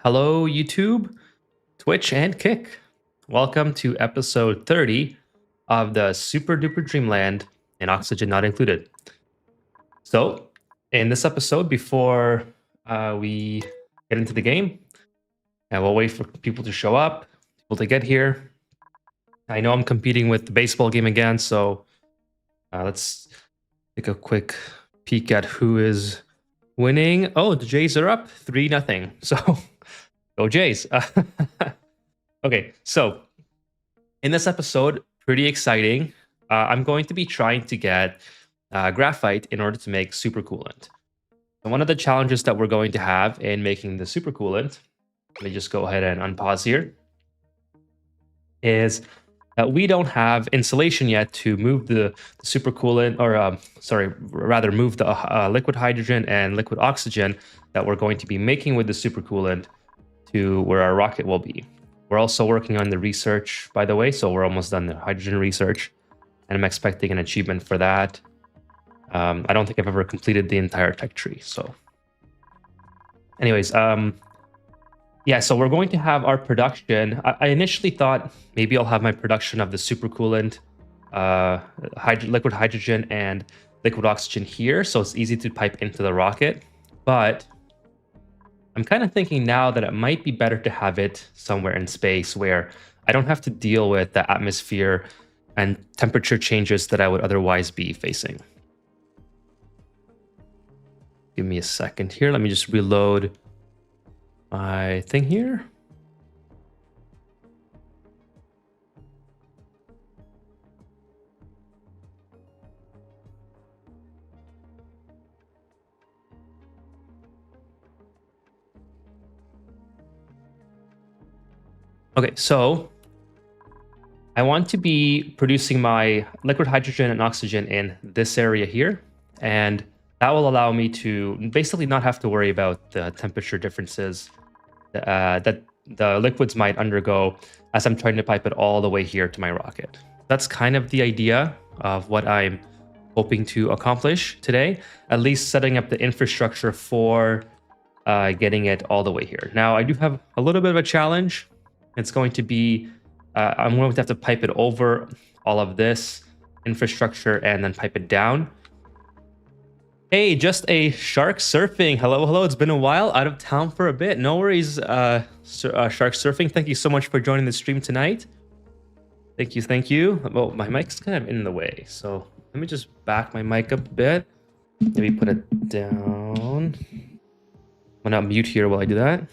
Hello, YouTube, Twitch, and Kick. Welcome to episode 30 of the Super Duper Dreamland and Oxygen Not Included. So, in this episode, before we get into the game, and we'll wait for people to show up, people to get here. I know I'm competing with the baseball game again, so let's take a quick peek at who is winning. Oh, the Jays are up 3-0. So, go Jays. Okay, so in this episode, pretty exciting. I'm going to be trying to get graphite in order to make super coolant. And one of the challenges that we're going to have in making the super coolant, let me just go ahead and unpause here, is that we don't have insulation yet to move the super coolant, or rather move the liquid hydrogen and liquid oxygen that we're going to be making with the super coolant to where our rocket will be. We're also working on the research, by the way, so we're almost done the hydrogen research, and I'm expecting an achievement for that. I don't think I've ever completed the entire tech tree, so. Anyways, yeah, so we're going to have our production. I initially thought maybe I'll have my production of the super coolant, liquid hydrogen and liquid oxygen here, so it's easy to pipe into the rocket, but I'm kind of thinking now that it might be better to have it somewhere in space where I don't have to deal with the atmosphere and temperature changes that I would otherwise be facing. Give me a second here. Let me just reload my thing here. Okay, so I want to be producing my liquid hydrogen and oxygen in this area here, and that will allow me to basically not have to worry about the temperature differences that the liquids might undergo as I'm trying to pipe it all the way here to my rocket. That's kind of the idea of what I'm hoping to accomplish today, at least setting up the infrastructure for getting it all the way here. Now, I do have a little bit of a challenge. It's going to be, I'm going to have to pipe it over all of this infrastructure and then pipe it down. Hey, just a shark surfing. Hello, hello. It's been a while, out of town for a bit. No worries, shark surfing. Thank you so much for joining the stream tonight. Thank you, thank you. Well, my mic's kind of in the way, so let me just back my mic up a bit. Maybe put it down. I'm gonna mute here while I do that.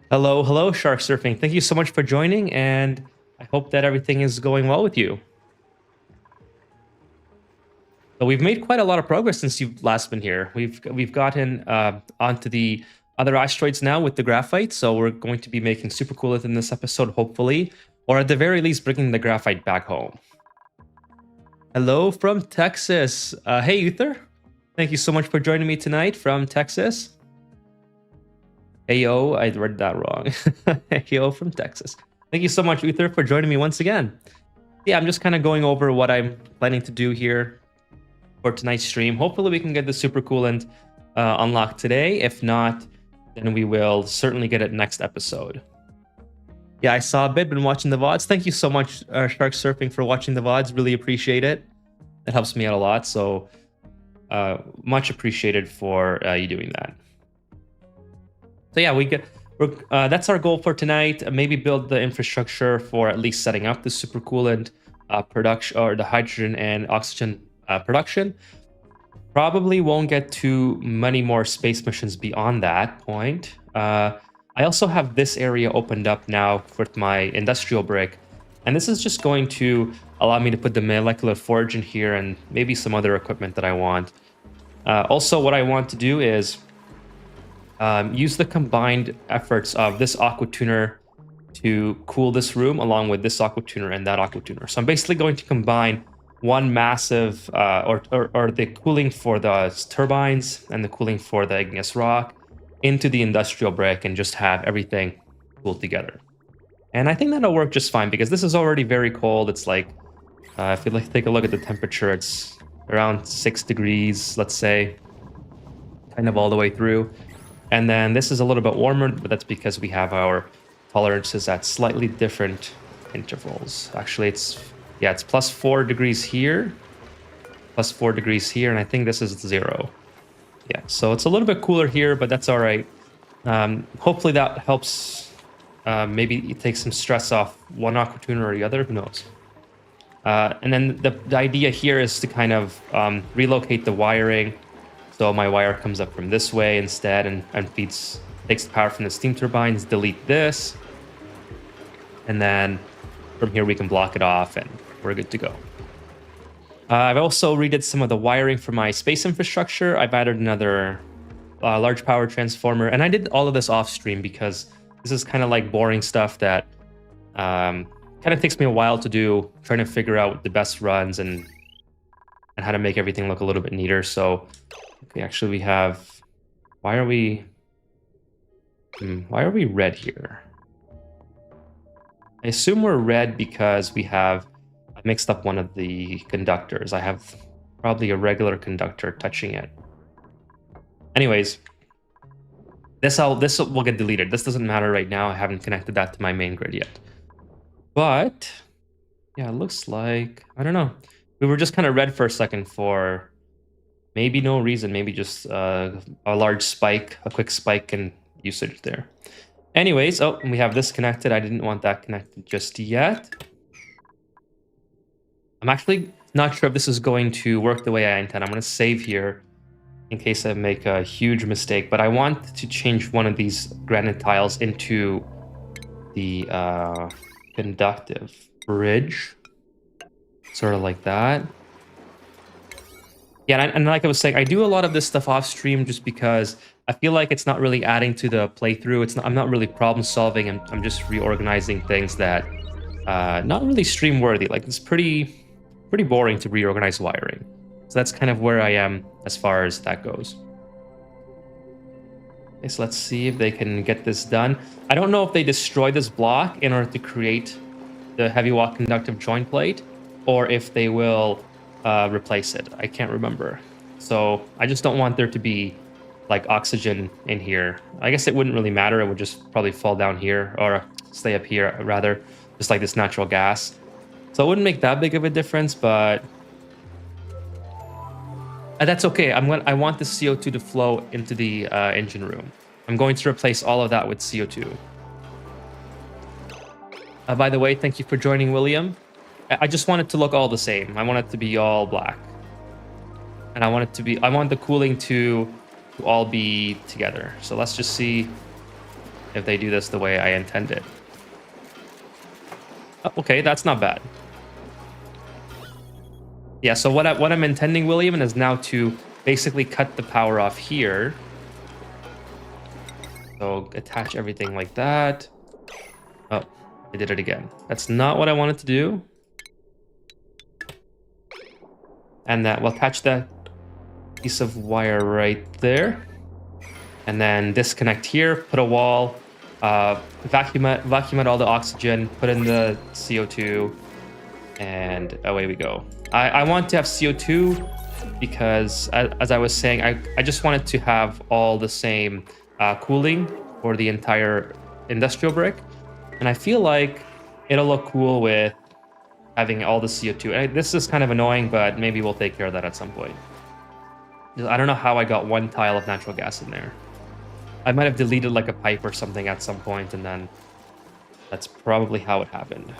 Hello, hello, Shark Surfing. Thank you so much for joining, and I hope that everything is going well with you. So we've made quite a lot of progress since you've last been here. We've gotten onto the other asteroids now with the graphite, so we're going to be making super coolant in this episode, hopefully, or at the very least, bringing the graphite back home. Hello from Texas. Hey, Uther. Thank you so much for joining me tonight from Texas. Heyo, I read that wrong. Heyo from Texas. Thank you so much, Uther, for joining me once again. Yeah, I'm just kind of going over what I'm planning to do here for tonight's stream. Hopefully we can get the super coolant unlocked today. If not, then we will certainly get it next episode. Yeah, I saw a bit, been watching the VODs. Thank you so much, Shark Surfing, for watching the VODs. Really appreciate it. It helps me out a lot, so much appreciated for you doing that. So yeah, that's our goal for tonight. Maybe build the infrastructure for at least setting up the super coolant production, or the hydrogen and oxygen production. Probably won't get too many more space missions beyond that point. I also have this area opened up now with my industrial brick, and this is just going to allow me to put the molecular forge in here and maybe some other equipment that I want. Also, what I want to do is use the combined efforts of this aqua tuner to cool this room along with this aqua tuner and that aqua tuner. So I'm basically going to combine one massive, or the cooling for the turbines and the cooling for the igneous rock into the industrial brick and just have everything cooled together. And I think that'll work just fine because this is already very cold. It's like, if you take a look at the temperature, it's around 6 degrees, let's say, kind of all the way through. And then this is a little bit warmer, but that's because we have our tolerances at slightly different intervals. Actually, it's plus 4 degrees here, plus 4 degrees here, and I think this is 0. Yeah, so it's a little bit cooler here, but that's all right. Hopefully that helps. Maybe it takes some stress off one aqua tuner or the other, who knows. And then the idea here is to kind of relocate the wiring. So my wire comes up from this way instead and takes the power from the steam turbines, delete this. And then from here we can block it off and we're good to go. I've also redid some of the wiring for my space infrastructure. I've added another large power transformer, and I did all of this off stream because this is kind of like boring stuff that kind of takes me a while to do, trying to figure out the best runs and how to make everything look a little bit neater. So, okay, actually we have, why are we red here? I assume we're red because I mixed up one of the conductors. I have probably a regular conductor touching it. Anyways, this will get deleted. This doesn't matter right now. I haven't connected that to my main grid yet. But yeah, it looks like, I don't know. We were just kind of red for a second for maybe no reason, maybe just a large spike, a quick spike in usage there. Anyways, oh, we have this connected. I didn't want that connected just yet. I'm actually not sure if this is going to work the way I intend. I'm going to save here in case I make a huge mistake, but I want to change one of these granite tiles into the conductive bridge, sort of like that. Yeah, and like I was saying, I do a lot of this stuff off stream just because I feel like it's not really adding to the playthrough. I'm not really problem solving. I'm just reorganizing things that not really stream worthy. Like it's pretty boring to reorganize wiring. So that's kind of where I am as far as that goes. Okay, so let's see if they can get this done. I don't know if they destroy this block in order to create the heavy wall conductive joint plate, or if they will replace it. I can't remember. So I just don't want there to be like oxygen in here. I guess it wouldn't really matter. It would just probably fall down here or stay up here rather, just like this natural gas. So it wouldn't make that big of a difference, but that's okay. I want the CO2 to flow into the engine room. I'm going to replace all of that with CO2. By the way, thank you for joining, William. I just want it to look all the same. I want it to be all black. And I want the cooling to all be together. So let's just see if they do this the way I intended. Oh, okay, that's not bad. Yeah, so what I'm intending, William, is now to basically cut the power off here. So attach everything like that. Oh, I did it again. That's not what I wanted to do. And that we'll attach that piece of wire right there. And then disconnect here, put a wall, vacuum out all the oxygen, put in the CO2, and away we go. I want to have CO2 because, as I was saying, I just wanted to have all the same cooling for the entire industrial brick. And I feel like it'll look cool with having all the CO2. This is kind of annoying, but maybe we'll take care of that at some point. I don't know how I got one tile of natural gas in there. I might have deleted like a pipe or something at some point, and then that's probably how it happened.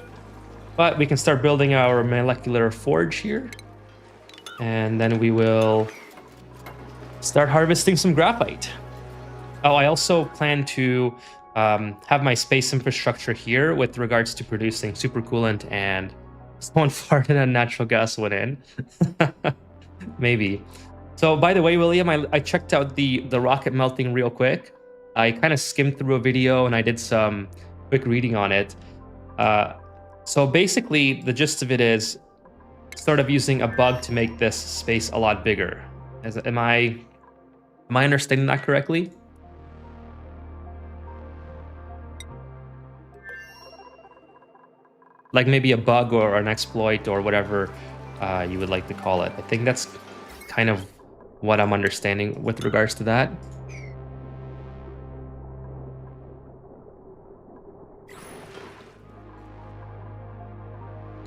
But we can start building our molecular forge here. And then we will start harvesting some graphite. Oh, I also plan to have my space infrastructure here with regards to producing super coolant, and someone farted and natural gas went in. Maybe. So by the way, William, I checked out the rocket melting real quick. I kind of skimmed through a video and I did some quick reading on it. So basically, the gist of it is sort of using a bug to make this space a lot bigger. Am I understanding that correctly? like maybe a bug or an exploit or whatever you would like to call it. I think that's kind of what I'm understanding with regards to that.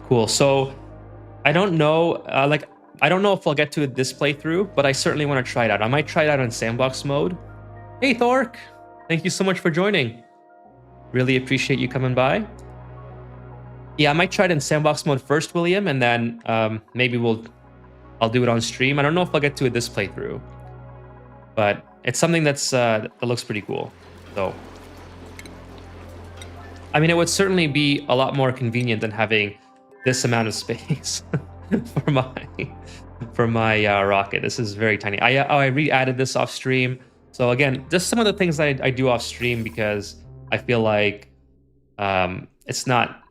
Cool. So I don't know, I don't know if I'll get to this playthrough, but I certainly want to try it out. I might try it out in sandbox mode. Hey, Thork! Thank you so much for joining. Really appreciate you coming by. Yeah, I might try it in sandbox mode first, William, and then maybe I'll do it on stream. I don't know if I'll get to it this playthrough, but it's something that looks pretty cool. So, I mean, it would certainly be a lot more convenient than having this amount of space for my rocket. This is very tiny. I re-added this off stream. So again, just some of the things I do off stream because I feel like it's not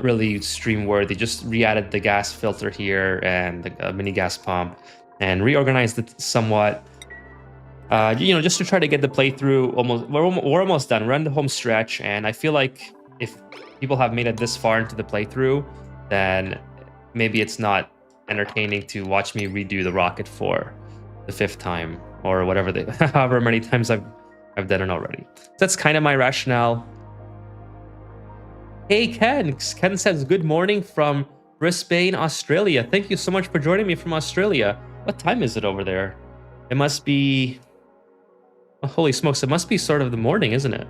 really stream worthy. Just re-added the gas filter here and the mini gas pump and reorganized it somewhat. You know, just to try to get the playthrough almost. We're almost done. We're on the home stretch, and I feel like if people have made it this far into the playthrough, then maybe it's not entertaining to watch me redo the rocket for the 5th time or whatever however many times I've done it already. So that's kind of my rationale. Hey Ken says good morning from Brisbane, Australia. Thank you so much for joining me from Australia. What time is it over there? It must be, oh, holy smokes, it must be sort of the morning, isn't it?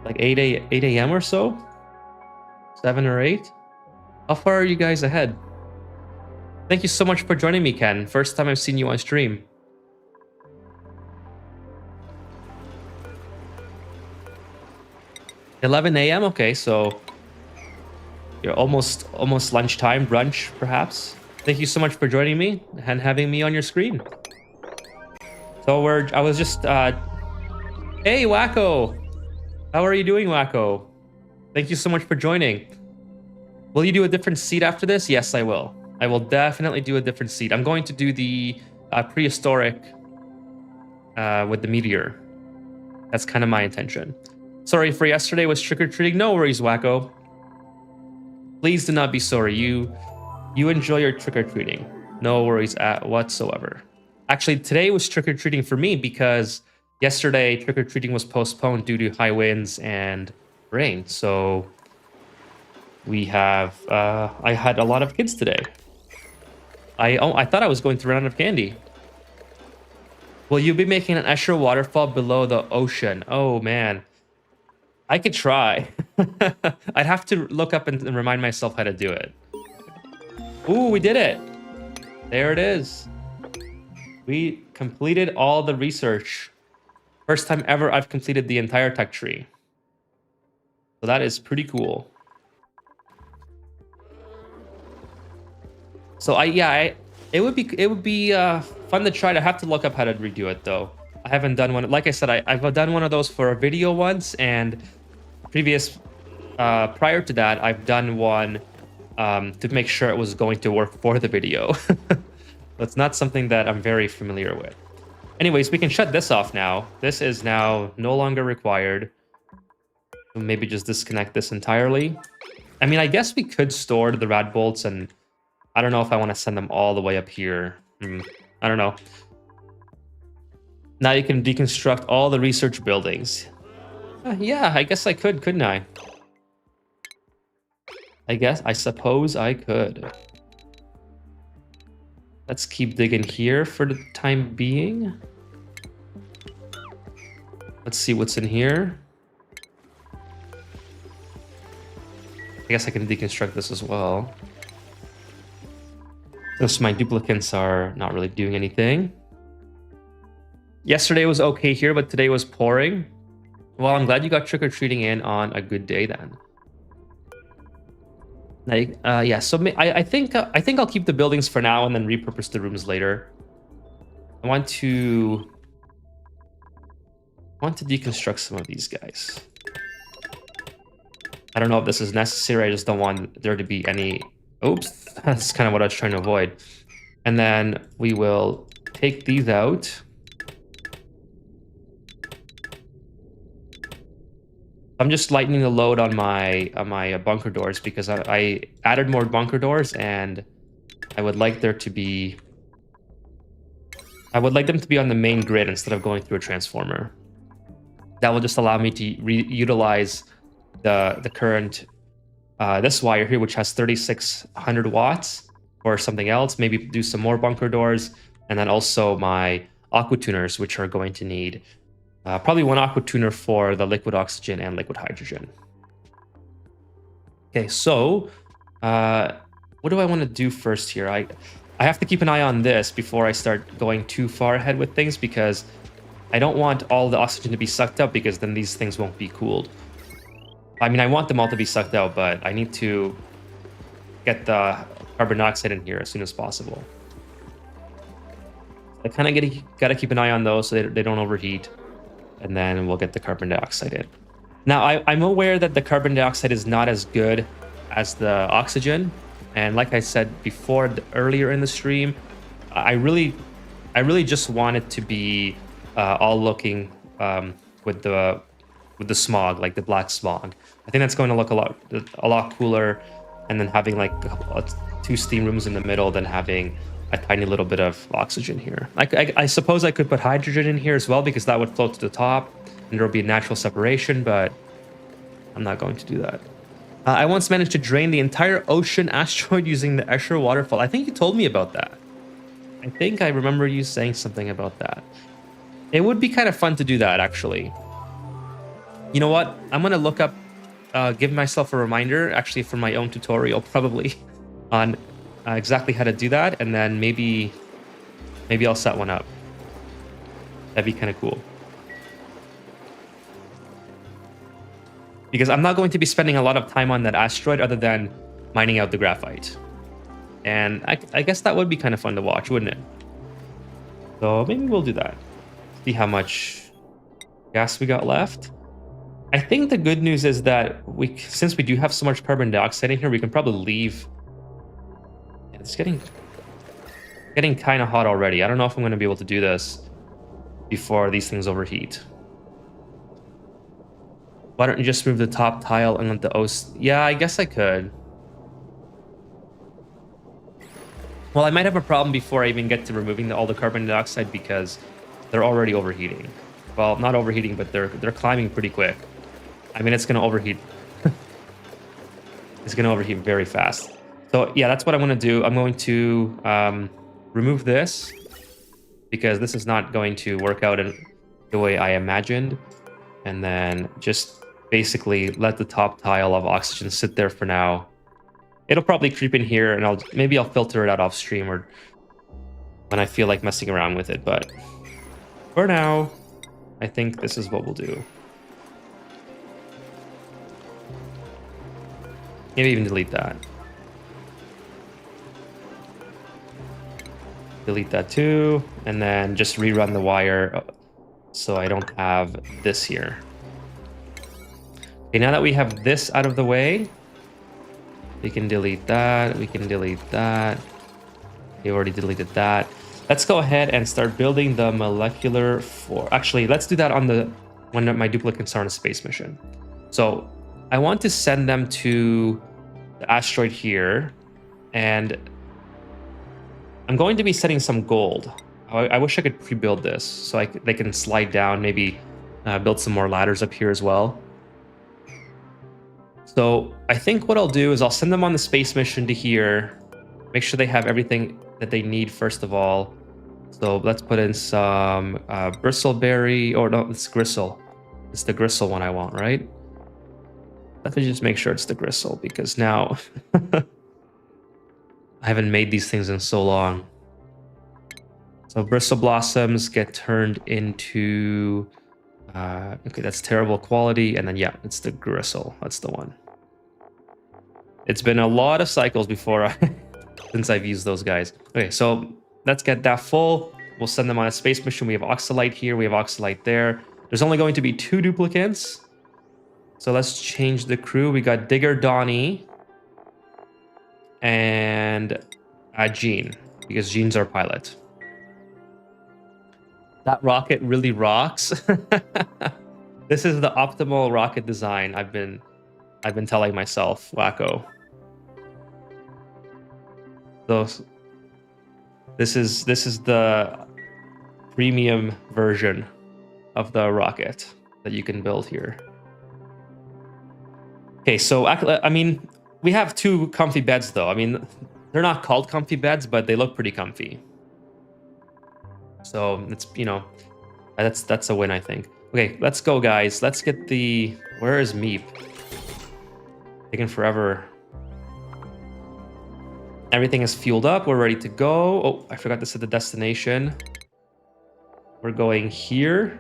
Like 8 a.m. or so? 7 or 8? How far are you guys ahead? Thank you so much for joining me, Ken. First time I've seen you on stream. $11 a.m. Okay, so you're almost lunchtime, brunch perhaps. Thank you so much for joining me and having me on your screen. So I was just hey Wacko, how are you doing, Wacko? Thank you so much for joining. Will you do a different seed after this? Yes, I will. I will definitely do a different seed. I'm going to do the prehistoric with the meteor. That's kind of my intention. Sorry for yesterday was trick-or-treating. No worries, Wacko. Please do not be sorry. You enjoy your trick-or-treating. No worries whatsoever. Actually, today was trick-or-treating for me because yesterday trick-or-treating was postponed due to high winds and rain. So we have I had a lot of kids today. I thought I was going to run out of candy. Will you be making an Escher waterfall below the ocean? Oh man, I could try. I'd have to look up and remind myself how to do it. Ooh, we did it. There it is. We completed all the research. First time ever I've completed the entire tech tree. So that is pretty cool. So it would be fun to try. To have to look up how to redo it though. I haven't done one. Like I said, I've done one of those for a video once, and prior to that, I've done one to make sure it was going to work for the video. That's not something that I'm very familiar with. Anyways, we can shut this off now. This is now no longer required. So maybe just disconnect this entirely. I mean, I guess we could store the rad bolts, and I don't know if I want to send them all the way up here. I don't know. Now you can deconstruct all the research buildings. Yeah, I guess I could, couldn't I? I suppose I could. Let's keep digging here for the time being. Let's see what's in here. I guess I can deconstruct this as well. Since my duplicates are not really doing anything. Yesterday was okay here, but today was pouring. Well, I'm glad you got trick-or-treating in on a good day then. Yeah, so I think I'll keep the buildings for now and then repurpose the rooms later. I want to deconstruct some of these guys. I don't know if this is necessary. I just don't want there to be any. Oops, that's kind of what I was trying to avoid. And then we will take these out. I'm just lightening the load on my bunker doors because I added more bunker doors, and I would like there to be I would like them to be on the main grid instead of going through a transformer. That will just allow me to utilize the current this wire here, which has 3600 watts, or something else. Maybe do some more bunker doors, and then also my aqua tuners, which are going to need probably one aqua tuner for the liquid oxygen and liquid hydrogen. Okay, so what do I want to do first here? I have to keep an eye on this before I start going too far ahead with things, because I don't want all the oxygen to be sucked up, because then these things won't be cooled. I mean, I want them all to be sucked out, but I need to get the carbon dioxide in here as soon as possible. I kind of gotta keep an eye on those so they don't overheat, and then we'll get the carbon dioxide in. Now, I'm aware that the carbon dioxide is not as good as the oxygen, and like I said before, earlier in the stream, I really just want it to be all looking with the smog, like the black smog. I think that's going to look a lot cooler, and then having like two steam rooms in the middle, than having a tiny little bit of oxygen here. I suppose I could put hydrogen in here as well, because that would float to the top and there'll be a natural separation, but I'm not going to do that. I once managed to drain the entire ocean asteroid using the Escher waterfall. I think you told me about that. I think I remember you saying something about that. It would be kind of fun to do that, actually. You know what? I'm going to look up, give myself a reminder, actually, for my own tutorial, probably, on exactly how to do that, and then maybe I'll set one up. That'd be kind of cool. Because I'm not going to be spending a lot of time on that asteroid other than mining out the graphite. And I guess that would be kind of fun to watch, wouldn't it? So maybe we'll do that. See how much gas we got left. I think the good news is that since we do have so much carbon dioxide in here, we can probably leave. It's getting kind of hot already. I don't know if I'm going to be able to do this before these things overheat. Why don't you just move the top tile and let the OS... Yeah, I guess I could. Well, I might have a problem before I even get to removing all the carbon dioxide, because they're already overheating. Well, not overheating, but they're climbing pretty quick. I mean, it's going to overheat. It's going to overheat very fast. So yeah, that's what I'm going to do. I'm going to remove this, because this is not going to work out in the way I imagined. And then just basically let the top tile of oxygen sit there for now. It'll probably creep in here, and maybe I'll filter it out off stream, or when I feel like messing around with it. But for now, I think this is what we'll do. Maybe even delete that. Delete that too, and then just rerun the wire so I don't have this here. Okay, now that we have this out of the way, we can delete that, we can delete that. We already deleted that. Let's go ahead and start building the molecular for... Actually, let's do that on when my duplicates are on a space mission. So I want to send them to the asteroid here, and I'm going to be setting some gold. I wish I could pre-build this so they can slide down, maybe build some more ladders up here as well. So I think what I'll do is I'll send them on the space mission to here, make sure they have everything that they need first of all. So let's put in some bristleberry, or no, it's gristle. It's the gristle one I want, right? Let me just make sure it's the gristle, because now I haven't made these things in so long. So bristle blossoms get turned into... okay, that's terrible quality. And then, yeah, it's the gristle. That's the one. It's been a lot of cycles before since I've used those guys. Okay, so let's get that full. We'll send them on a space mission. We have oxalite here. We have oxalite there. There's only going to be 2 duplicates. So let's change the crew. We got Digger Donnie and Jean, because Jean's our pilot. That rocket really rocks. This is the optimal rocket design I've been telling myself, wacko. So this is the premium version of the rocket that you can build here. Okay, so I mean, we have 2 comfy beds though. I mean, they're not called comfy beds, but they look pretty comfy. So it's, you know, that's a win, I think. Okay, let's go, guys. Let's get the... Where is Meep? Taking forever. Everything is fueled up. We're ready to go. Oh, I forgot to set the destination. We're going here.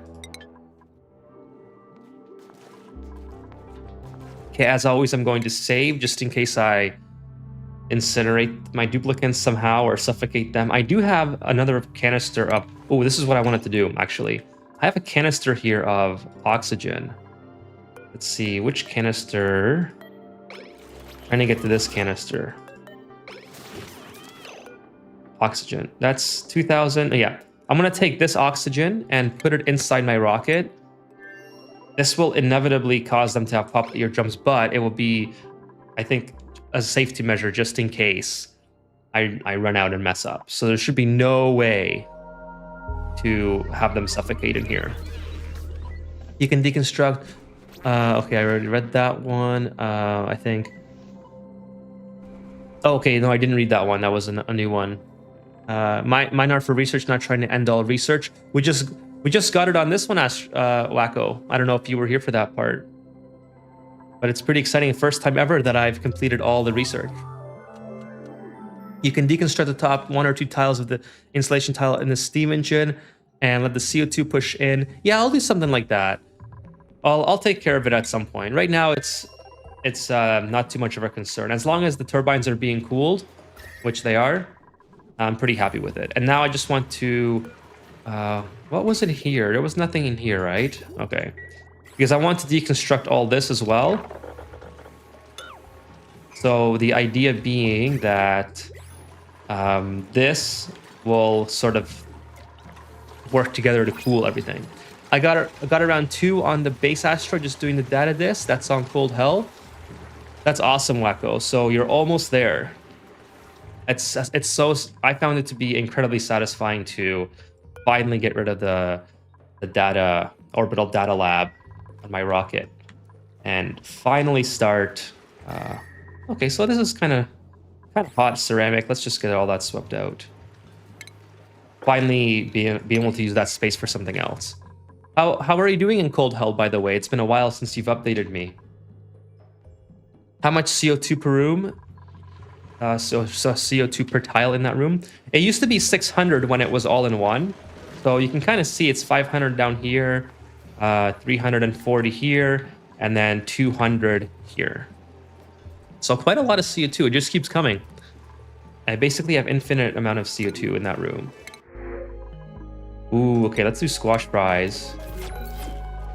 Okay, as always, I'm going to save just in case I incinerate my duplicants somehow or suffocate them. I do have another canister of... Oh, this is what I wanted to do, actually. I have a canister here of oxygen. Let's see, which canister? Trying to get to this canister. Oxygen. That's 2000. Yeah. I'm going to take this oxygen and put it inside my rocket. This will inevitably cause them to have pop eardrums, but it will be, I think, a safety measure just in case I run out and mess up. So there should be no way to have them suffocate in here. You can deconstruct. Okay, I already read that one. I think. Oh, okay, no, I didn't read that one. That was a new one. Mine are for research, not trying to end all research. We just got it on this one, Wacko. I don't know if you were here for that part, but it's pretty exciting. First time ever that I've completed all the research. You can deconstruct the top 1 or 2 tiles of the insulation tile in the steam engine and let the CO2 push in. Yeah, I'll do something like that. I'll take care of it at some point. Right now, it's not too much of a concern. As long as the turbines are being cooled, which they are, I'm pretty happy with it. And now I just want to... what was it here? There was nothing in here, right? Okay. Because I want to deconstruct all this as well. So the idea being that this will sort of work together to cool everything. I got around 2 on the base Asteroid just doing the data disk. That's on cold hell. That's awesome, Wacko. So you're almost there. It's so... I found it to be incredibly satisfying to finally get rid of the data orbital data lab on my rocket and finally start... okay, so this is kind of hot ceramic. Let's just get all that swept out. Finally be able to use that space for something else. How are you doing in cold hell, by the way? It's been a while since you've updated me. How much CO2 per room? So CO2 per tile in that room. It used to be 600 when it was all in one. So you can kind of see it's 500 down here, 340 here, and then 200 here. So quite a lot of CO2. It just keeps coming. I basically have infinite amount of CO2 in that room. Ooh, okay, let's do squash fries.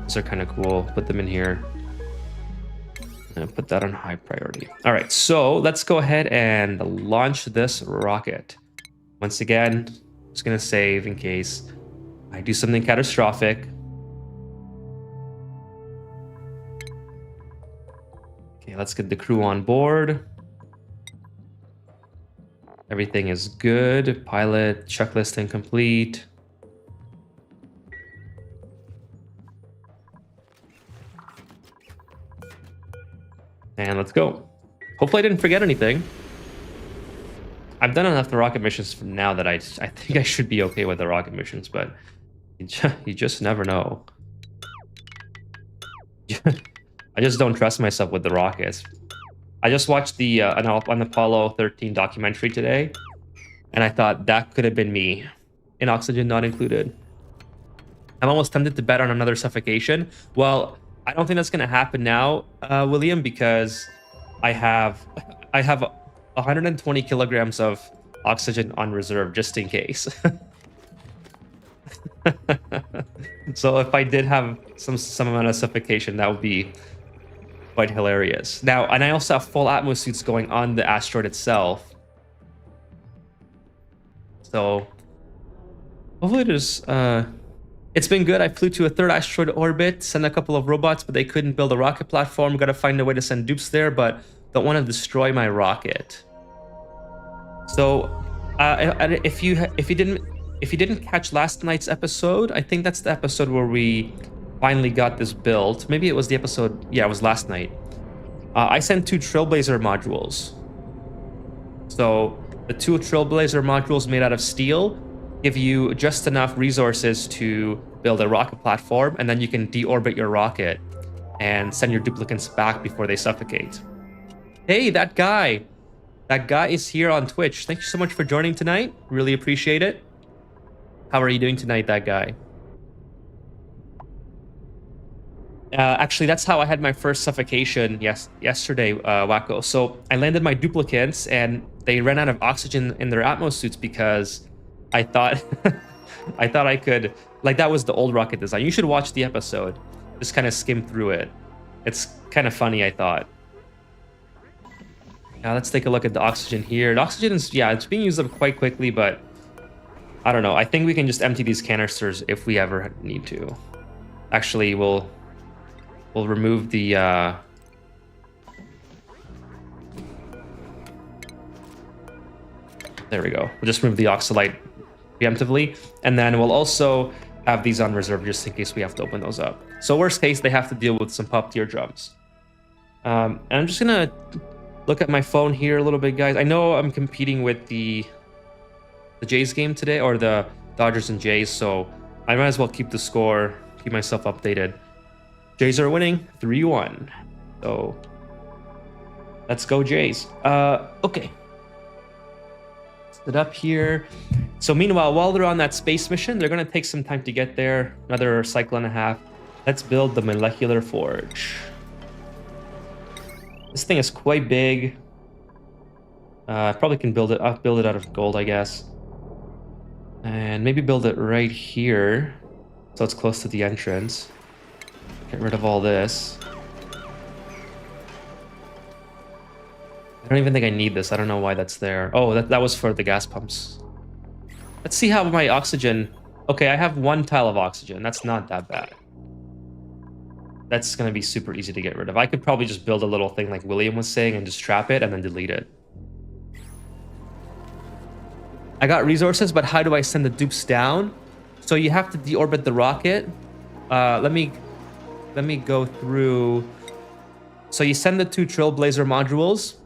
Those are kind of cool. Put them in here. And put that on high priority. All right, so let's go ahead and launch this rocket. Once again, just gonna save in case I do something catastrophic. Okay, let's get the crew on board. Everything is good. Pilot checklist incomplete. And let's go. Hopefully I didn't forget anything. I've done enough the rocket missions for now that I think I should be okay with the rocket missions, but you just never know. I just don't trust myself with the rockets. I just watched the an Apollo 13 documentary today, and I thought that could have been me, in oxygen not included. I'm almost tempted to bet on another suffocation. Well, I don't think that's going to happen now, William, because I have 120 kilograms of oxygen on reserve just in case. So if I did have some amount of suffocation, that would be quite hilarious. Now, and I also have full Atmos suits going on the asteroid itself. So hopefully there's It's been good. I flew to a third asteroid orbit, sent a couple of robots, but they couldn't build a rocket platform. Got to find a way to send dupes there, but don't want to destroy my rocket. So, if you didn't catch last night's episode, I think that's the episode where we finally got this built. Maybe it was the episode. Yeah, it was last night. I sent 2 Trailblazer modules. So the 2 Trailblazer modules made out of steel give you just enough resources to build a rocket platform, and then you can deorbit your rocket and send your duplicants back before they suffocate. Hey, that guy is here on Twitch. Thank you so much for joining tonight. Really appreciate it. How are you doing tonight, that guy? Actually, that's how I had my first suffocation yesterday, Wacko. So I landed my duplicants, and they ran out of oxygen in their Atmos suits because I thought I could, like, that was the old rocket design. You should watch the episode. Just kind of skim through it. It's kind of funny, I thought. Now let's take a look at the oxygen here. The oxygen is, yeah, it's being used up quite quickly, but I don't know. I think we can just empty these canisters if we ever need to. Actually, we'll remove the there we go. We'll just remove the oxalite preemptively, and then we'll also have these on reserve just in case we have to open those up. So worst case, they have to deal with some pop eardrums. And I'm just gonna look at my phone here a little bit, guys. I know I'm competing with the Jays game today, or the Dodgers and Jays, so I might as well keep the score, keep myself updated. Jays are winning 3-1. So let's go, Jays. Okay. Set up here. So meanwhile, while they're on that space mission, they're going to take some time to get there. Another cycle and a half. Let's build the molecular forge. This thing is quite big. I probably can build it. I'll build it out of gold, I guess. And maybe build it right here, so it's close to the entrance. Get rid of all this. I don't even think I need this. I don't know why that's there. Oh, that was for the gas pumps. Let's see how my oxygen... Okay, I have 1 tile of oxygen. That's not that bad. That's going to be super easy to get rid of. I could probably just build a little thing like William was saying and just trap it and then delete it. I got resources, but how do I send the dupes down? So you have to deorbit the rocket. Let me go through. So you send the 2 Trailblazer modules.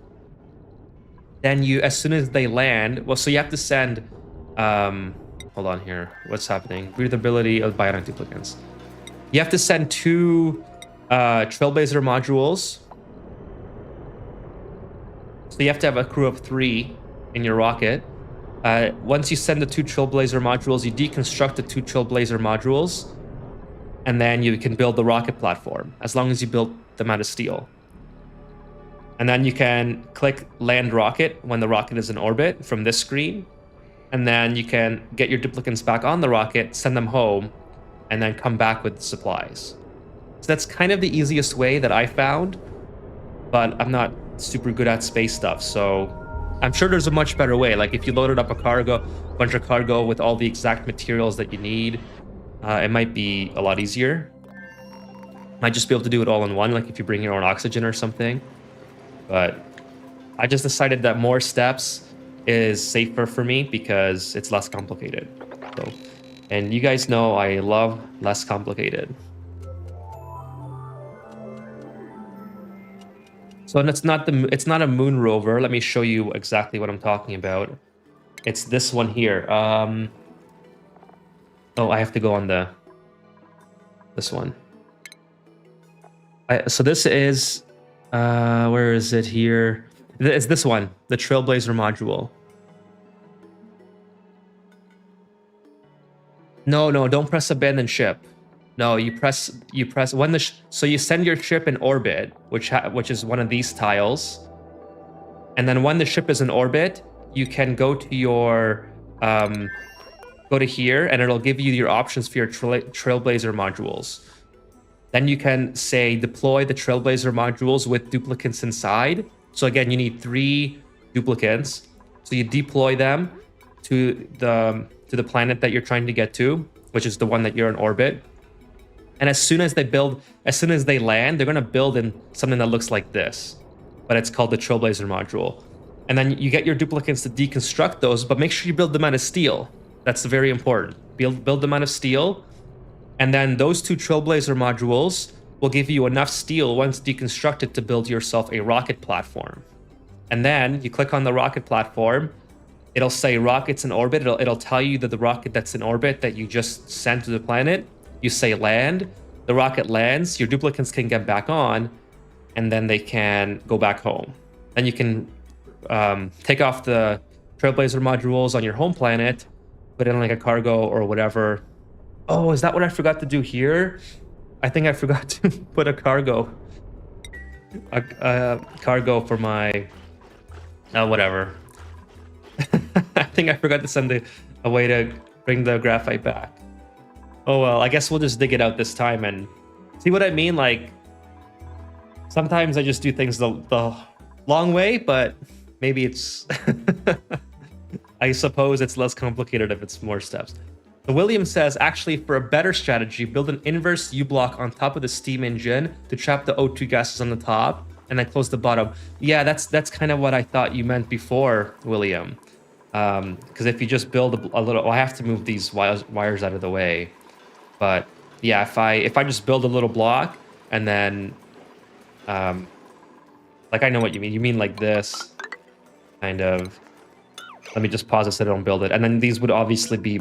Then you, as soon as they land, well, so you have to send, hold on here. What's happening? Breathability of bionic duplicants. You have to send 2 Trailblazer modules. So you have to have a crew of 3 in your rocket. Once you send the 2 Trailblazer modules, you deconstruct the 2 Trailblazer modules, and then you can build the rocket platform, as long as you build them out of steel. And then you can click land rocket when the rocket is in orbit from this screen, and then you can get your duplicants back on the rocket, send them home, and then come back with supplies. So that's kind of the easiest way that I found, but I'm not super good at space stuff, so I'm sure there's a much better way. Like if you loaded up a bunch of cargo with all the exact materials that you need, it might be a lot easier. Might just be able to do it all in one, like if you bring your own oxygen or something. But I just decided that more steps is safer for me because it's less complicated. So, and you guys know I love less complicated. So it's not a moon rover. Let me show you exactly what I'm talking about. It's this one here. Oh, I have to go on this one. So this is where is it here? It's this one, the Trailblazer module. No, don't press abandon ship. No, you press when so you send your ship in orbit, which is one of these tiles, and then when the ship is in orbit, you can go to your go to here, and it'll give you your options for your Trailblazer modules. Then you can say deploy the Trailblazer modules with duplicants inside. So again, you need 3 duplicants. So you deploy them to the planet that you're trying to get to. which is the one that you're in orbit. And as soon as they land, they're gonna build in something that looks like this, but it's called the Trailblazer module. And then you get your duplicates to deconstruct those, but make sure you build them out of steel. That's very important. Build them out of steel, and then those two Trailblazer modules will give you enough steel once deconstructed to build yourself a rocket platform. And then you click on the rocket platform, it'll say rockets in orbit. It'll tell you that the rocket that's in orbit that you just sent to the planet, you say land, the rocket lands, your duplicates can get back on, and then they can go back home. Then you can take off the Trailblazer modules on your home planet, put in like a cargo or whatever. Oh, is that what I forgot to do here? I think I forgot to put a cargo for my whatever. I think I forgot to send a way to bring the graphite back. Oh well, I guess we'll just dig it out this time and see what I mean. Like, sometimes I just do things the long way, but maybe it's I suppose it's less complicated if it's more steps. So William says, actually, for a better strategy, build an inverse U-block on top of the steam engine to trap the O2 gases on the top and then close the bottom. Yeah, that's kind of what I thought you meant before, William. Because if you just build a little, well, I have to move these wires out of the way. But yeah, if I just build a little block and then, like, I know what you mean. You mean like this, kind of. Let me just pause it so I don't build it. And then these would obviously be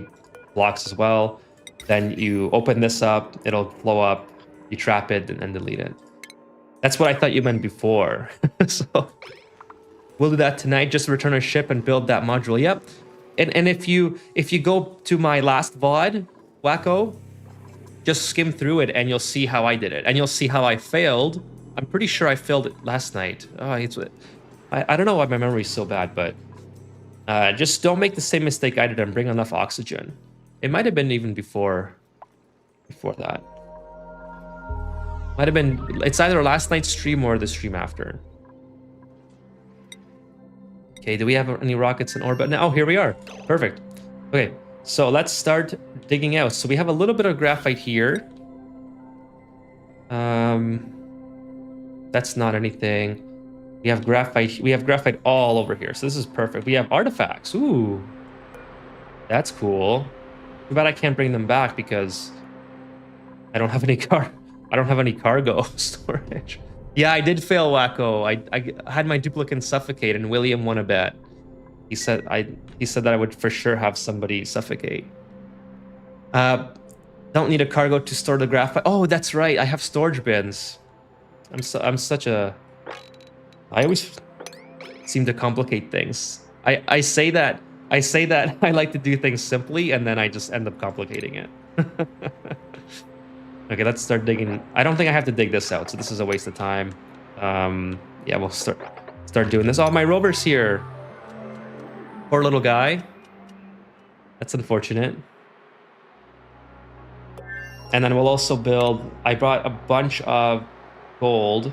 blocks as well. Then you open this up, it'll flow up, you trap it, and then delete it. That's what I thought you meant before. So we'll do that tonight. Just return a ship and build that module. Yep. And if you go to my last VOD, Wacko, just skim through it and you'll see how I did it. And you'll see how I failed. I'm pretty sure I failed it last night. Oh, I don't know why my memory's so bad, but just don't make the same mistake I did and bring enough oxygen. It might have been even before that. Might have been, it's either last night's stream or the stream after. Okay, do we have any rockets in orbit now? Oh, here we are. Perfect. Okay, so let's start digging out. So we have a little bit of graphite here. That's not anything. We have graphite all over here. So this is perfect. We have artifacts. Ooh. That's cool. Too bad I can't bring them back because I don't have any cargo storage. Yeah, I did fail, Wacko. I had my duplicate suffocate and William won a bet. He said that I would for sure have somebody suffocate. Don't need a cargo to store the graphite. Oh, that's right. I have storage bins. I'm such a, I always seem to complicate things. I say that I like to do things simply and then I just end up complicating it. Okay, let's start digging. I don't think I have to dig this out, so this is a waste of time. Yeah, we'll start doing this. Oh, my rover's here. Poor little guy. That's unfortunate. And then we'll also build, I brought a bunch of gold.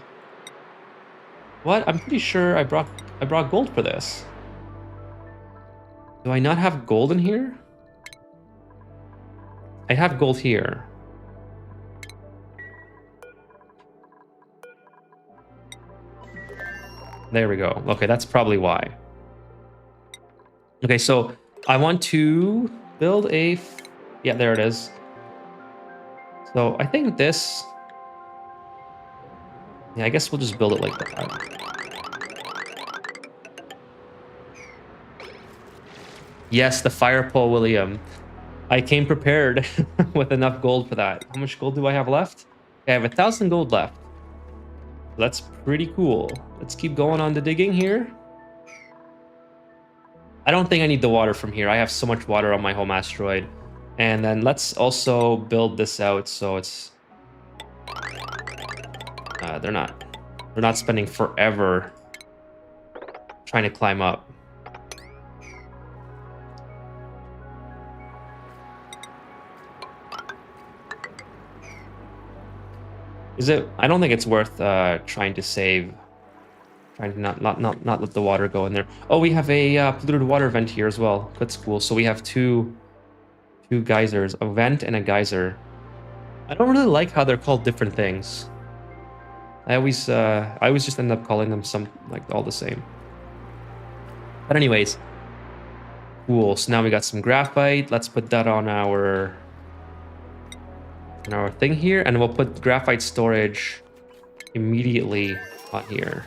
What? I'm pretty sure I brought gold for this. Do I not have gold in here? I have gold here. There we go. Okay, that's probably why. Okay, so I want to build a... Yeah, there it is. So I think this... Yeah, I guess we'll just build it like that. Yes, the fire pole, William. I came prepared with enough gold for that. How much gold do I have left? Okay, I have 1,000 gold left. That's pretty cool. Let's keep going on the digging here. I don't think I need the water from here. I have so much water on my home asteroid. And then let's also build this out so it's... they're not spending forever trying to climb up. Is it? I don't think it's worth trying to not let the water go in there. Oh, we have a polluted water vent here as well. That's cool. So we have two 2 geysers, a vent and a geyser. I don't really like how they're called different things. I always just end up calling them all the same. But anyways, cool. So now we got some graphite. Let's put that on our thing here, and we'll put graphite storage immediately on here.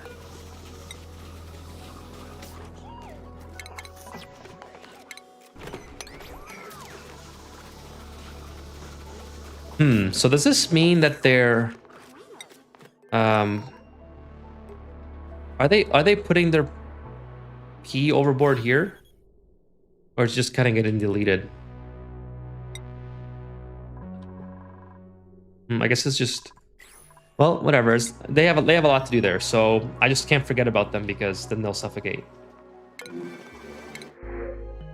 So does this mean that they're are they putting their key overboard here? Or it's just kind of getting deleted? I guess it's just, well, whatever. They have a lot to do there, so I just can't forget about them because then they'll suffocate.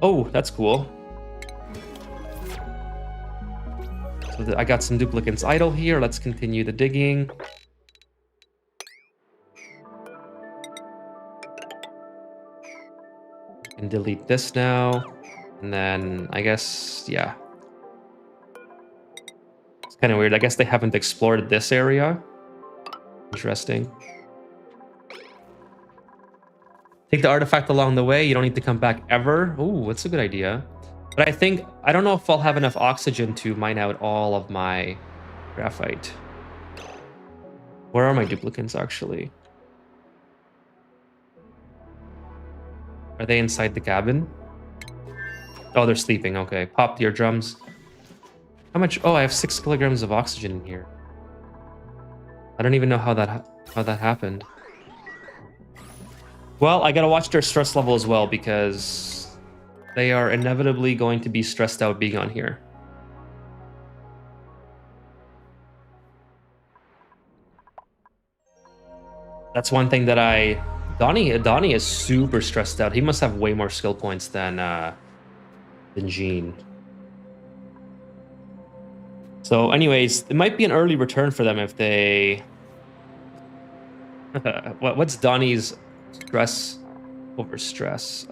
Oh, that's cool. So I got some duplicates idle here. Let's continue the digging. And delete this now. And then I guess, yeah. It's kind of weird. I guess they haven't explored this area. Interesting. Take the artifact along the way. You don't need to come back ever. Ooh, that's a good idea. But I don't know if I'll have enough oxygen to mine out all of my graphite. Where are my duplicates, actually? Are they inside the cabin? Oh, they're sleeping. Okay. Pop the eardrums. How much? Oh, I have 6 kilograms of oxygen in here. I don't even know how that happened. Well, I gotta watch their stress level as well because they are inevitably going to be stressed out being on here. That's one thing that Donnie is super stressed out. He must have way more skill points than Gene. So anyways, it might be an early return for them if they... What's Donnie's stress over stress?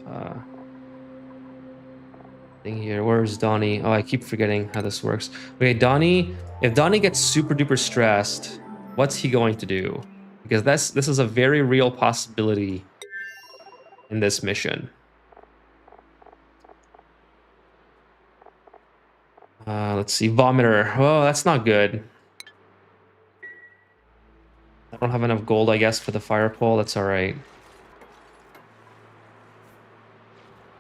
Thing here. Where's Donnie? Oh, I keep forgetting how this works. Okay, Donnie, if Donnie gets super duper stressed, what's he going to do? Because this is a very real possibility in this mission. Let's see, vomiter. Oh, that's not good. I don't have enough gold, I guess, for the fire pole. That's all right.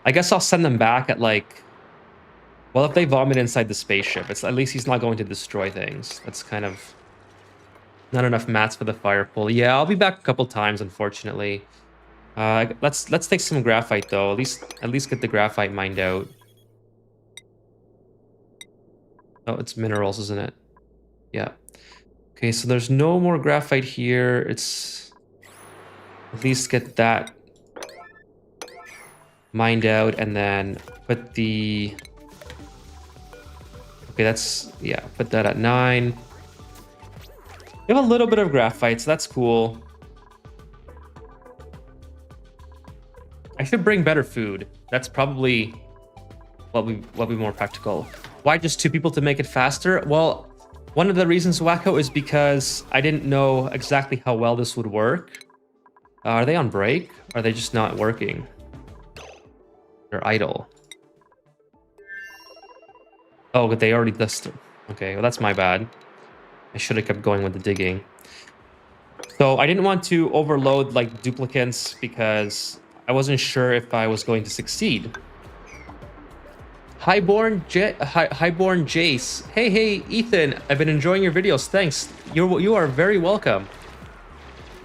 I guess I'll send them back at like... Well, if they vomit inside the spaceship, at least he's not going to destroy things. That's kind of... Not enough mats for the fire pole. Yeah, I'll be back a couple times, unfortunately. Let's take some graphite, though. At least get the graphite mined out. Oh, it's minerals, isn't it? Yeah. Okay, so there's no more graphite here. It's... At least get that mined out, and then put the... Okay, that's... Yeah, put that at 9. We have a little bit of graphite, so that's cool. I should bring better food. That's probably what be more practical. Why just 2 people to make it faster? Well, one of the reasons, Wacko, is because I didn't know exactly how well this would work. Are they on break? Are they just not working? They're idle. Oh, but they already dusted. Okay, well, that's my bad. I should have kept going with the digging. So I didn't want to overload like duplicates because I wasn't sure if I was going to succeed. Highborn Jace. Hey, Ethan. I've been enjoying your videos. Thanks. You are very welcome.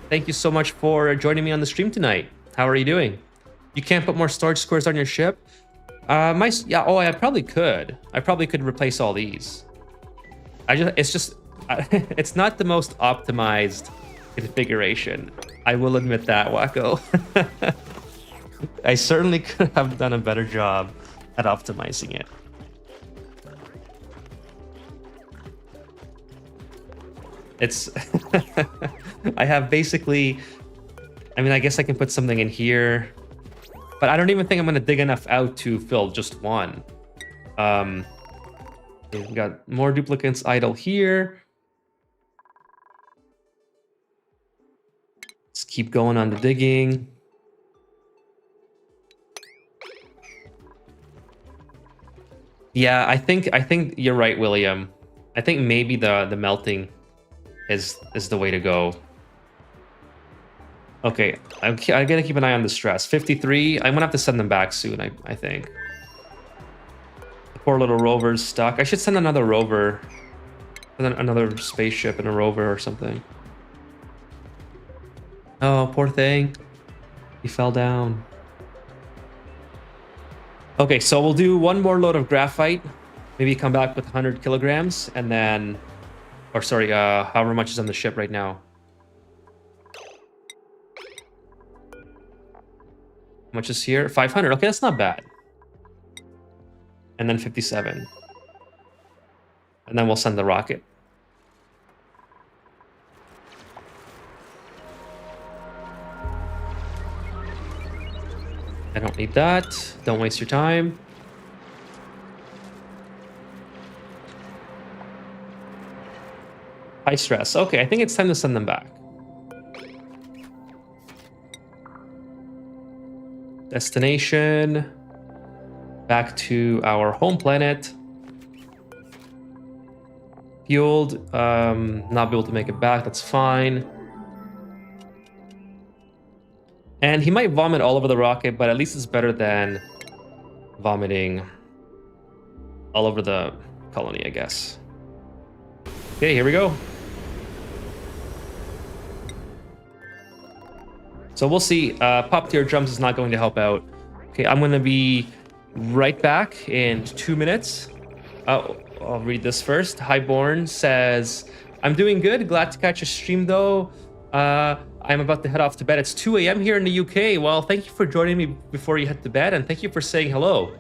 Thank you so much for joining me on the stream tonight. How are you doing? You can't put more storage squares on your ship? Yeah. Oh, I probably could. I probably could replace all these. It's not the most optimized configuration. I will admit that, Wacko. I certainly could have done a better job at optimizing it. It's... I have basically... I mean, I guess I can put something in here. But I don't even think I'm going to dig enough out to fill just one. Okay, we got more duplicates idle here. Let's keep going on the digging. Yeah, I think you're right, William. I think maybe the melting is the way to go. Okay, I gotta keep an eye on the stress. 53. I'm gonna have to send them back soon. I think. The poor little rover's stuck. I should send another rover, and then another spaceship and a rover or something. Oh, poor thing. He fell down. Okay, so we'll do one more load of graphite. Maybe come back with 100 kilograms, and then, or sorry, however much is on the ship right now. How much is here? 500. Okay, that's not bad. And then 57. And then we'll send the rocket. I don't need that. Don't waste your time. High stress. Okay, I think it's time to send them back. Destination. Back to our home planet. Fueled. Not be able to make it back. That's fine. And he might vomit all over the rocket, but at least it's better than vomiting all over the colony, I guess. Okay, here we go. So we'll see. Pop tier drums is not going to help out. Okay, I'm going to be right back in 2 minutes. I'll read this first. Highborn says, I'm doing good. Glad to catch a stream, though. I'm about to head off to bed. It's 2 a.m. here in the UK. Well, thank you for joining me before you head to bed, and thank you for saying hello.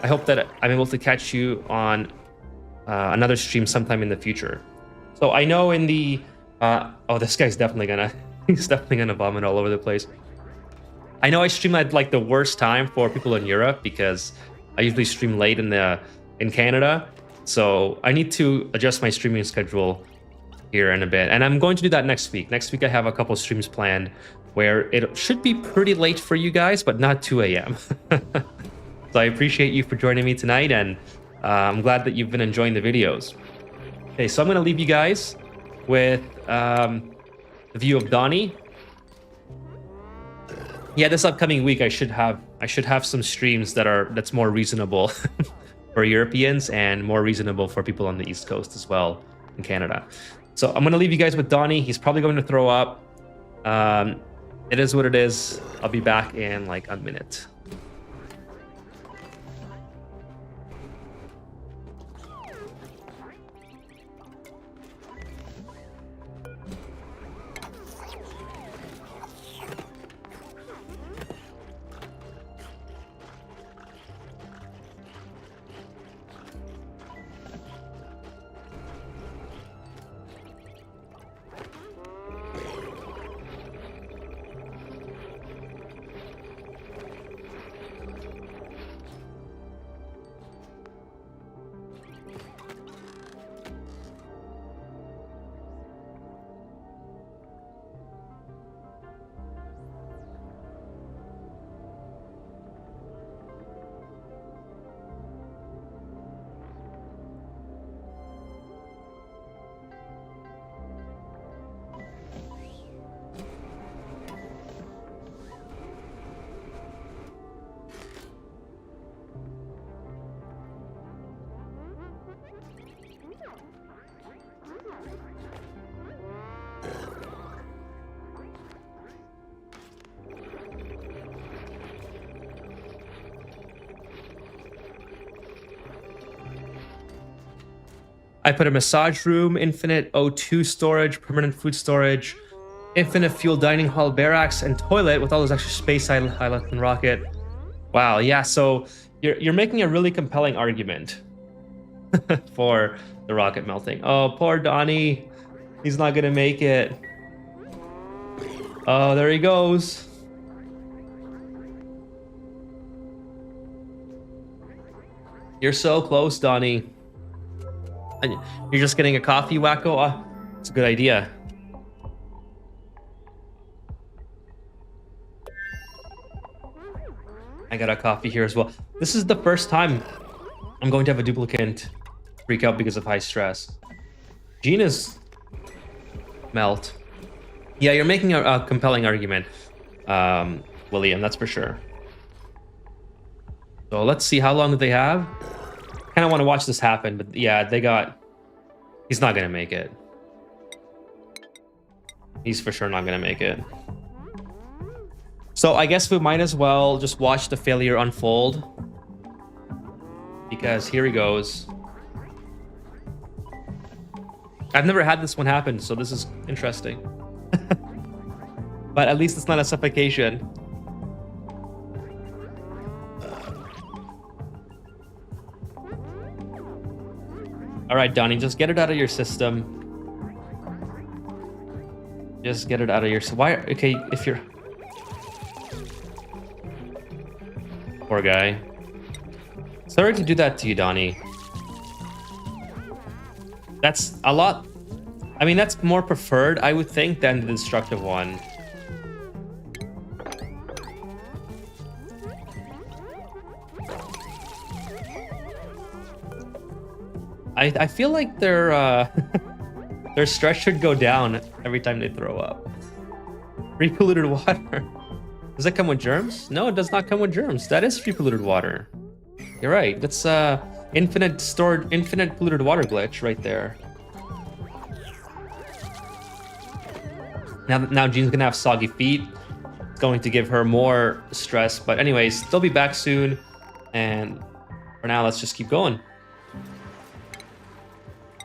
I hope that I'm able to catch you on another stream sometime in the future. So I know in the... oh, this guy's definitely gonna... he's definitely gonna vomit all over the place. I know I stream at like the worst time for people in Europe because I usually stream late in Canada. So I need to adjust my streaming schedule here in a bit, and I'm going to do that next week. Next week I have a couple streams planned where it should be pretty late for you guys, but not 2 a.m. So I appreciate you for joining me tonight, and I'm glad that you've been enjoying the videos. Okay, so I'm going to leave you guys with the view of Donnie. Yeah, this upcoming week I should have some streams that's more reasonable for Europeans and more reasonable for people on the East Coast as well in Canada. So I'm going to leave you guys with Donnie. He's probably going to throw up. It is what it is. I'll be back in like a minute. I put a massage room, infinite O2 storage, permanent food storage, infinite fuel dining hall, barracks, and toilet with all those extra space I left in rocket. Wow, yeah, so you're making a really compelling argument for the rocket melting. Oh, poor Donnie. He's not gonna make it. Oh, there he goes. You're so close, Donnie. And you're just getting a coffee, Wacko? Oh, it's a good idea. I got a coffee here as well. This is the first time I'm going to have a duplicant freak out because of high stress. Gina's melt. Yeah, you're making a compelling argument, William, that's for sure. So let's see, how long do they have? Kind of want to watch this happen, but yeah, he's not going to make it. He's for sure not going to make it. So I guess we might as well just watch the failure unfold. Because here he goes. I've never had this one happen, so this is interesting. But at least it's not a suffocation. All right, Donnie, just get it out of your system. Just get it out of your... Why? Okay, if you're... Poor guy. Sorry to do that to you, Donnie. That's a lot... I mean, that's more preferred, I would think, than the destructive one. I feel like their stress should go down every time they throw up. Free polluted water. Does that come with germs? No, it does not come with germs. That is free polluted water. You're right. That's infinite polluted water glitch right there. Now Jean's gonna have soggy feet. It's going to give her more stress. But anyways, they'll be back soon. And for now, let's just keep going.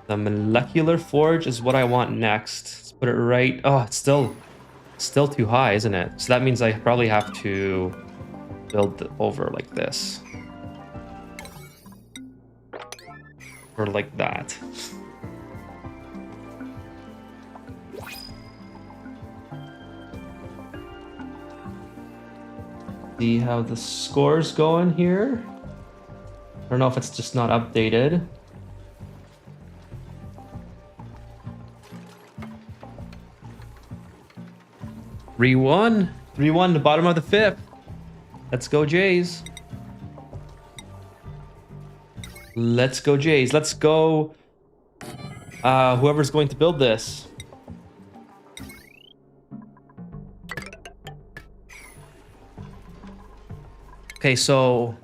The molecular forge is what I want next. Let's put it right. Oh, it's still too high, isn't it? So that means I probably have to build over like this. Or like that. See how the score's going here. I don't know if it's just not updated. 3-1. 3-1, the bottom of the fifth. Let's go, Jays. Let's go, Jays. Let's go. Whoever's going to build this. Okay, so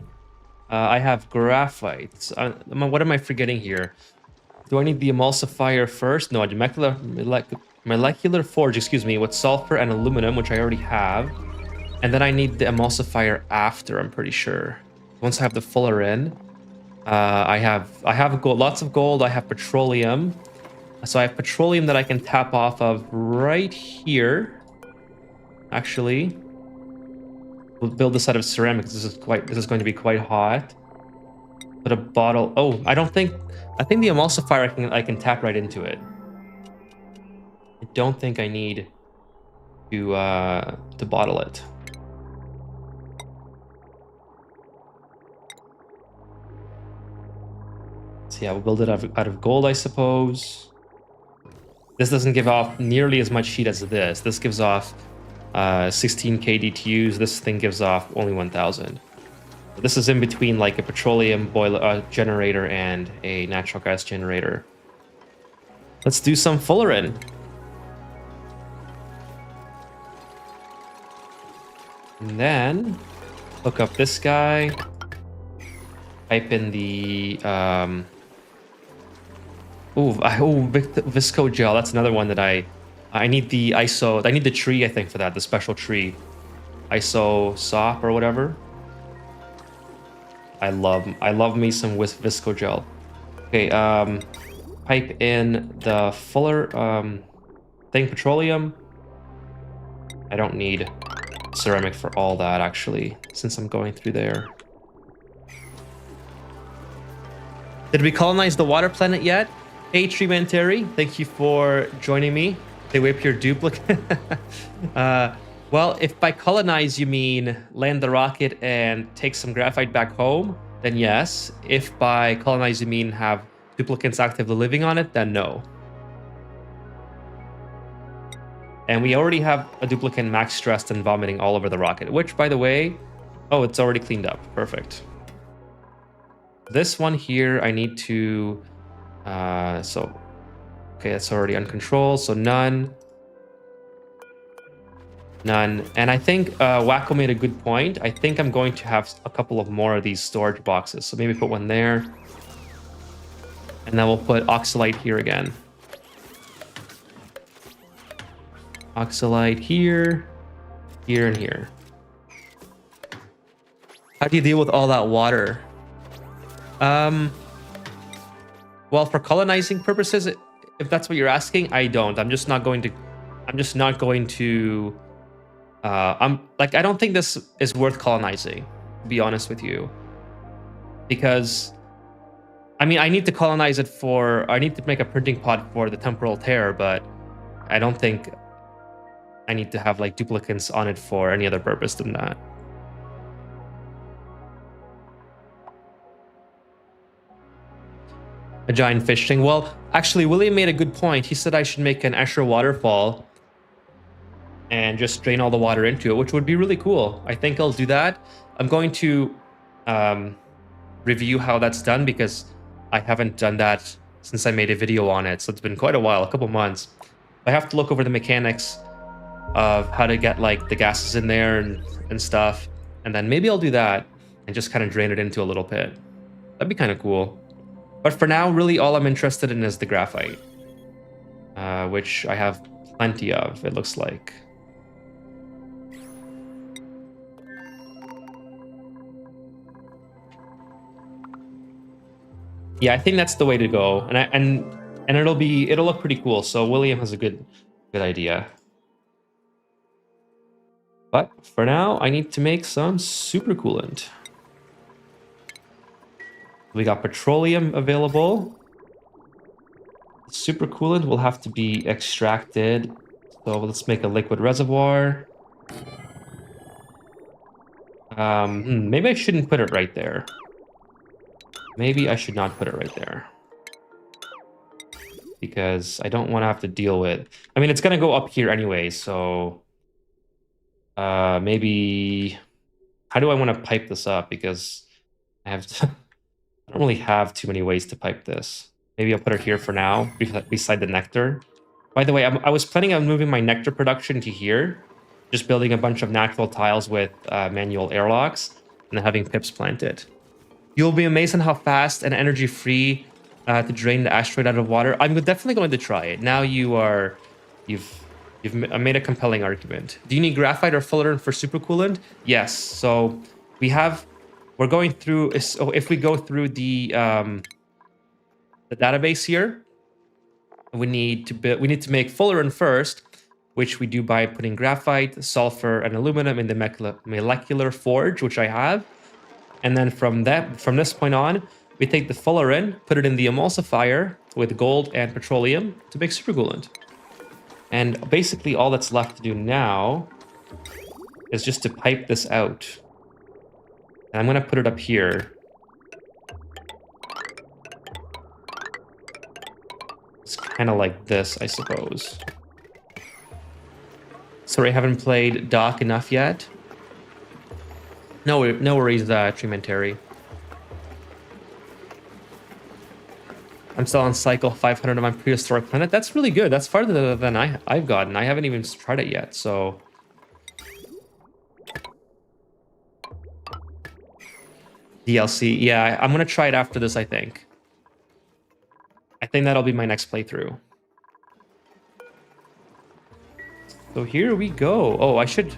I have graphite. What am I forgetting here? Do I need the emulsifier first? No, molecular forge, excuse me, with sulfur and aluminum, which I already have. And then I need the emulsifier after, I'm pretty sure. Once I have the fuller in, I have gold, lots of gold. I have petroleum. So I have petroleum that I can tap off of right here. Actually, we'll build this out of ceramics. This is going to be quite hot. Put a bottle. Oh, I think the emulsifier I can tap right into it. I don't think I need to bottle it. So yeah, we'll build it out of gold, I suppose. This doesn't give off nearly as much heat as this. This gives off 16 kDTUs. This thing gives off only 1,000. This is in between like a petroleum boiler generator and a natural gas generator. Let's do some fullerene. And then hook up this guy. Type in the Visco gel. That's another one that I need the ISO. I need the tree, I think, for that, the special tree. ISO SOP or whatever. I love me some Visco gel. Okay, pipe in the fuller thing, petroleum. I don't need ceramic for all that, actually, since I'm going through there. Did we colonize the water planet yet? Hey, Treeman Terry, thank you for joining me. They whip your duplicate. Well, if by colonize you mean land the rocket and take some graphite back home, then yes. If by colonize you mean have duplicants actively living on it, then no. And we already have a duplicant max stressed and vomiting all over the rocket, which, by the way, oh, it's already cleaned up. Perfect. This one here, I need to, okay, it's already uncontrolled, so none. None. And I think Wacko made a good point. I think I'm going to have a couple of more of these storage boxes. So maybe put one there. And then we'll put Oxalite here again. Oxalite here, here, and here. How do you deal with all that water? Well, for colonizing purposes, if that's what you're asking, I don't. I'm just not going to. I don't think this is worth colonizing, to be honest with you. Because, I mean, I need to colonize it I need to make a printing pod for the temporal tear, but I don't think I need to have like duplicants on it for any other purpose than that. A giant fish thing. Well, actually, William made a good point. He said I should make an Escher waterfall and just drain all the water into it, which would be really cool. I think I'll do that. I'm going to review how that's done because I haven't done that since I made a video on it. So it's been quite a while, a couple months. I have to look over the mechanics of how to get like the gases in there and stuff. And then maybe I'll do that and just kind of drain it into a little pit. That'd be kind of cool. But for now, really all I'm interested in is the graphite, which I have plenty of, it looks like. Yeah, I think that's the way to go, and it'll look pretty cool. So William has a good idea. But for now, I need to make some super coolant. We got petroleum available. Super coolant will have to be extracted. So let's make a liquid reservoir. Maybe I shouldn't put it right there. Maybe I should not put it right there. Because I don't want to have to deal with... I mean, it's going to go up here anyway, so... maybe... How do I want to pipe this up? Because I have to... I don't really have too many ways to pipe this. Maybe I'll put it here for now, beside the nectar. By the way, I was planning on moving my nectar production to here, just building a bunch of natural tiles with manual airlocks, and then having pips plant it. You'll be amazed on how fast and energy-free to drain the asteroid out of water. I'm definitely going to try it. Now you've made a compelling argument. Do you need graphite or fullerene for supercoolant? Yes. So we're going through. So if we go through the database here, we need to make fullerene first, which we do by putting graphite, sulfur, and aluminum in the molecular forge, which I have. And then from this point on, we take the fullerene, put it in the emulsifier with gold and petroleum to make supercoolant. And basically all that's left to do now is just to pipe this out. And I'm going to put it up here. It's kind of like this, I suppose. Sorry, I haven't played Doc enough yet. No worries, Treementary. I'm still on cycle 500 on my prehistoric planet. That's really good. That's farther than I've gotten. I haven't even tried it yet, so... DLC. Yeah, I'm going to try it after this, I think. I think that'll be my next playthrough. So here we go. Oh, I should...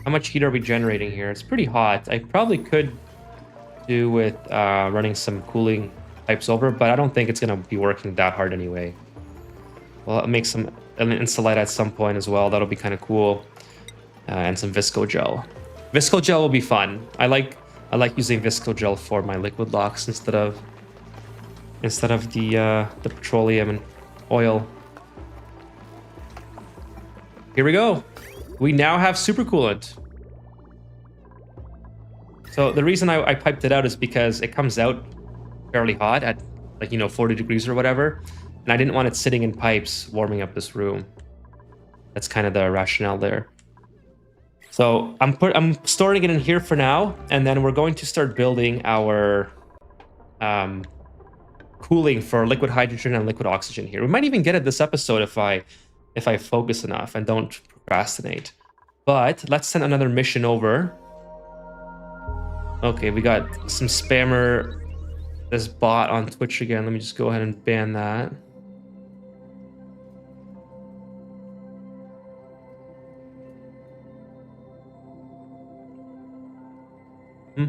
How much heat are we generating here? It's pretty hot. I probably could do with running some cooling pipes over, but I don't think it's going to be working that hard anyway. Well, I'll make some insulite at some point as well. That'll be kind of cool. And some visco gel. Visco gel will be fun. I like using visco gel for my liquid locks instead of the petroleum and oil. Here we go. We now have supercoolant. So the reason I piped it out is because it comes out fairly hot at like, you know, 40 degrees or whatever. And I didn't want it sitting in pipes warming up this room. That's kind of the rationale there. So I'm storing it in here for now, and then we're going to start building our cooling for liquid hydrogen and liquid oxygen here. We might even get it this episode if I focus enough and don't procrastinate. But let's send another mission over. Okay, we got some spammer, this bot on Twitch again. Let me just go ahead and ban that. I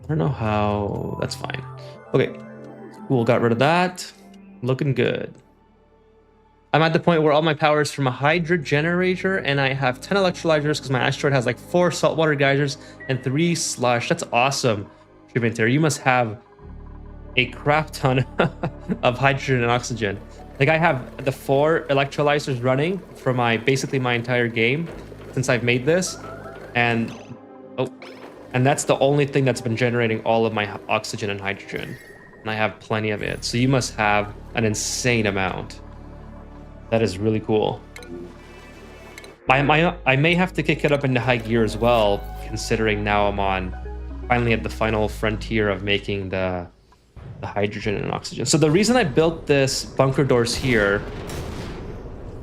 don't know how. That's fine. Okay, cool. Got rid of that. Looking good. I'm at the point where all my power is from a hydro generator, and I have 10 electrolyzers because my asteroid has like 4 saltwater geysers and 3 slush. That's awesome, Terra. You must have a crap ton of hydrogen and oxygen. Like, I have the 4 electrolyzers running for basically my entire game since I've made this, and that's the only thing that's been generating all of my oxygen and hydrogen, and I have plenty of it. So you must have an insane amount. That is really cool. I may have to kick it up into high gear as well, considering now I'm finally at the final frontier of making the hydrogen and oxygen. So the reason I built this bunker doors here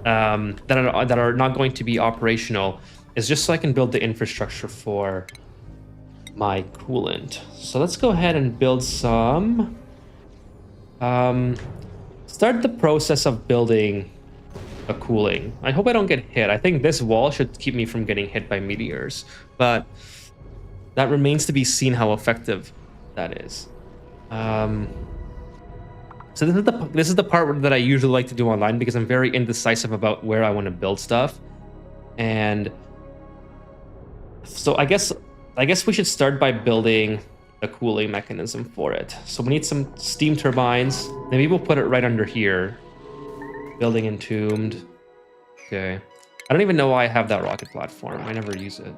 that are not going to be operational is just so I can build the infrastructure for my coolant. So let's go ahead and build some. Start the process of building a cooling. I hope I don't get hit. I think this wall should keep me from getting hit by meteors, but that remains to be seen how effective that is. So this is the part that I usually like to do online because I'm very indecisive about where I want to build stuff, and so I guess we should start by building a cooling mechanism for it. So we need some steam turbines. Maybe we'll put it right under here. Building entombed. Okay. I don't even know why I have that rocket platform. I never use it.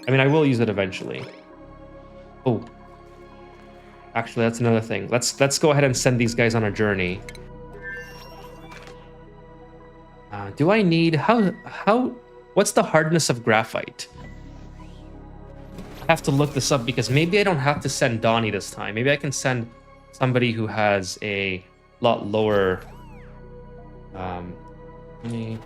I mean, I will use it eventually. Oh. Actually, that's another thing. Let's go ahead and send these guys on a journey. Do I need what's the hardness of graphite? I have to look this up because maybe I don't have to send Donnie this time. Maybe I can send somebody who has a lot lower. Maybe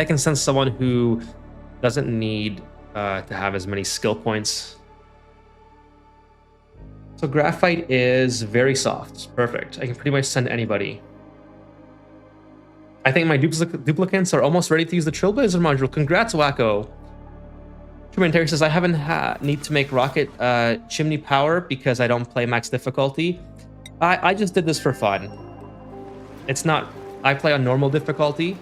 I can send someone who doesn't need to have as many skill points. So graphite is very soft. It's perfect. I can pretty much send anybody. I think my duplicants are almost ready to use the Trailblazer module. Congrats, Wacko. Terra says, I haven't need to make rocket chimney power because I don't play max difficulty. I just did this for fun. It's not... I play on normal difficulty.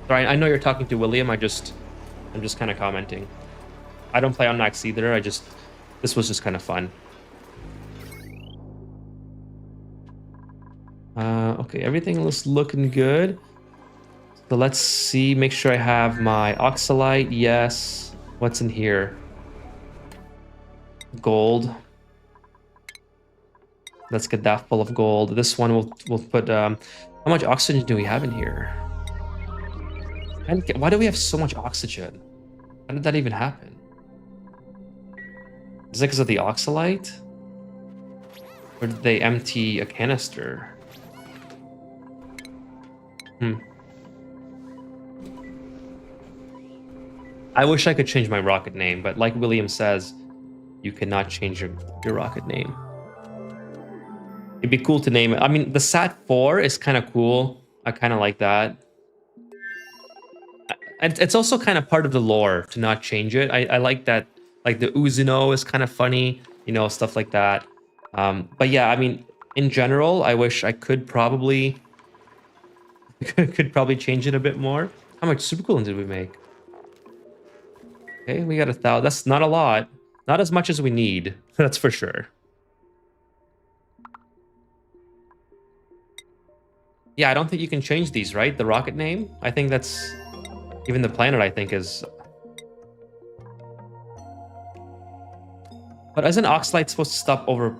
Sorry, I know you're talking to William. I'm just kind of commenting. I don't play on max either. This was just kind of fun. Okay, everything is looking good. So let's see, make sure I have my oxalite. Yes. What's in here? Gold. Let's get that full of gold. This one we'll put, how much oxygen do we have in here? Why do we have so much oxygen? How did that even happen? Is it because of the oxalite? Or did they empty a canister? I wish I could change my rocket name, but like William says, you cannot change your rocket name. It'd be cool to name it. I mean, the Sat-4 is kind of cool. I kind of like that. It's also kind of part of the lore to not change it. I like that, like the Uzuno is kind of funny, you know, stuff like that. But yeah, I mean, in general, I wish I could probably change it a bit more. How much super coolant did we make? Okay, we got 1,000. That's not a lot. Not as much as we need. That's for sure. Yeah, I don't think you can change these, right? The rocket name? I think that's... Even the planet, I think, is... But isn't Oxlite supposed to stop over...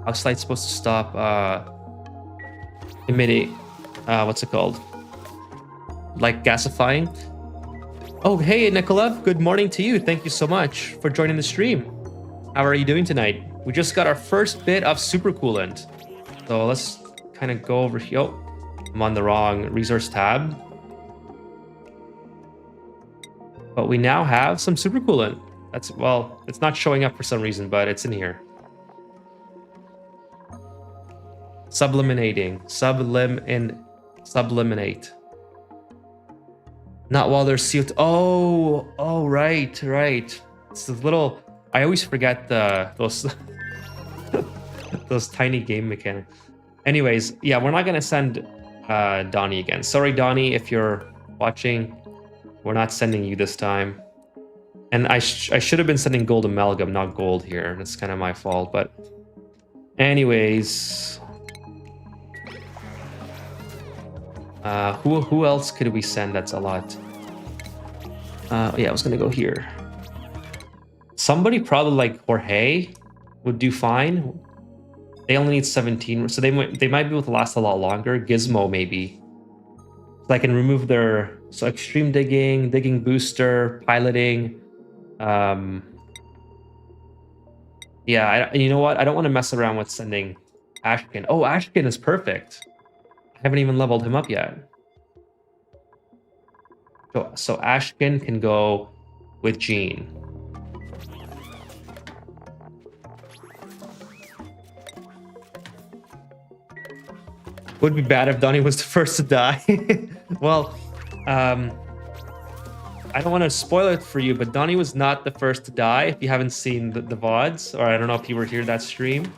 Oxlite's supposed to stop emitting... what's it called? Like gasifying? Oh, hey, Nicola. Good morning to you. Thank you so much for joining the stream. How are you doing tonight? We just got our first bit of super coolant. So let's kind of go over here. Oh, I'm on the wrong resource tab. But we now have some super coolant. That's, well, it's not showing up for some reason, but it's in here. Subliminating. Subliminate. Not while they're sealed. Oh, right. It's the little... I always forget those those tiny game mechanics. Anyways, yeah, we're not gonna send Donnie again. Sorry, Donnie, if you're watching. We're not sending you this time. And I should have been sending gold amalgam, not gold here. That's kind of my fault, but... Anyways... who else could we send? That's a lot. Yeah, I was gonna go here. Somebody probably like Jorge would do fine. They only need 17, so they might be able to last a lot longer. Gizmo maybe. So I can remove their extreme digging booster, piloting. Yeah, you know what? I don't want to mess around with sending Ashkin. Oh, Ashkin is perfect. I haven't even leveled him up yet. So Ashkin can go with Gene. Would be bad if Donnie was the first to die. Well, I don't want to spoil it for you, but Donnie was not the first to die. If you haven't seen the VODs, or I don't know if you were here that stream.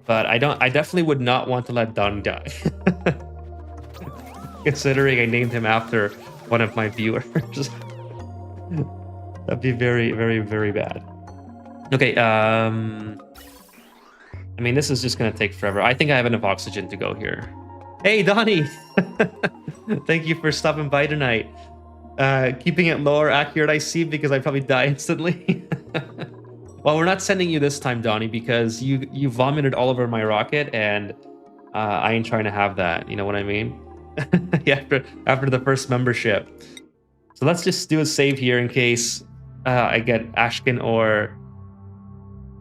But I definitely would not want to let Donnie die. Considering I named him after one of my viewers. That'd be very, very, very bad. Okay, I mean, this is just gonna take forever. I think I have enough oxygen to go here. Hey, Donnie! Thank you for stopping by tonight. Keeping it low or accurate, I see, because I probably die instantly. Well, we're not sending you this time, Donnie, because you vomited all over my rocket, and I ain't trying to have that. You know what I mean? Yeah, after the first membership. So let's just do a save here in case I get Ashkin or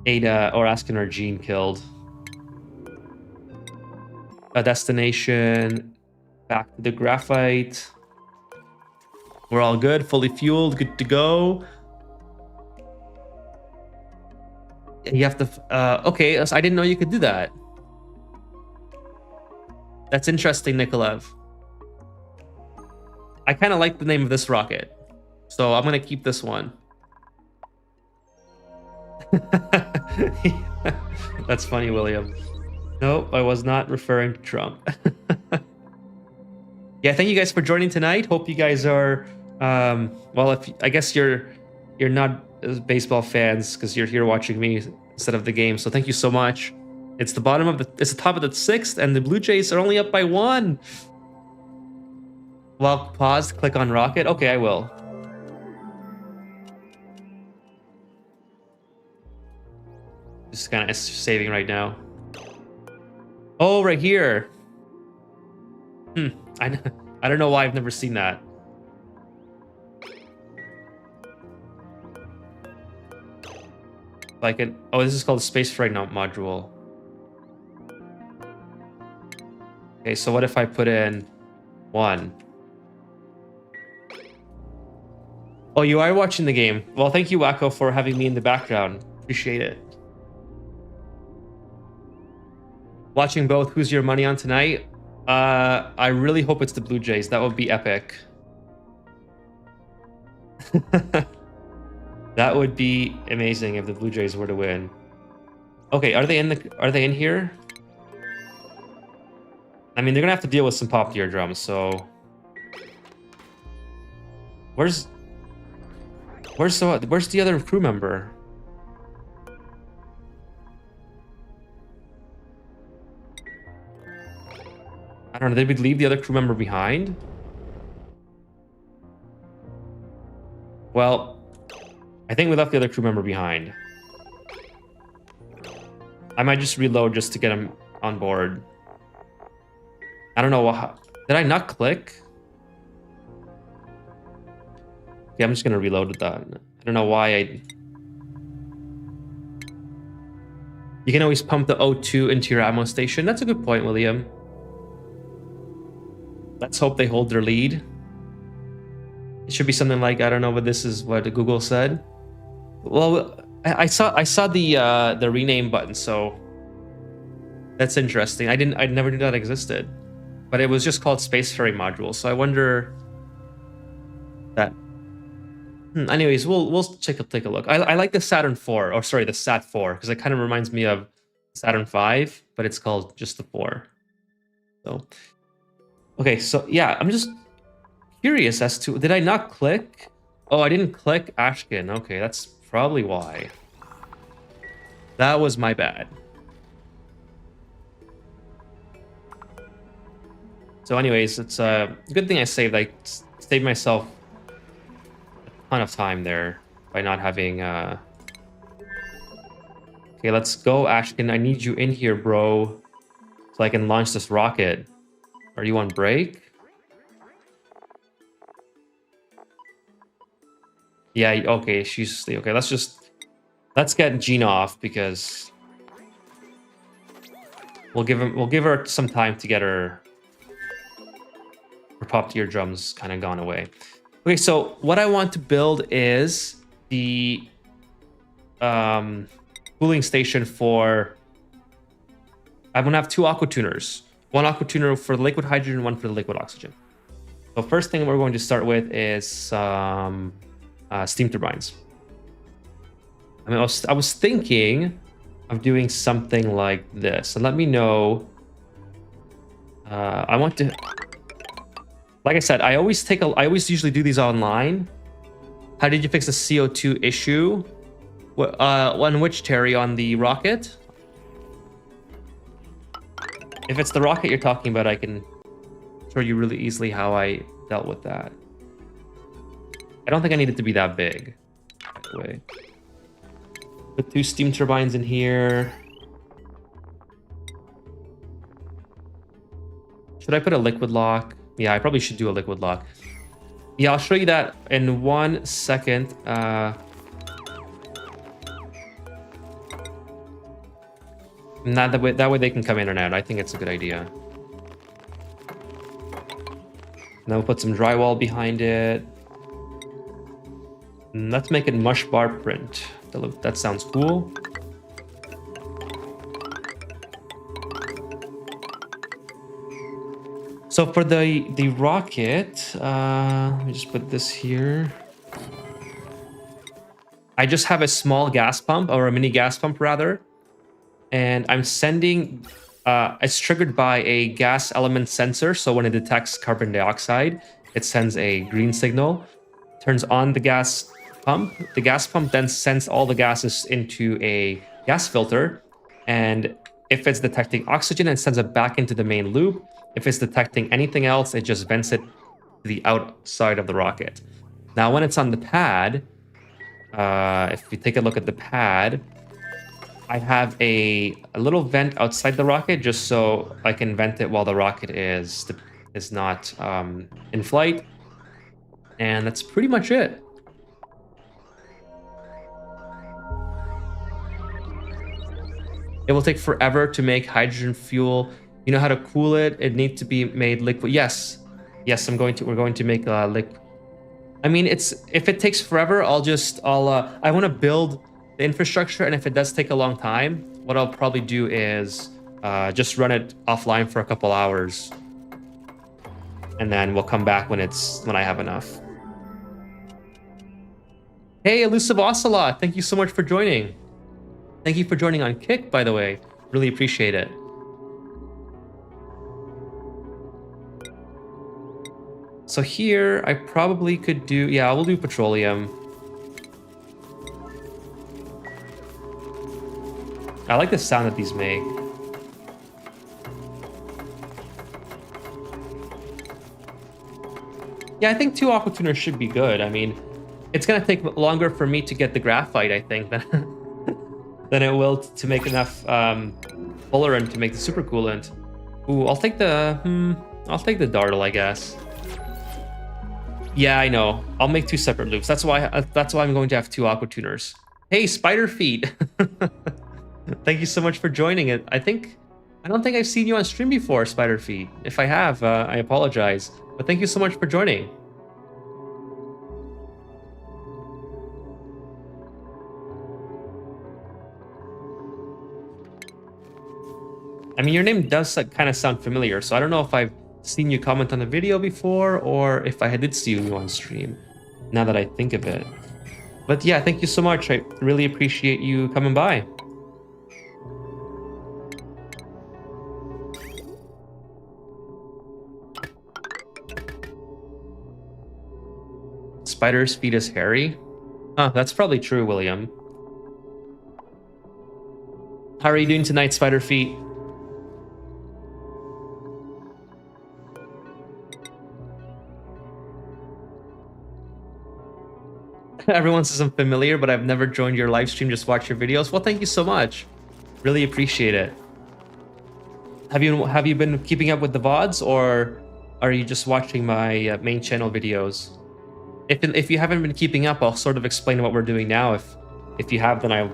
Ada, or Ashkin or Gene killed. A destination. Back to the graphite. We're all good, fully fueled, good to go. You have to... okay, so I didn't know you could do that. That's interesting, Nikolaev. I kind of like the name of this rocket. So I'm going to keep this one. That's funny, William. Nope, I was not referring to Trump. Yeah, thank you guys for joining tonight. Hope you guys are... well, I guess you're not baseball fans because you're here watching me instead of the game. So thank you so much. It's the top of the 6th, and the Blue Jays are only up by 1. Well, pause, click on rocket. Okay, I will. Just kind of saving right now. Oh, right here. I don't know why I've never seen that. Like an... Oh, this is called a space fragment module. Okay, so what if I put in 1? Oh, you are watching the game. Well, thank you, Wacko, for having me in the background. Appreciate it. Watching both. Who's your money on tonight? I really hope it's the Blue Jays. That would be epic. That would be amazing if the Blue Jays were to win. Okay, are they in here? I mean, they're gonna have to deal with some popped eardrums, so... Where's the other crew member? don't know, did we leave the other crew member behind? Well, I think we left the other crew member behind. I might just reload just to get him on board. I don't know what... Did I not click? Okay, I'm just gonna reload with that. I don't know why I... You can always pump the O2 into your ammo station. That's a good point, William. Let's hope they hold their lead. It should be something like, I don't know, but this is what Google said. Well, I saw the rename button, so that's interesting. I never knew that existed, but it was just called Spaceferry module. So I wonder that. Anyways, we'll take a look. I like the Saturn 4, or sorry, the Sat 4, because it kind of reminds me of Saturn 5, but it's called just the 4. So, okay, so yeah, I'm just curious as to, did I not click? Oh, I didn't click Ashkin. Okay, that's probably why. That was my bad. So anyways, it's a good thing I saved. I saved myself a ton of time there by not having... Okay, let's go, Ashkin. I need you in here, bro, so I can launch this rocket. Are you on break? Yeah, okay, she's... Okay, let's get Gina off, because we'll give her some time to get her popped eardrums kind of gone away. Okay, so what I want to build is the cooling station for... I'm gonna have 2 aqua tuners. One aqua tuner for the liquid hydrogen, one for the liquid oxygen. So first thing we're going to start with is steam turbines. I mean, I was thinking of doing something like this. And let me know. I want to... Like I said, I always usually do these online. How did you fix the CO2 issue? On which, Terry? On the rocket? If it's the rocket you're talking about, I can show you really easily how I dealt with that. I don't think I need it to be that big, by the way. Put 2 steam turbines in here. Should I put a liquid lock? Yeah, I probably should do a liquid lock. Yeah, I'll show you that in 1 second. That way they can come in and out. I think it's a good idea. Now we'll put some drywall behind it. Let's make it mush bar print. That sounds cool. So for the rocket, let me just put this here. I just have a small gas pump, or a mini gas pump rather. And I'm sending, it's triggered by a gas element sensor. So when it detects carbon dioxide, it sends a green signal, turns on the gas pump. The gas pump then sends all the gases into a gas filter. And if it's detecting oxygen, it sends it back into the main loop. If it's detecting anything else, it just vents it to the outside of the rocket. Now, when it's on the pad, if you take a look at the pad, I have a little vent outside the rocket just so I can vent it while the rocket is not in flight. And that's pretty much it. It will take forever to make hydrogen fuel. You know how to cool it? It needs to be made liquid. Yes, we're going to make liquid. I mean, if it takes forever, I want to build the infrastructure, and if it does take a long time, what I'll probably do is just run it offline for a couple hours, and then we'll come back when I have enough. Hey, Elusive Ocelot, thank you so much for joining. Thank you for joining on Kick, by the way. Really appreciate it. So here, I probably could do... Yeah, I will do petroleum. I like the sound that these make. Yeah, I think 2 aqua tuners should be good. I mean, it's gonna take longer for me to get the graphite, I think, than it will to make enough fullerene to make the super coolant. Ooh, I'll take the dartle, I guess. Yeah, I know. I'll make 2 separate loops. That's why I'm going to have 2 aqua tuners. Hey, Spider Feet. Thank you so much for joining it. I don't think I've seen you on stream before, Spider Feet. If I have, I apologize. But thank you so much for joining. I mean, your name does kind of sound familiar, so I don't know if I've seen you comment on a video before or if I did see you on stream, now that I think of it. But yeah, thank you so much. I really appreciate you coming by. Spider's feet is hairy? Huh, that's probably true, William. How are you doing tonight, Spider Feet? Everyone says I'm familiar, but I've never joined your live stream, just watch your videos. Well, thank you so much. Really appreciate it. Have you been keeping up with the VODs, or are you just watching my main channel videos? If you haven't been keeping up, I'll sort of explain what we're doing now. If you have, then I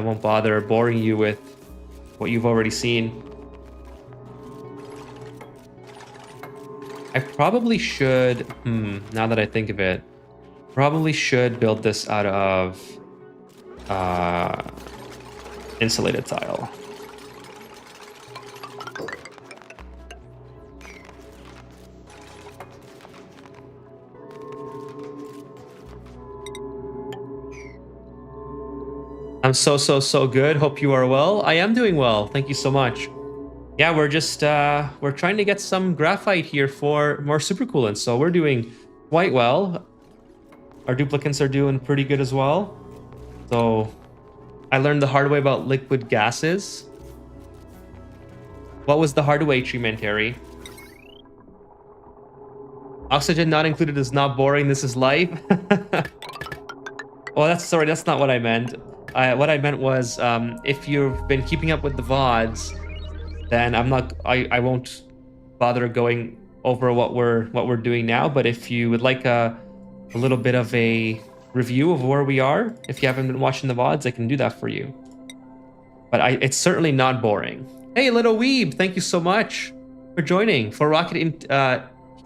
won't bother boring you with what you've already seen. I probably should, now that I think of it, probably should build this out of insulated tile. I'm so good. Hope you are well. I am doing well. Thank you so much. Yeah, we're just we're trying to get some graphite here for more supercoolant, so we're doing quite well. Our duplicants are doing pretty good as well. So I learned the hard way about liquid gases. What was the hard way, Treeman Terry? Oxygen not included is not boring. This is life. Well, that's not what I meant. What I meant was, if you've been keeping up with the VODs, then I won't bother going over what we're doing now. But if you would like a little bit of a review of where we are, if you haven't been watching the VODs, I can do that for you. But it's certainly not boring. Hey, Little Weeb, thank you so much for joining. For rocket heat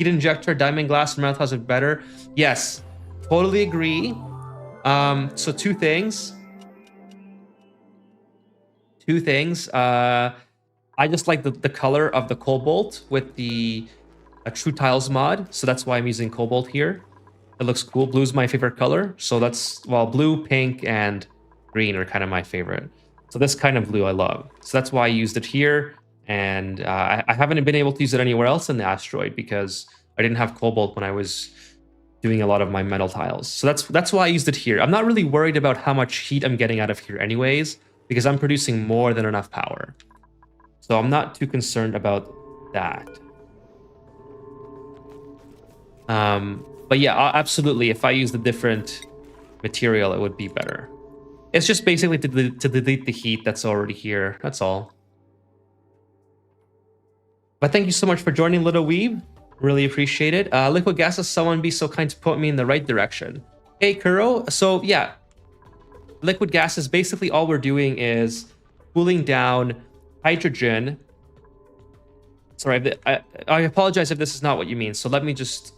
injector, diamond glass, and marathons are better. Yes, totally agree. So two things. I just like the color of the cobalt with the True Tiles mod, so that's why I'm using cobalt here. It looks cool. Blue's my favorite color, so that's, well, blue, pink, and green are kind of my favorite. So this kind of blue I love. So that's why I used it here, and I haven't been able to use it anywhere else in the Asteroid because I didn't have cobalt when I was doing a lot of my metal tiles. So that's why I used it here. I'm not really worried about how much heat I'm getting out of here anyways, because I'm producing more than enough power. So I'm not too concerned about that. But yeah, absolutely, if I used a different material, it would be better. It's just basically to delete the heat that's already here. That's all. But thank you so much for joining, Little Weeb. Really appreciate it. Liquid gases, someone be so kind to point me in the right direction. Hey, Kuro. So yeah, liquid gases, basically all we're doing is cooling down hydrogen. Sorry, I apologize if this is not what you mean. So let me just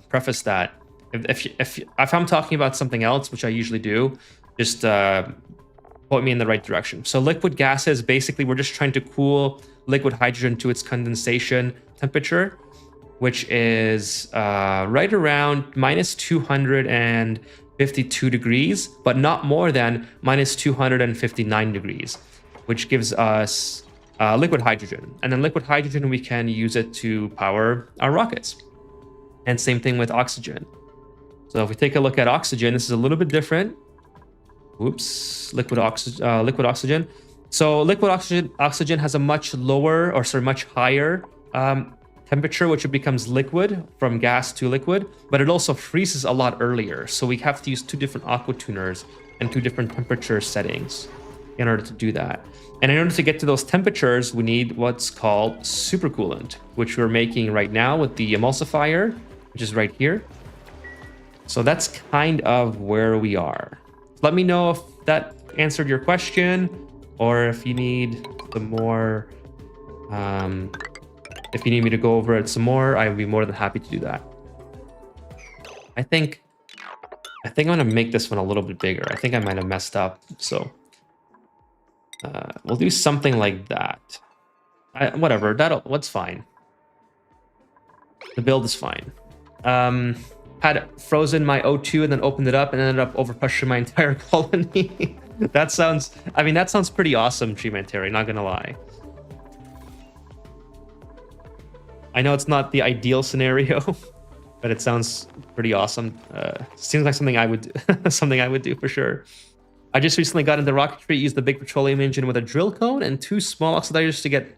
preface that. If I'm talking about something else, which I usually do, just point me in the right direction. So liquid gases, basically we're just trying to cool liquid hydrogen to its condensation temperature, which is right around minus 252 degrees, but not more than minus 259 degrees, which gives us liquid hydrogen. And then liquid hydrogen, we can use it to power our rockets. And same thing with oxygen. So if we take a look at oxygen, this is a little bit different. Oops, liquid oxygen. So liquid oxygen has a much lower, or sorry, much higher temperature, which it becomes liquid from gas to liquid, but it also freezes a lot earlier. So we have to use 2 different aqua tuners and 2 different temperature settings in order to do that. And in order to get to those temperatures, we need what's called super coolant, which we're making right now with the emulsifier, which is right here. So that's kind of where we are. Let me know if that answered your question, or if you need some more, if you need me to go over it some more, I would be more than happy to do that. I think I'm gonna make this one a little bit bigger. I think I might have messed up, so we'll do something like that. Whatever, what's fine. The build is fine. Had frozen my O2 and then opened it up and ended up overpressuring my entire colony. That sounds pretty awesome, Dreamland Terry, not gonna lie. I know it's not the ideal scenario, but it sounds pretty awesome. Seems like something I would do for sure. I just recently got into rocketry, used the big petroleum engine with a drill cone and 2 small oxidizers to get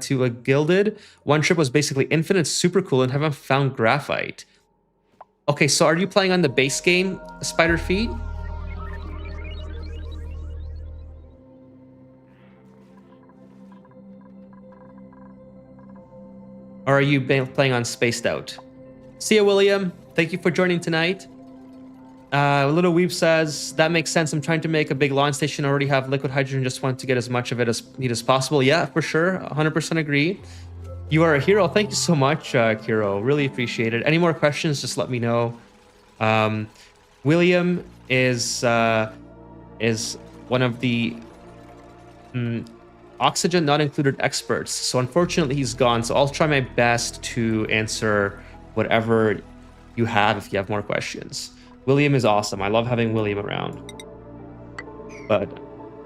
to a gilded. One trip was basically infinite, super cool, and haven't found graphite. Okay, so are you playing on the base game, Spider Feet? Or are you playing on Spaced Out? See ya, William. Thank you for joining tonight. Little Weep says, that makes sense. I'm trying to make a big launch station. I already have liquid hydrogen. Just want to get as much of it as neat as possible. Yeah, for sure. 100% agree. You are a hero. Thank you so much, Kiro. Really appreciate it. Any more questions, just let me know. William is one of the oxygen not included experts. So unfortunately, he's gone. So I'll try my best to answer whatever you have if you have more questions. William is awesome. I love having William around. But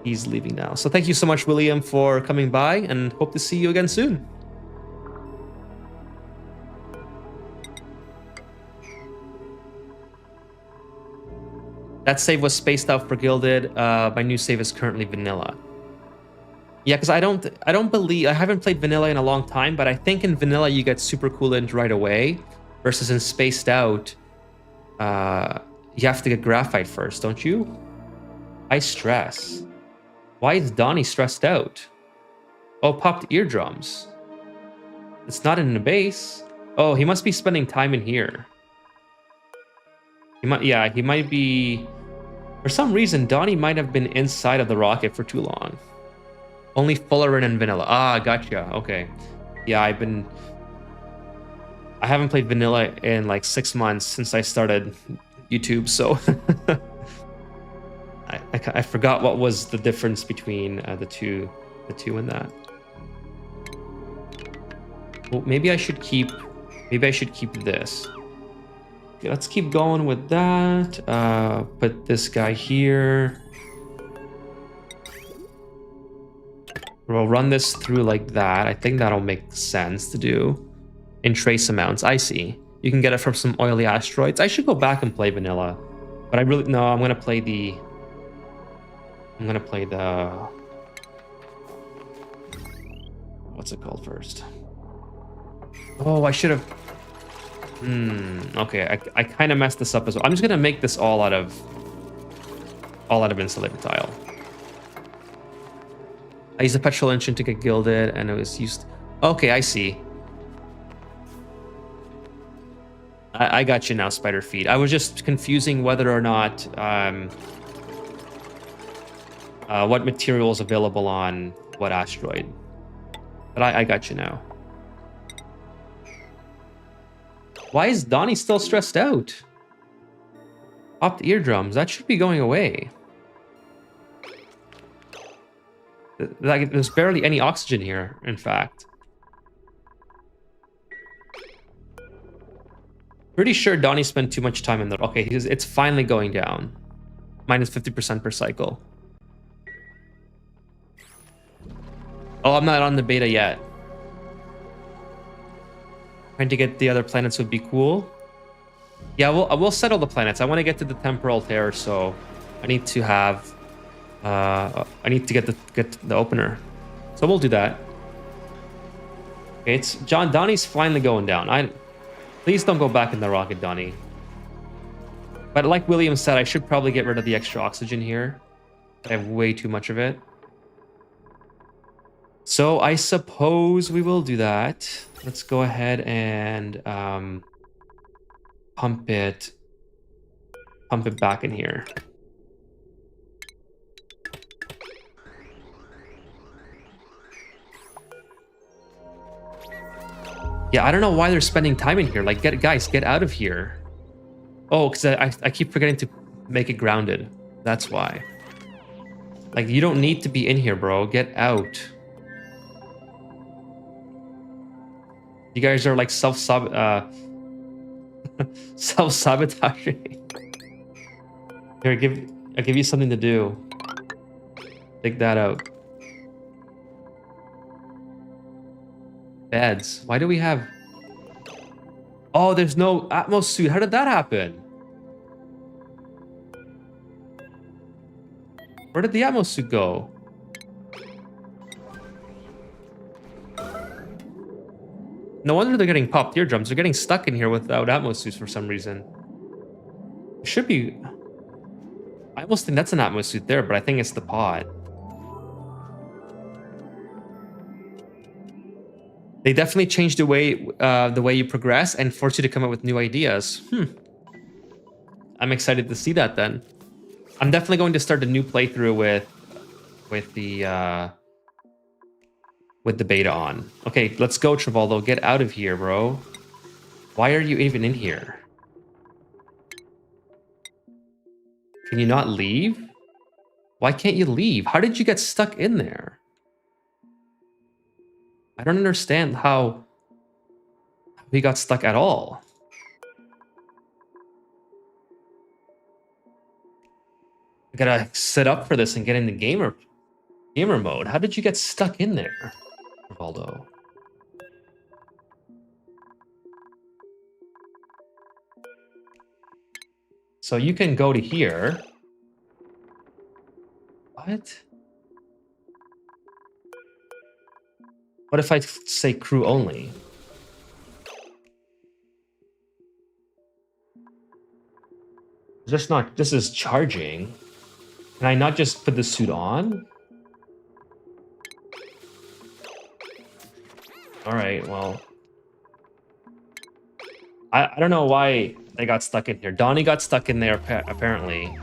he's leaving now. So thank you so much, William, for coming by, and hope to see you again soon. That save was spaced out for Gilded. My new save is currently vanilla. Yeah, because I haven't played vanilla in a long time, but I think in vanilla you get super coolant right away, versus in spaced out, you have to get graphite first, don't you? High stress. Why is Donnie stressed out? Oh, popped eardrums. It's not in the base. Oh, he must be spending time in here. He might be. For some reason, Donnie might have been inside of the rocket for too long. Only Fullerene and vanilla. Ah, gotcha. Okay. Yeah, I haven't played vanilla in like 6 months since I started YouTube, so I forgot what was the difference between the two in that. Well, maybe I should keep this. Okay, let's keep going with that. Put this guy here. We'll run this through like that. I think that'll make sense to do. In trace amounts, I see. You can get it from some oily asteroids. I should go back and play vanilla. But I'm gonna play the... What's it called first? Oh, I should have... Okay, I kind of messed this up as well. I'm just gonna make this all out of insulated tile. I used a petrol engine to get gilded, and it was used... Okay, I see. I got you now, Spider Feet. I was just confusing whether or not what material is available on what asteroid. But I got you now. Why is Donnie still stressed out? Popped eardrums. That should be going away. Like, there's barely any oxygen here, in fact. Pretty sure Donnie spent too much time in the... Okay, it's finally going down. Minus 50% per cycle. Oh, I'm not on the beta yet. Trying to get the other planets would be cool. Yeah, we'll settle the planets. I want to get to the temporal tear, so I need to have... I need to get the opener. So we'll do that. Okay, it's Donnie's finally going down. Please don't go back in the rocket, Donnie. But like William said, I should probably get rid of the extra oxygen here. I have way too much of it. So I suppose we will do that. Let's go ahead and pump it back in here. Yeah, I don't know why they're spending time in here. Like, guys, get out of here. Oh, because I keep forgetting to make it grounded. That's why. Like, you don't need to be in here, bro. Get out. You guys are like self-sabotaging. Here, I'll give you something to do. Take that out. Beds. Why do we have... Oh, there's no Atmos suit. How did that happen? Where did the Atmos suit go? No wonder they're getting popped eardrums. They're getting stuck in here without Atmos suits for some reason. It should be... I almost think that's an Atmos suit there, but I think it's the pod. They definitely changed the way you progress and force you to come up with new ideas. I'm excited to see that then. I'm definitely going to start a new playthrough with the beta on. Okay, let's go, Travoldo. Get out of here, bro. Why are you even in here? Can you not leave? Why can't you leave? How did you get stuck in there? I don't understand how we got stuck at all. I gotta set up for this and get into gamer mode. How did you get stuck in there, Rivaldo? So you can go to here. What? What if I say crew only? This is charging. Can I not just put the suit on? All right, well. I don't know why they got stuck in here. Donnie got stuck in there, apparently.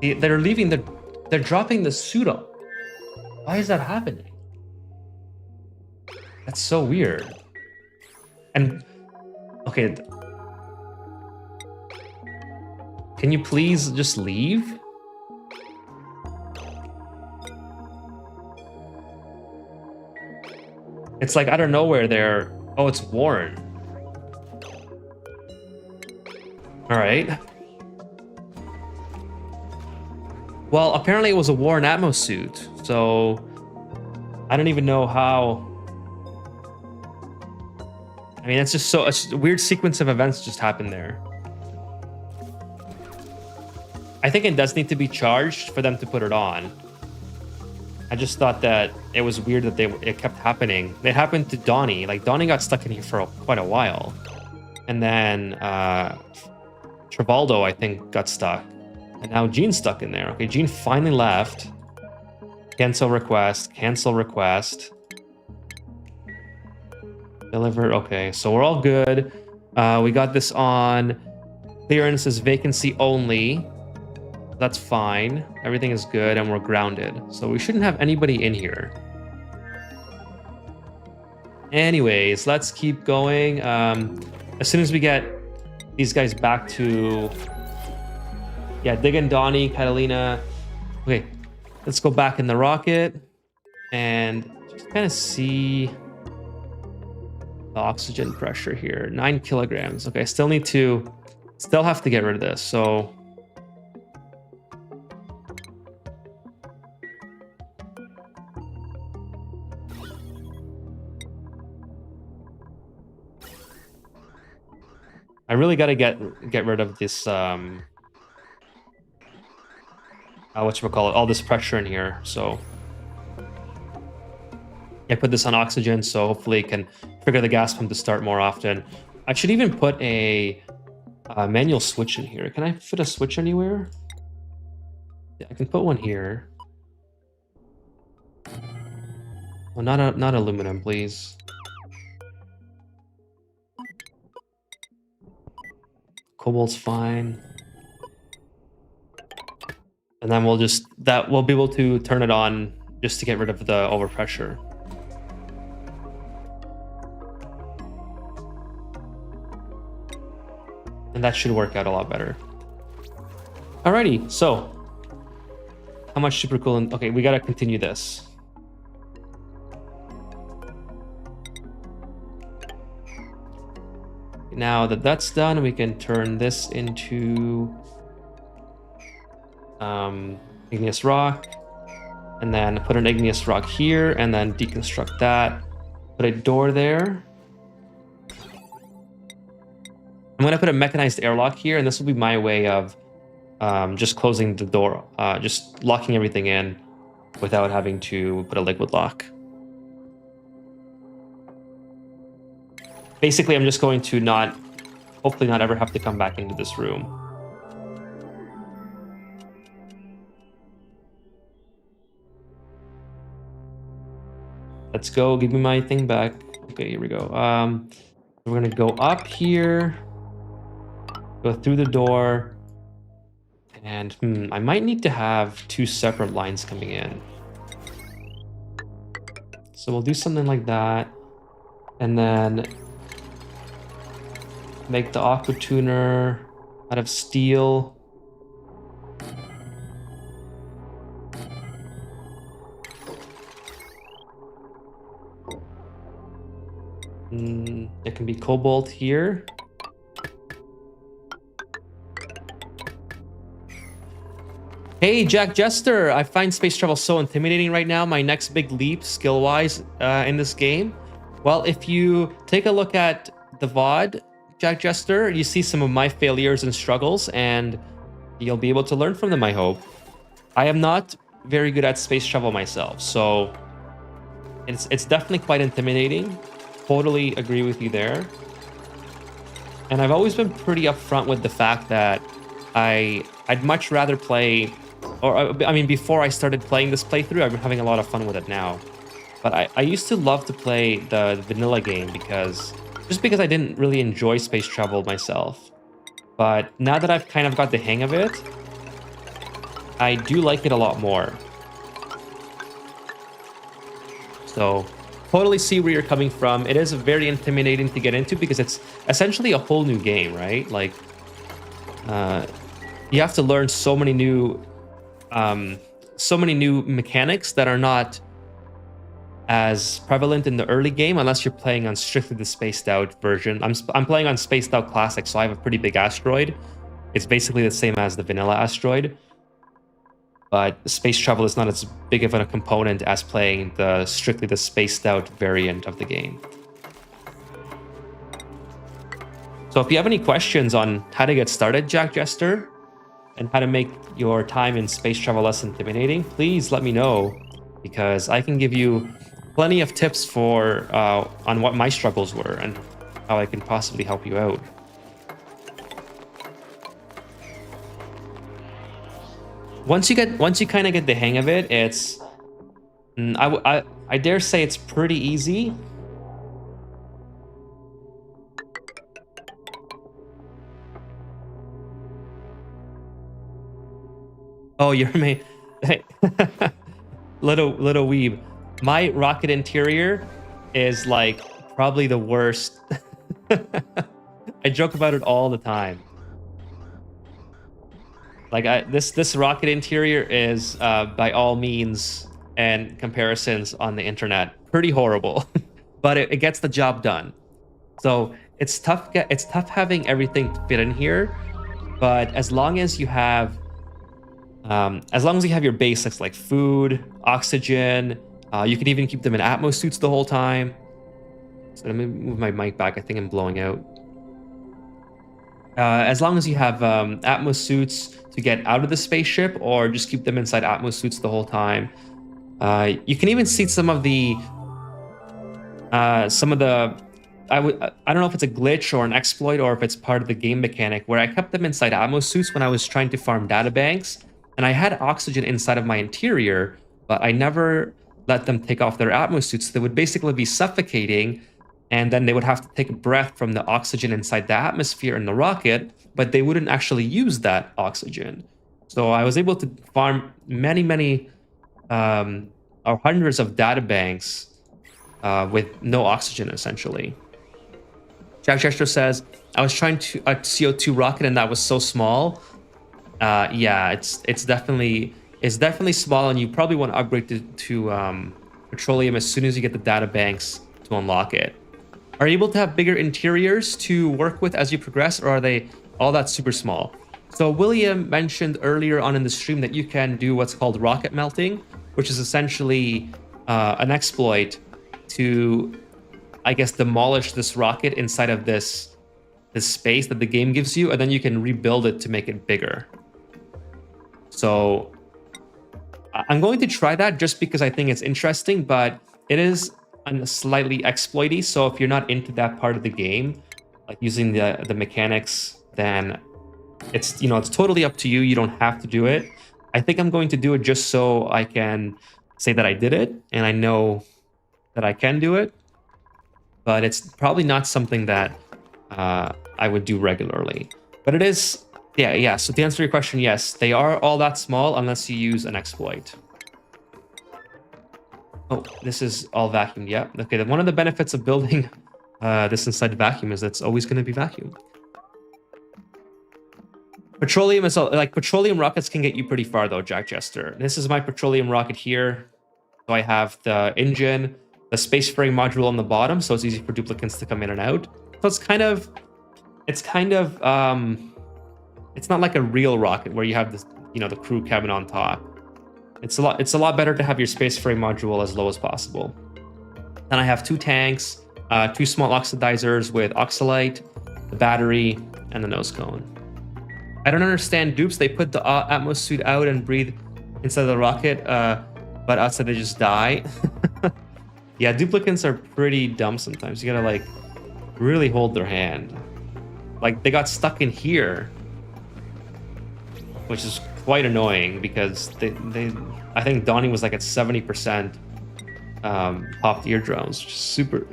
They're leaving, they're dropping the suit up. Why is that happening? That's so weird. And, okay. Can you please just leave? It's like out of nowhere there. Oh, it's worn. All right. Well, apparently it was a worn Atmos suit, so I don't even know how. I mean, it's just a weird sequence of events just happened there. I think it does need to be charged for them to put it on. I just thought that it was weird that it kept happening. It happened to Donnie. Like, Donnie got stuck in here for quite a while. And then Travoldo, I think, got stuck. And now Gene's stuck in there. Okay, Gene finally left. Cancel request. Cancel request. Deliver. Okay, so we're all good. We got this on. Clearance is vacancy only. That's fine. Everything is good, and we're grounded. So we shouldn't have anybody in here. Anyways, let's keep going. As soon as we get these guys back to... Yeah, Diggin, Donnie, Catalina. Okay, let's go back in the rocket and just kind of see the oxygen pressure here. 9 kilograms. Okay, still have to get rid of this. So I really got to get rid of this whatchamacallit, all this pressure in here. So I put this on oxygen, so hopefully it can trigger the gas pump to start more often. I should even put a manual switch in here. Can I fit a switch anywhere? Yeah, I can put one here. Oh, not aluminum, please. Cobalt's fine. And then we'll be able to turn it on just to get rid of the overpressure. And that should work out a lot better. Alrighty, so how much super coolant? Okay, we gotta continue this. Now that that's done, we can turn this into igneous rock, and then put an igneous rock here, and then deconstruct that. Put a door there. I'm gonna put a mechanized airlock here, and this will be my way of just closing the door, just locking everything in without having to put a liquid lock. Basically, I'm just going to hopefully not ever have to come back into this room. Let's go, give me my thing back. Okay, here we go. We're gonna go up here, go through the door, and I might need to have 2 separate lines coming in. So we'll do something like that, and then make the aqua tuner out of steel. It can be cobalt here. Hey, Jack Jester, I find space travel so intimidating right now. My next big leap, skill-wise, in this game. Well, if you take a look at the VOD, Jack Jester, you see some of my failures and struggles, and you'll be able to learn from them, I hope. I am not very good at space travel myself, so it's definitely quite intimidating. Totally agree with you there. And I've always been pretty upfront with the fact that I'd much rather play, or I mean, before I started playing this playthrough, I've been having a lot of fun with it now. But I used to love to play the vanilla game because I didn't really enjoy space travel myself. But now that I've kind of got the hang of it, I do like it a lot more. So totally see where you're coming from. It is very intimidating to get into because it's essentially a whole new game, right? Like, you have to learn so many new mechanics that are not as prevalent in the early game unless you're playing on strictly the spaced out version. I'm playing on spaced out classic, so I have a pretty big asteroid. It's basically the same as the vanilla asteroid, but space travel is not as big of a component as playing strictly the spaced out variant of the game. So if you have any questions on how to get started, Jack Jester, and how to make your time in space travel less intimidating, please let me know, because I can give you plenty of tips for on what my struggles were and how I can possibly help you out. Once you kind of get the hang of it, it's I dare say it's pretty easy. Oh, you're me. Hey. little weeb. My rocket interior is like probably the worst. I joke about it all the time. Like this rocket interior is by all means and comparisons on the internet pretty horrible, but it gets the job done. So it's tough. It's tough having everything fit in here, but as long as you have your basics like food, oxygen, you can even keep them in Atmos suits the whole time. So let me move my mic back. I think I'm blowing out. As long as you have Atmos suits to get out of the spaceship, or just keep them inside Atmos suits the whole time. You can even see some of the some of the I don't know if it's a glitch or an exploit or if it's part of the game mechanic where I kept them inside ammo suits when I was trying to farm databanks, and I had oxygen inside of my interior, but I never let them take off their atmo suits. They would basically be suffocating, and then they would have to take a breath from the oxygen inside the atmosphere in the rocket, but they wouldn't actually use that oxygen. So I was able to farm many or hundreds of databanks with no oxygen, essentially. Jack Jester says, I was trying to a CO2 rocket and that was so small. Yeah, it's definitely small, and you probably want to upgrade to petroleum as soon as you get the data banks to unlock it. Are you able to have bigger interiors to work with as you progress, or are they all that super small? So William mentioned earlier on in the stream that you can do what's called rocket melting, which is essentially an exploit to, I guess, demolish this rocket inside of this space that the game gives you, and then you can rebuild it to make it bigger. So I'm going to try that just because I think it's interesting, but it is slightly exploity. So if you're not into that part of the game, like using the mechanics, then it's totally up to you. You don't have to do it. I think I'm going to do it just so I can say that I did it, and I know that I can do it, but it's probably not something that I would do regularly. But it is, yeah. So to answer your question, yes, they are all that small unless you use an exploit. Oh, this is all vacuumed. Yeah. Okay. One of the benefits of building this inside the vacuum is that it's always going to be vacuumed. Petroleum is like petroleum rockets can get you pretty far though, Jack Jester. This is my petroleum rocket here. So I have the engine, the space frame module on the bottom, so it's easy for duplicants to come in and out. So it's not like a real rocket where you have this, the crew cabin on top. It's a lot better to have your space frame module as low as possible. Then I have 2 tanks, 2 small oxidizers with oxalite, the battery, and the nose cone. I don't understand dupes. They put the atmos suit out and breathe inside the rocket, but outside they just die. Yeah, duplicants are pretty dumb sometimes. You gotta like really hold their hand. Like they got stuck in here, which is quite annoying because I think Donnie was like at 70% popped eardrums, which is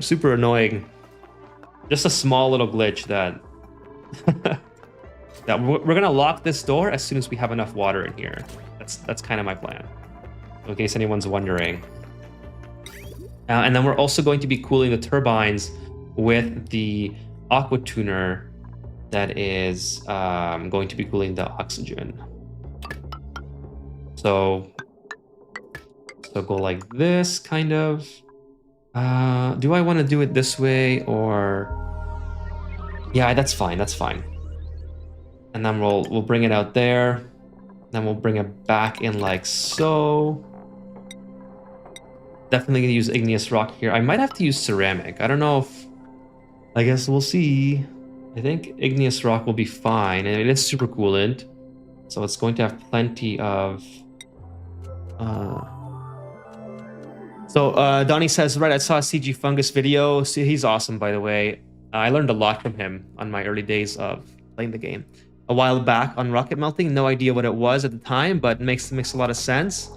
super annoying. Just a small little glitch that that we're gonna lock this door as soon as we have enough water in here. That's kind of my plan, in case anyone's wondering. And then we're also going to be cooling the turbines with the aqua tuner that is going to be cooling the oxygen. So go like this, kind of. Do I want to do it this way or? Yeah, that's fine. That's fine. And then we'll bring it out there. Then we'll bring it back in like so. Definitely gonna use igneous rock here. I might have to use ceramic. I don't know if. I guess we'll see. I think igneous rock will be fine, and it is super coolant, so it's going to have plenty of. Donnie says, right, I saw a CG Fungus video. See, he's awesome, by the way. I learned a lot from him on my early days of playing the game. A while back on rocket melting, no idea what it was at the time, but makes a lot of sense.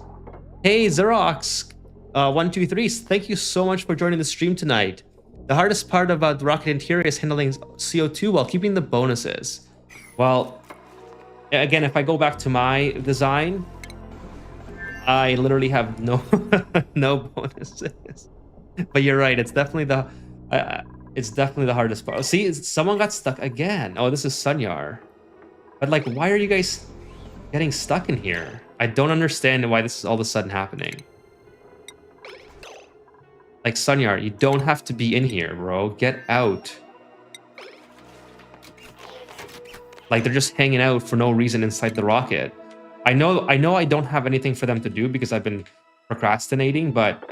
Hey, Xerox, 123, thank you so much for joining the stream tonight. The hardest part about the rocket interior is handling CO2 while keeping the bonuses. Well, again, if I go back to my design, I literally have no no bonuses. But you're right, it's definitely the hardest part. See, someone got stuck again. Oh, this is Sunyar. But like, why are you guys getting stuck in here? I don't understand why this is all of a sudden happening. Like, Sunyar, you don't have to be in here, bro. Get out. Like, they're just hanging out for no reason inside the rocket. I know I don't have anything for them to do because I've been procrastinating, but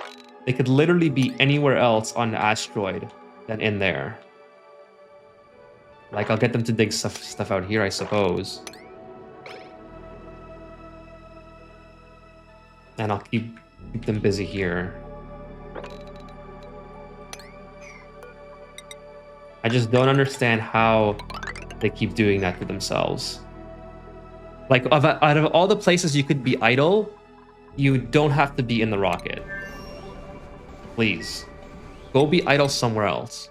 they could literally be anywhere else on the asteroid than in there. Like, I'll get them to dig stuff out here, I suppose. And I'll keep them busy here. I just don't understand how they keep doing that to themselves. Like, out of all the places you could be idle, you don't have to be in the rocket. Please. Go be idle somewhere else.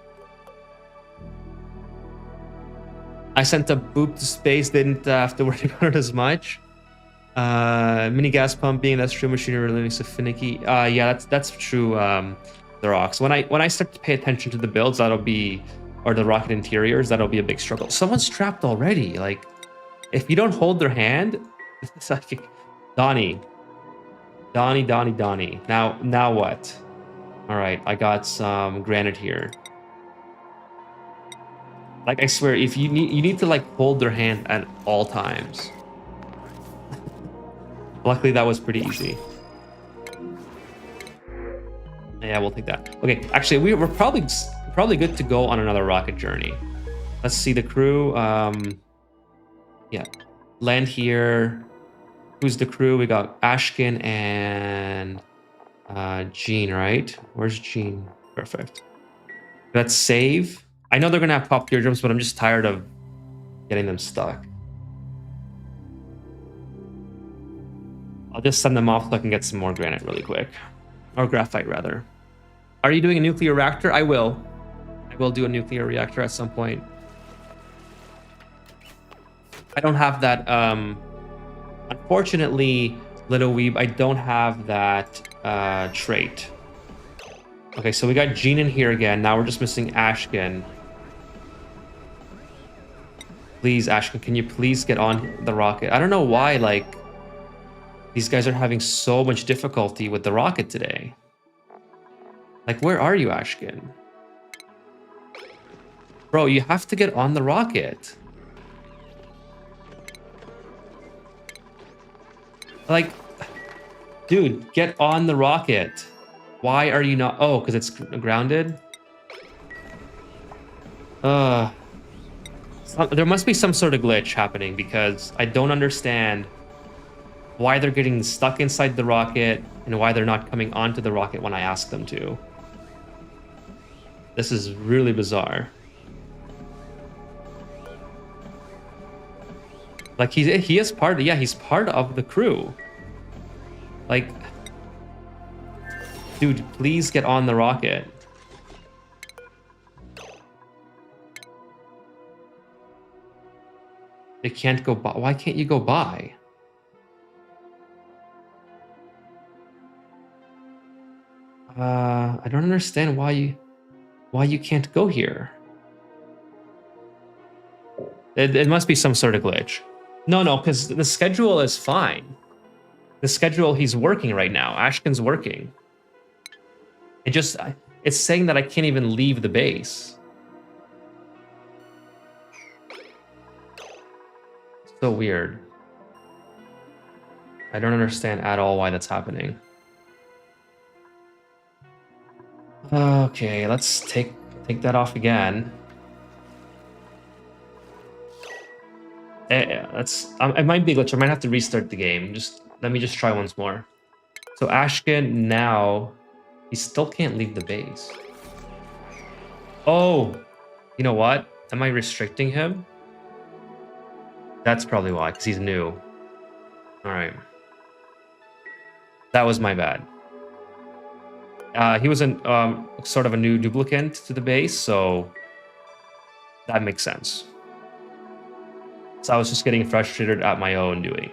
I sent a boop to space, didn't have to worry about it as much. Mini gas pump being that true machinery living so finicky. Yeah, that's true. The rocks. When I start to pay attention to the builds, that'll be, or the rocket interiors, that'll be a big struggle. Someone's trapped already. Like, if you don't hold their hand, it's like Donnie. Now what? All right, I got some granite here. Like, I swear, if you need to like hold their hand at all times. Luckily, that was pretty easy. Yeah, we'll take that. Okay, actually, we're probably good to go on another rocket journey. Let's see the crew. Yeah, land here. Who's the crew? We got Ashkin and Gene, right? Where's Gene? Perfect. Let's save. I know they're gonna have pop teardrops, but I'm just tired of getting them stuck. I'll just send them off so I can get some more granite really quick. Or graphite, rather. Are you doing a nuclear reactor? I will. I will do a nuclear reactor at some point. I don't have that, unfortunately, Little Weeb, I don't have that trait. Okay, so we got Gene in here again. Now we're just missing Ashkin. Please, Ashkin, can you please get on the rocket? I don't know why, like, these guys are having so much difficulty with the rocket today. Like, where are you, Ashkin? Bro, you have to get on the rocket. Like, dude, get on the rocket. Why are you not? Oh, because it's grounded? There must be some sort of glitch happening because I don't understand why they're getting stuck inside the rocket and why they're not coming onto the rocket when I ask them to. This is really bizarre. Like, he is part of, yeah, he's part of the crew. Like, dude, please get on the rocket. They can't go by. Why can't you go by? I don't understand why you can't go here. It must be some sort of glitch. No, because the schedule is fine. The schedule, he's working right now. Ashkin's working. It's saying that I can't even leave the base. So weird. I don't understand at all why that's happening. Okay, let's take that off again. It might be a glitch. I might have to restart the game. Let me try once more. So Ashkin now, he still can't leave the base. Oh, you know what? Am I restricting him? That's probably why, because he's new. All right. That was my bad. He was sort of a new duplicant to the base, so that makes sense. So I was just getting frustrated at my own doing.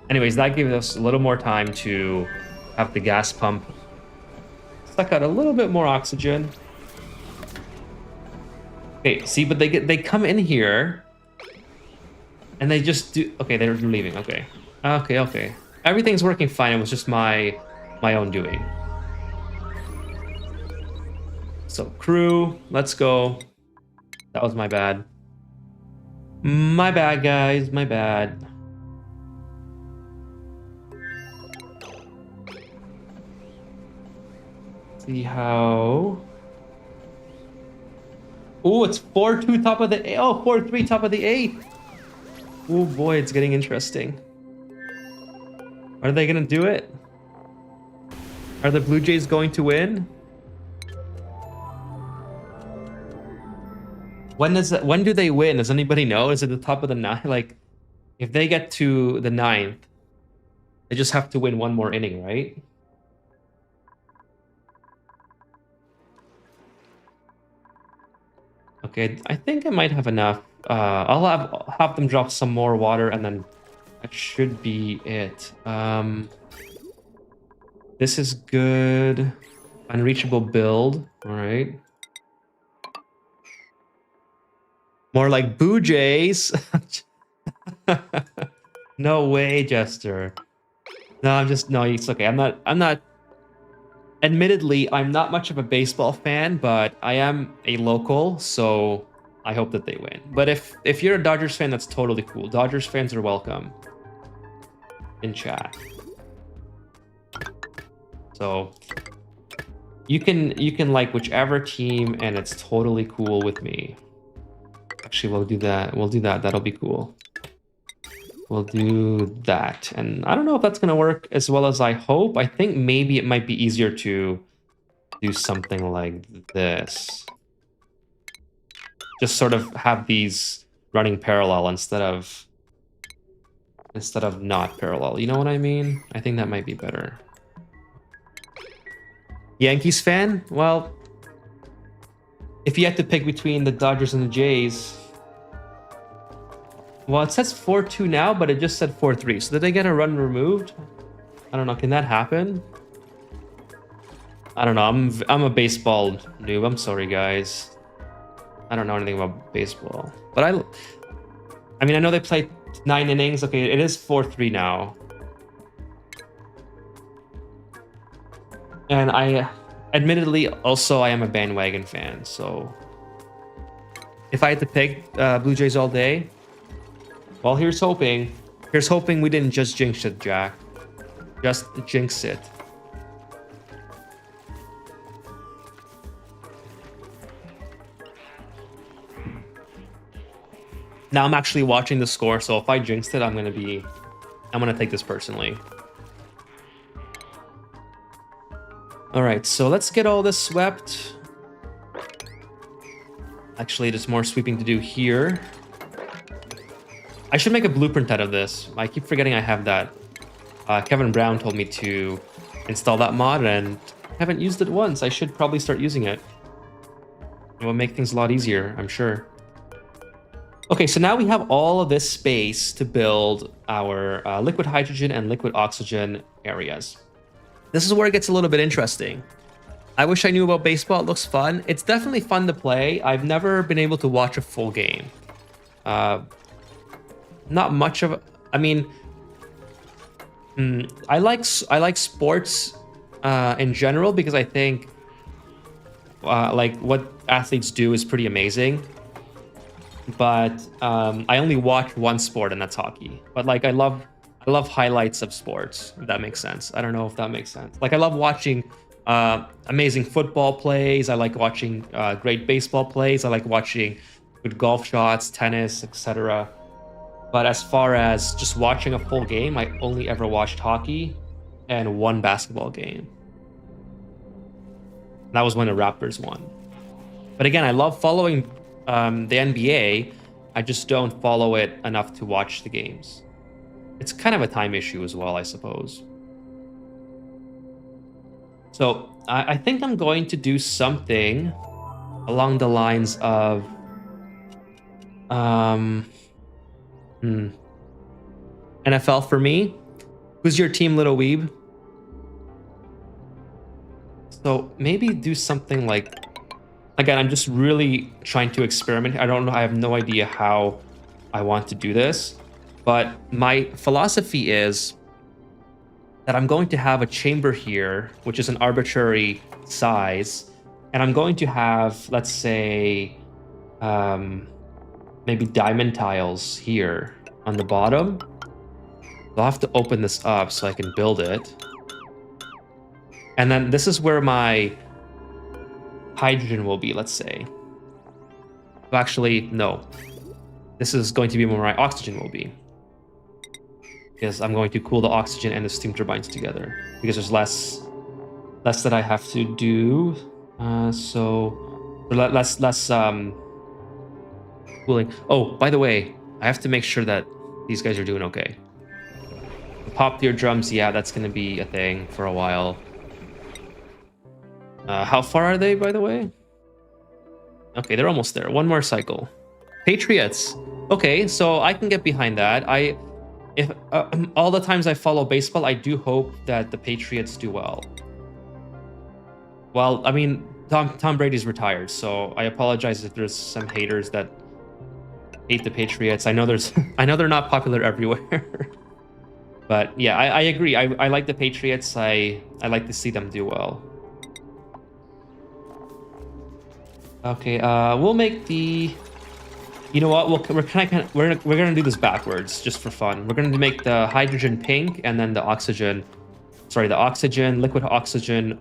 Anyways, that gave us a little more time to have the gas pump suck out a little bit more oxygen. Okay, see, but they come in here and they just do. Okay, they're leaving. Okay. Everything's working fine. It was just my own doing. So crew, let's go. That was my bad. My bad, guys. My bad. See how. Oh, it's 4-2 top of the 8. Oh, 4-3 top of the 8. Oh boy, it's getting interesting. Are they gonna do it? Are the Blue Jays going to win? When do they win? Does anybody know? Is it the top of the ninth? Like, if they get to the ninth, they just have to win one more inning, right? Okay, I think I might have enough. I'll have them drop some more water, and then that should be it. This is good. Unreachable build. All right. More like Boo Jays. No way, Jester. No, it's okay. I'm not. Admittedly, I'm not much of a baseball fan, but I am a local, so I hope that they win. But if you're a Dodgers fan, that's totally cool. Dodgers fans are welcome in chat. So you can like whichever team, and it's totally cool with me. Actually, we'll do that. That'll be cool. We'll do that. And I don't know if that's going to work as well as I hope. I think maybe it might be easier to do something like this. Just sort of have these running parallel instead of not parallel. You know what I mean? I think that might be better. Yankees fan? Well, if you had to pick between the Dodgers and the Jays... Well, it says 4-2 now, but it just said 4-3. So did they get a run removed? I don't know. Can that happen? I don't know. I'm a baseball noob. I'm sorry, guys. I don't know anything about baseball. But I mean, I know they played 9 innings. Okay, it is 4-3 now. And admittedly, also, I am a bandwagon fan. So if I had to pick Blue Jays all day... Well, here's hoping. Here's hoping we didn't just jinx it, Jack. Just jinx it. Now I'm actually watching the score, so if I jinxed it, I'm gonna take this personally. All right, so let's get all this swept. Actually, there's more sweeping to do here. I should make a blueprint out of this. I keep forgetting I have that. Kevin Brown told me to install that mod, and I haven't used it once. I should probably start using it. It will make things a lot easier, I'm sure. Okay, so now we have all of this space to build our liquid hydrogen and liquid oxygen areas. This is where it gets a little bit interesting. I wish I knew about baseball. It looks fun. It's definitely fun to play. I've never been able to watch a full game. Not much of I mean, I like sports in general because I think like what athletes do is pretty amazing. But I only watch one sport, and that's hockey. But like I love highlights of sports, if that makes sense. I don't know if that makes sense. Like I love watching amazing football plays. I like watching great baseball plays. I like watching good golf shots, tennis, etc. But as far as just watching a full game, I only ever watched hockey and one basketball game. That was when the Raptors won. But again, I love following the NBA. I just don't follow it enough to watch the games. It's kind of a time issue as well, I suppose. So I think I'm going to do something along the lines of... NFL for me. Who's your team, Little Weeb? So maybe do something like... Again, I'm just really trying to experiment. I don't know. I have no idea how I want to do this. But my philosophy is that I'm going to have a chamber here, which is an arbitrary size. And I'm going to have, let's say, maybe diamond tiles here on the bottom. I'll have to open this up so I can build it. And then this is where my hydrogen will be, let's say. Well, actually, no. This is going to be where my oxygen will be. Because I'm going to cool the oxygen and the steam turbines together. Because there's less that I have to do. So less cooling. Oh, by the way, I have to make sure that these guys are doing okay. The pop eardrums, yeah, that's going to be a thing for a while. How far are they, by the way? Okay, they're almost there. One more cycle. Patriots. Okay, so I can get behind that. If all the times I follow baseball, I do hope that the Patriots do well. Well, I mean, Tom Brady's retired, so I apologize if there's some haters that hate the Patriots. I know I know they're not popular everywhere. But yeah, I agree. I like the Patriots. I like to see them do well. Okay, we'll make the. You know what? We're gonna do this backwards just for fun. We're gonna make the hydrogen pink and then the oxygen. Sorry, the oxygen, liquid oxygen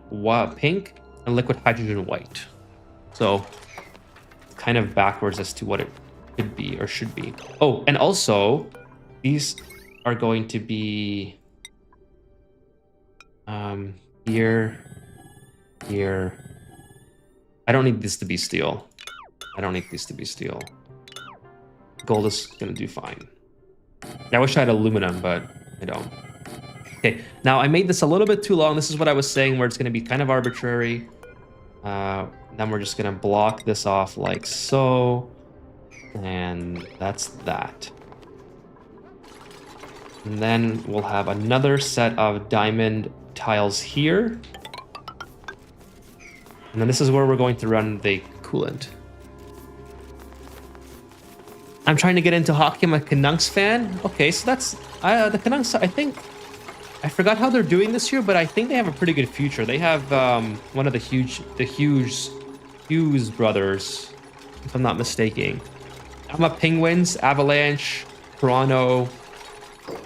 pink and liquid hydrogen white. So kind of backwards as to what it could be or should be. Oh, and also these are going to be here. I don't need this to be steel. I don't need these to be steel. Gold is gonna do fine. I wish I had aluminum, but I don't. Okay, now I made this a little bit too long. This is what I was saying, where it's gonna be kind of arbitrary. Then we're just gonna block this off like so. And that's that. And then we'll have another set of diamond tiles here. And then this is where we're going to run the coolant. I'm trying to get into hockey. I'm a Canucks fan. Okay, so that's the Canucks. I think I forgot how they're doing this year, but I think they have a pretty good future. They have one of the Hughes brothers, if I'm not mistaken. I'm a Penguins, Avalanche, Toronto,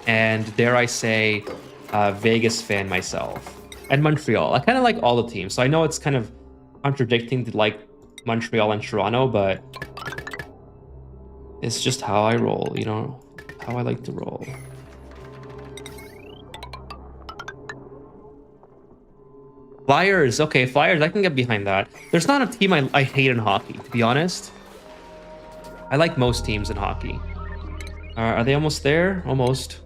and dare I say, Vegas fan myself, and Montreal. I kind of like all the teams, so I know it's kind of contradicting to like Montreal and Toronto, but it's just how I roll, you know, how I like to roll. Flyers, okay, Flyers, I can get behind that. There's not a team I hate in hockey, to be honest. I like most teams in hockey. Are they almost there? Almost.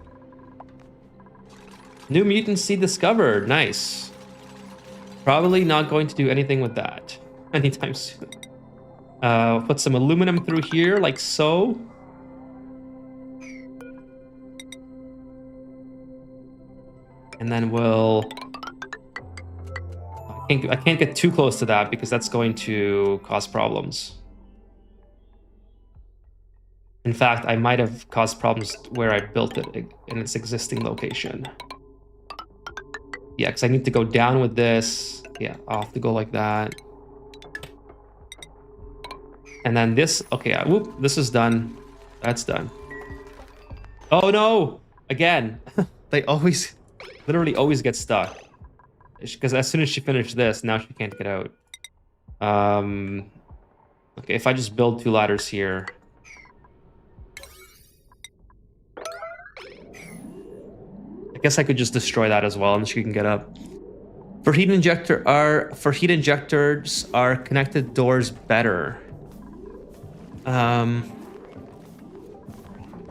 New mutant seed discovered, nice. Probably not going to do anything with that anytime soon. Put some aluminum through here, like so. And then we'll... I can't get too close to that because that's going to cause problems. In fact, I might have caused problems where I built it in its existing location. Yeah, because I need to go down with this. Yeah, I'll have to go like that. And then this, okay, whoop, this is done. That's done. Oh no, again. They always, literally always get stuck. Because as soon as she finished this, now she can't get out. Okay, if I just build 2 ladders here. I guess I could just destroy that as well, and she can get up. For heat injectors, are connected doors better?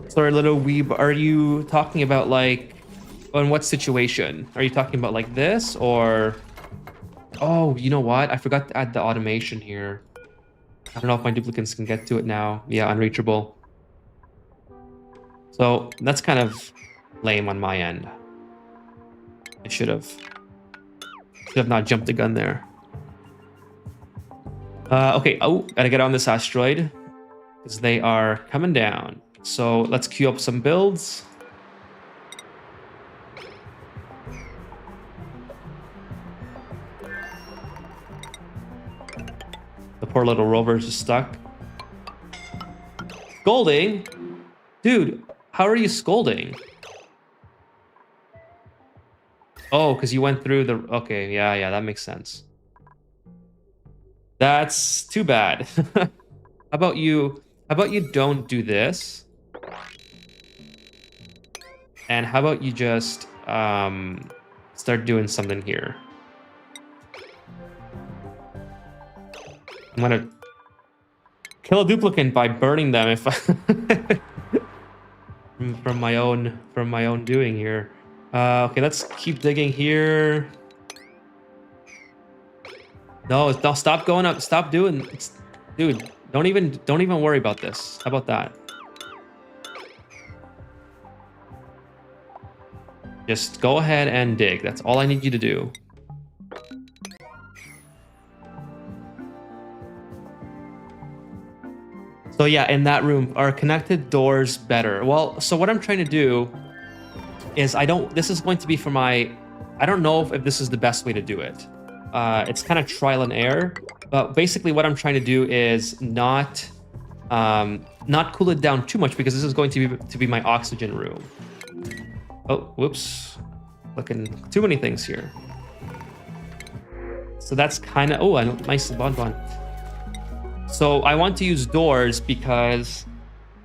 Sorry, little weeb. Are you talking about like, in what situation? Are you talking about like this or? Oh, you know what? I forgot to add the automation here. I don't know if my duplicates can get to it now. Yeah, unreachable. So that's kind of lame on my end. I should have not jumped the gun there. Okay, oh, gotta get on this asteroid because they are coming down. So let's queue up some builds. The poor little rover's just stuck. Scolding? Dude, how are you scolding? Oh, because you went through the... Okay, yeah, that makes sense. That's too bad. How about you don't do this? And how about you just start doing something here? I'm gonna kill a duplicate by burning them if I from my own doing here. Okay, let's keep digging here. No, stop going up. Stop doing, dude. Don't even worry about this. How about that? Just go ahead and dig. That's all I need you to do. So yeah, in that room, are connected doors better? Well, so what I'm trying to do is this is going to be for my, I don't know if this is the best way to do it. It's kind of trial and error, but basically what I'm trying to do is not cool it down too much, because this is going to be my oxygen room. Oh, whoops. Looking too many things here. So that's kind of, oh, a nice bonbon. So I want to use doors because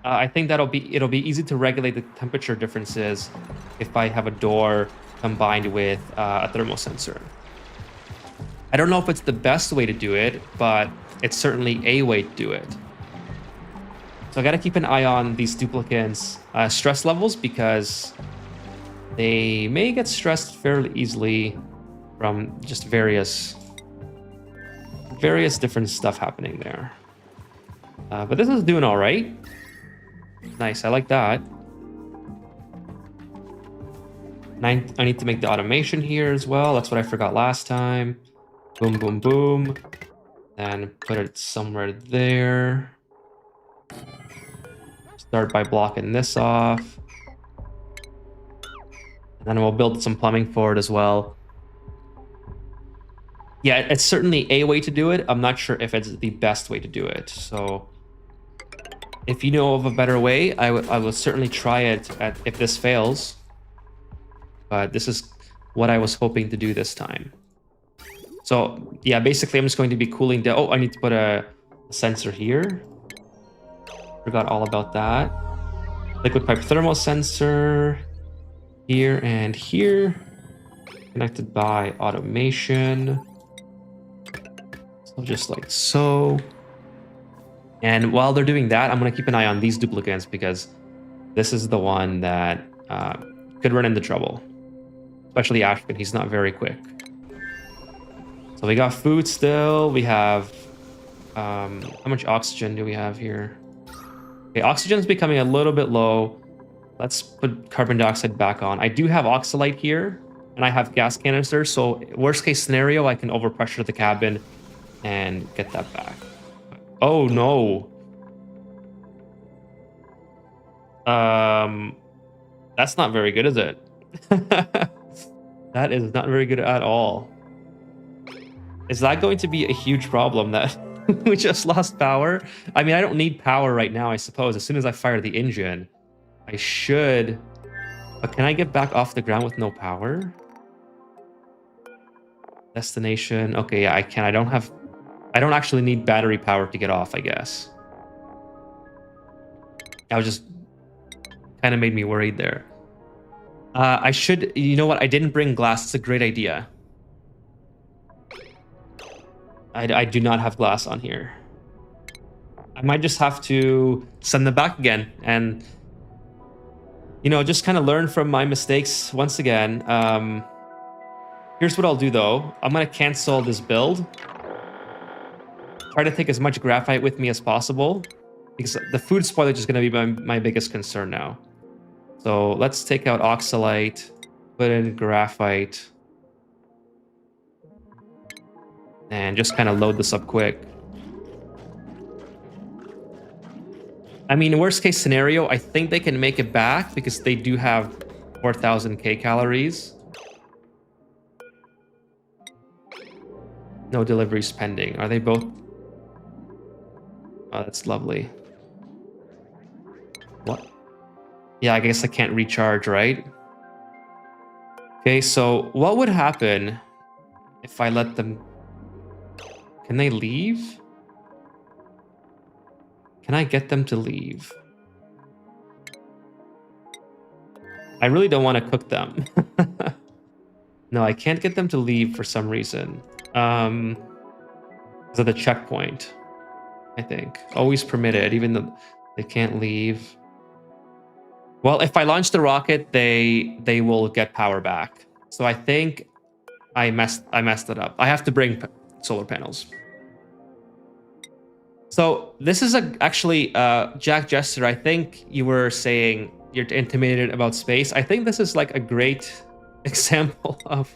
I think it'll be easy to regulate the temperature differences if I have a door combined with a thermal sensor. I don't know if it's the best way to do it, but it's certainly a way to do it. So I got to keep an eye on these duplicants' stress levels, because they may get stressed fairly easily from just various different stuff happening there. But this is doing all right. Nice, I like that. I need to make the automation here as well. That's what I forgot last time. Boom, boom, boom. And put it somewhere there. Start by blocking this off. And then we'll build some plumbing for it as well. Yeah, it's certainly a way to do it. I'm not sure if it's the best way to do it. So if you know of a better way, I will certainly try it if this fails. But this is what I was hoping to do this time. So yeah, basically I'm just going to be cooling down. Oh, I need to put a sensor here. Forgot all about that. Liquid pipe thermal sensor here and here. Connected by automation. So just like so. And while they're doing that, I'm going to keep an eye on these duplicates, because this is the one that could run into trouble. Especially Ashton, he's not very quick. So we got food still. We have, how much oxygen do we have here? Okay, oxygen is becoming a little bit low. Let's put carbon dioxide back on. I do have oxalite here, and I have gas canisters. So worst case scenario, I can overpressure the cabin and get that back. Oh no. That's not very good, is it? That is not very good at all. Is that going to be a huge problem that we just lost power? I mean, I don't need power right now, I suppose. As soon as I fire the engine, I should. But can I get back off the ground with no power? Destination. Okay, yeah, I can. I don't actually need battery power to get off, I guess. I was just kind of made me worried there. I should, you know what? I didn't bring glass. It's a great idea. I do not have glass on here. I might just have to send them back again and, you know, just kind of learn from my mistakes once again. Here's what I'll do though. I'm going to cancel this build. Try to take as much graphite with me as possible, because the food spoilage is going to be my biggest concern now. So let's take out oxalite, put in graphite, and just kind of load this up quick. I mean, worst case scenario, I think they can make it back because they do have 4,000 calories. No deliveries pending. Are they both? Oh, that's lovely. What? Yeah, I guess I can't recharge, right? Okay, so what would happen if I let them... Can they leave? Can I get them to leave? I really don't want to cook them. No, I can't get them to leave for some reason. Because of the checkpoint. I think. Always permitted, even though they can't leave. Well, if I launch the rocket, they will get power back. So I think I messed it up. I have to bring solar panels. So this is actually Jack Jester. I think you were saying you're intimidated about space. I think this is like a great example of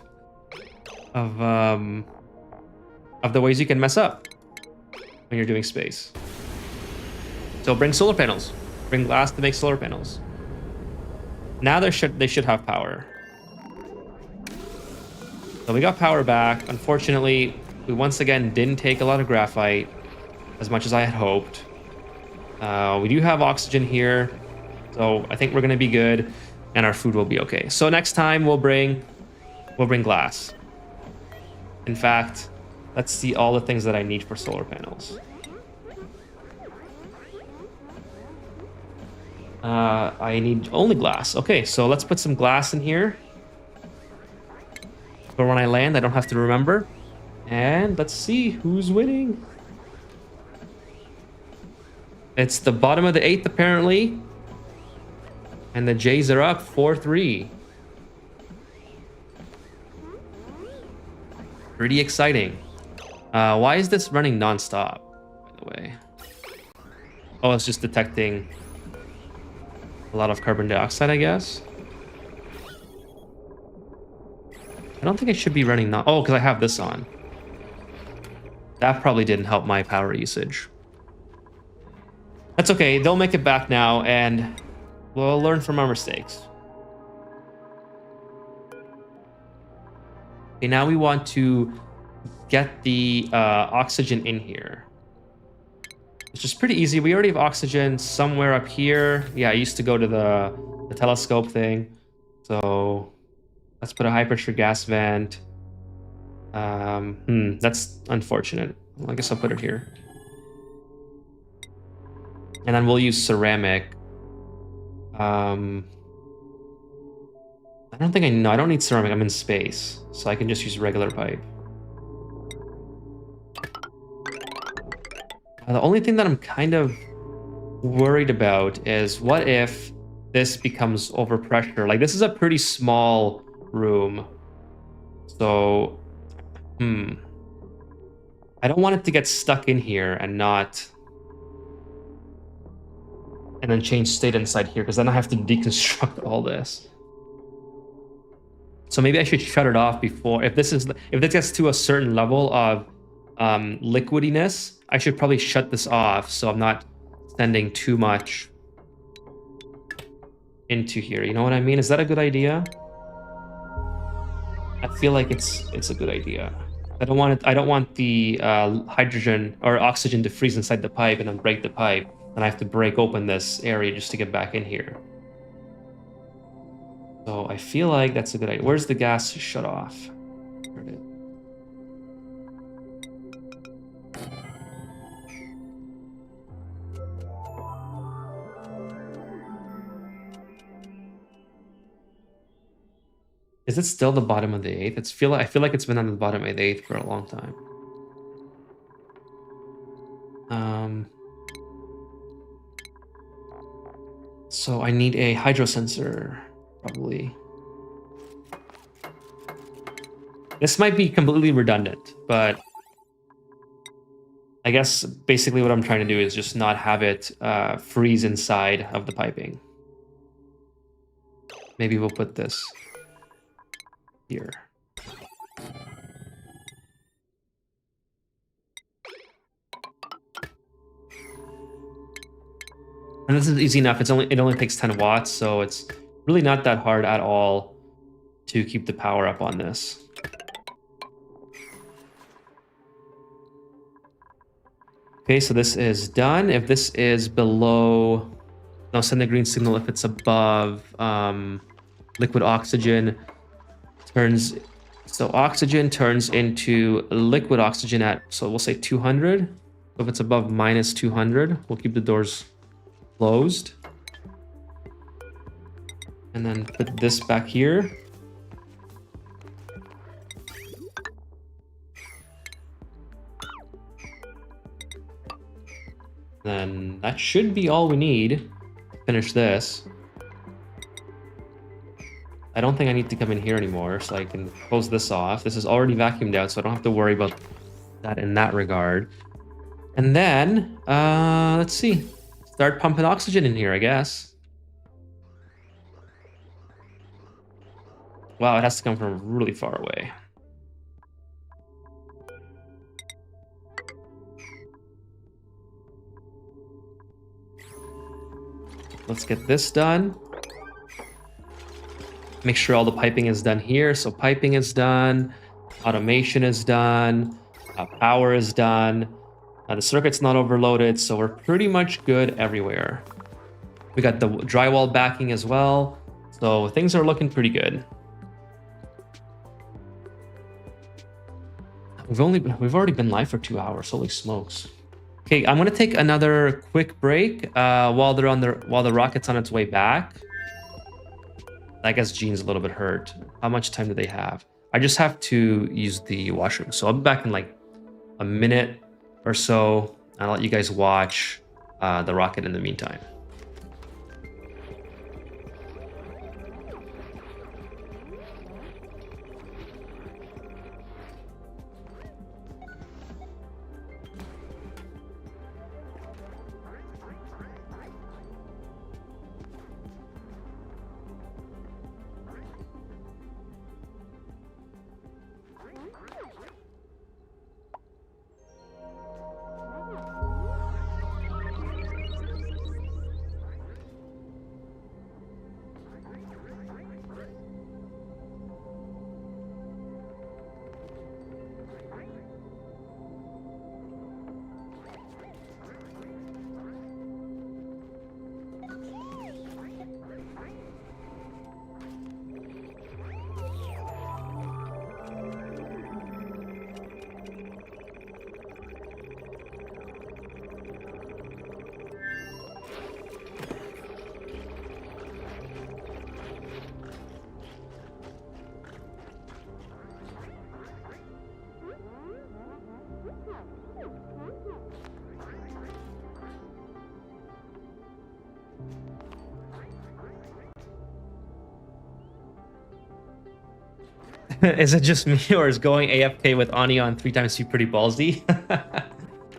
the ways you can mess up when you're doing space. So bring solar panels. Bring glass to make solar panels. Now they should have power. So we got power back. Unfortunately, we once again didn't take a lot of graphite as much as I had hoped. We do have oxygen here, so I think we're gonna be good, and our food will be okay. So next time we'll bring glass. In fact, let's see all the things that I need for solar panels. I need only glass. Okay, so let's put some glass in here. For when I land, I don't have to remember. And let's see who's winning. It's the bottom of the 8th, apparently. And the Jays are up 4-3. Pretty exciting. Why is this running nonstop, by the way? Oh, it's just detecting a lot of carbon dioxide, I guess. I don't think it should be running now. Oh, because I have this on. That probably didn't help my power usage. That's okay. They'll make it back now, and we'll learn from our mistakes. Okay, now we want to get the oxygen in here. It's just pretty easy. We already have oxygen somewhere up here. Yeah, I used to go to the telescope thing. So let's put a high pressure gas vent. That's unfortunate. I guess I'll put it here. And then we'll use ceramic. I don't think I don't need ceramic. I'm in space. So I can just use regular pipe. The only thing that I'm kind of worried about is what if this becomes overpressure? Like, this is a pretty small room. So, I don't want it to get stuck in here and then change state inside here, because then I have to deconstruct all this. So maybe I should shut it off before, if this gets to a certain level of liquidiness, I should probably shut this off so I'm not sending too much into here. You know what I mean? Is that a good idea? I feel like it's a good idea. I don't want the hydrogen or oxygen to freeze inside the pipe and then break the pipe, and I have to break open this area just to get back in here. So I feel like that's a good idea. Where's the gas shut off? There it is. Is it still the bottom of the 8th? I feel like it's been on the bottom of the 8th for a long time. So I need a hydro sensor, probably. This might be completely redundant, but I guess basically what I'm trying to do is just not have it freeze inside of the piping. Maybe we'll put this here. And this is easy enough. It only takes 10 watts, so it's really not that hard at all to keep the power up on this. Okay, so this is done. If this is below, no, send the green signal if it's above liquid oxygen. So oxygen turns into liquid oxygen at, so we'll say 200. So if it's above minus 200, we'll keep the doors closed. And then put this back here. Then that should be all we need to finish this. I don't think I need to come in here anymore, so I can close this off. This is already vacuumed out, so I don't have to worry about that in that regard. And then, let's see. Start pumping oxygen in here, I guess. Wow, it has to come from really far away. Let's get this done. Make sure all the piping is done here. So piping is done. Automation is done. Power is done. The circuit's not overloaded, so we're pretty much good everywhere. We got the drywall backing as well. So things are looking pretty good. We've already been live for 2 hours. Holy smokes. Okay, I'm gonna take another quick break while the rocket's on its way back. I guess Gene's a little bit hurt. How much time do they have? I just have to use the washroom, so I'll be back in like a minute or so. I'll let you guys watch the rocket in the meantime. Is it just me, or is going AFK with Ani on 3 times speed pretty ballsy?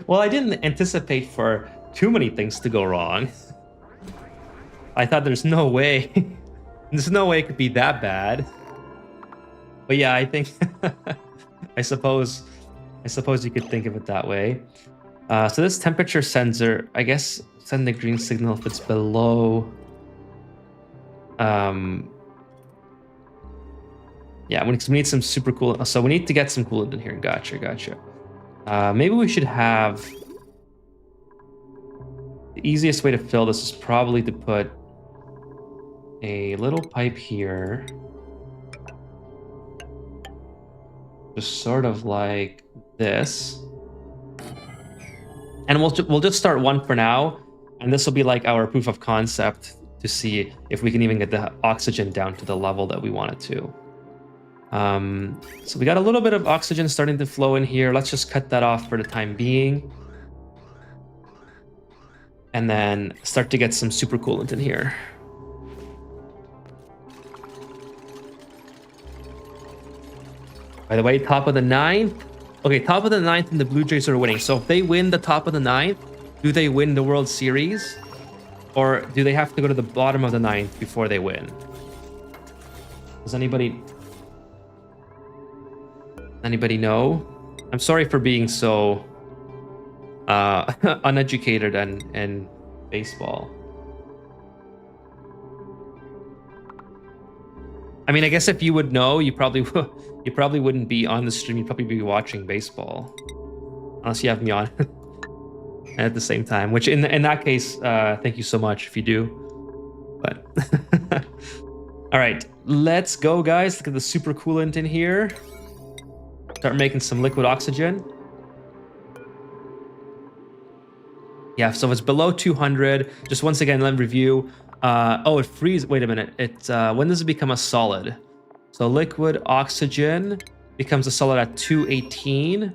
Well, I didn't anticipate for too many things to go wrong. I thought there's no way. There's no way it could be that bad. But yeah, I think I suppose you could think of it that way. So this temperature sensor, I guess, send the green signal if it's below. Yeah, we need some super cool. So we need to get some coolant in here. Gotcha. Maybe we should have. The easiest way to fill this is probably to put a little pipe here. Just sort of like this. And we'll just start one for now. And this will be like our proof of concept to see if we can even get the oxygen down to the level that we want it to. So we got a little bit of oxygen starting to flow in here. Let's just cut that off for the time being. And then start to get some super coolant in here. By the way, top of the 9th. Okay, top of the 9th and the Blue Jays are winning. So if they win the top of the 9th, do they win the World Series? Or do they have to go to the bottom of the 9th before they win? Does anybody know? I'm sorry for being so uneducated and baseball. I mean, I guess if you would know, you probably wouldn't be on the stream. You'd probably be watching baseball, unless you have me on at the same time. Which in that case, thank you so much if you do. But all right, let's go, guys. Look at the super coolant in here. Start making some liquid oxygen. Yeah, so if it's below 200, just once again, let me review. Oh, it freezes. Wait a minute. When does it become a solid? So liquid oxygen becomes a solid at 218.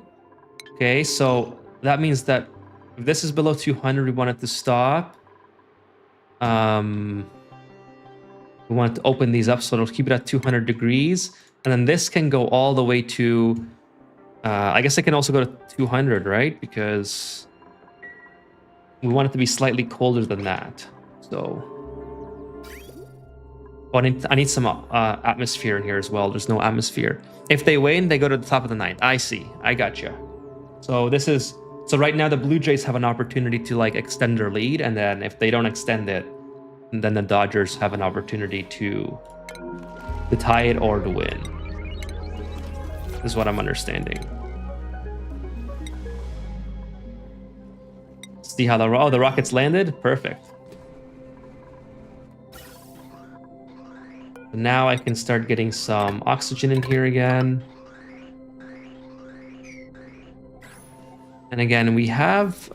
Okay, so that means that If this is below 200, we want it to stop. We want to open these up so it'll keep it at 200 degrees. And then this can go all the way to, I guess it can also go to 200, right? Because we want it to be slightly colder than that. So, oh, I need some atmosphere in here as well. There's no atmosphere. If they win, they go to the top of the ninth. I see. I gotcha. So this is, so right now the Blue Jays have an opportunity to like extend their lead. And then if they don't extend it, then the Dodgers have an opportunity to tie it or to win. Is what I'm understanding. See how the Rockets landed? Perfect. Now I can start getting some oxygen in here again. And again, we have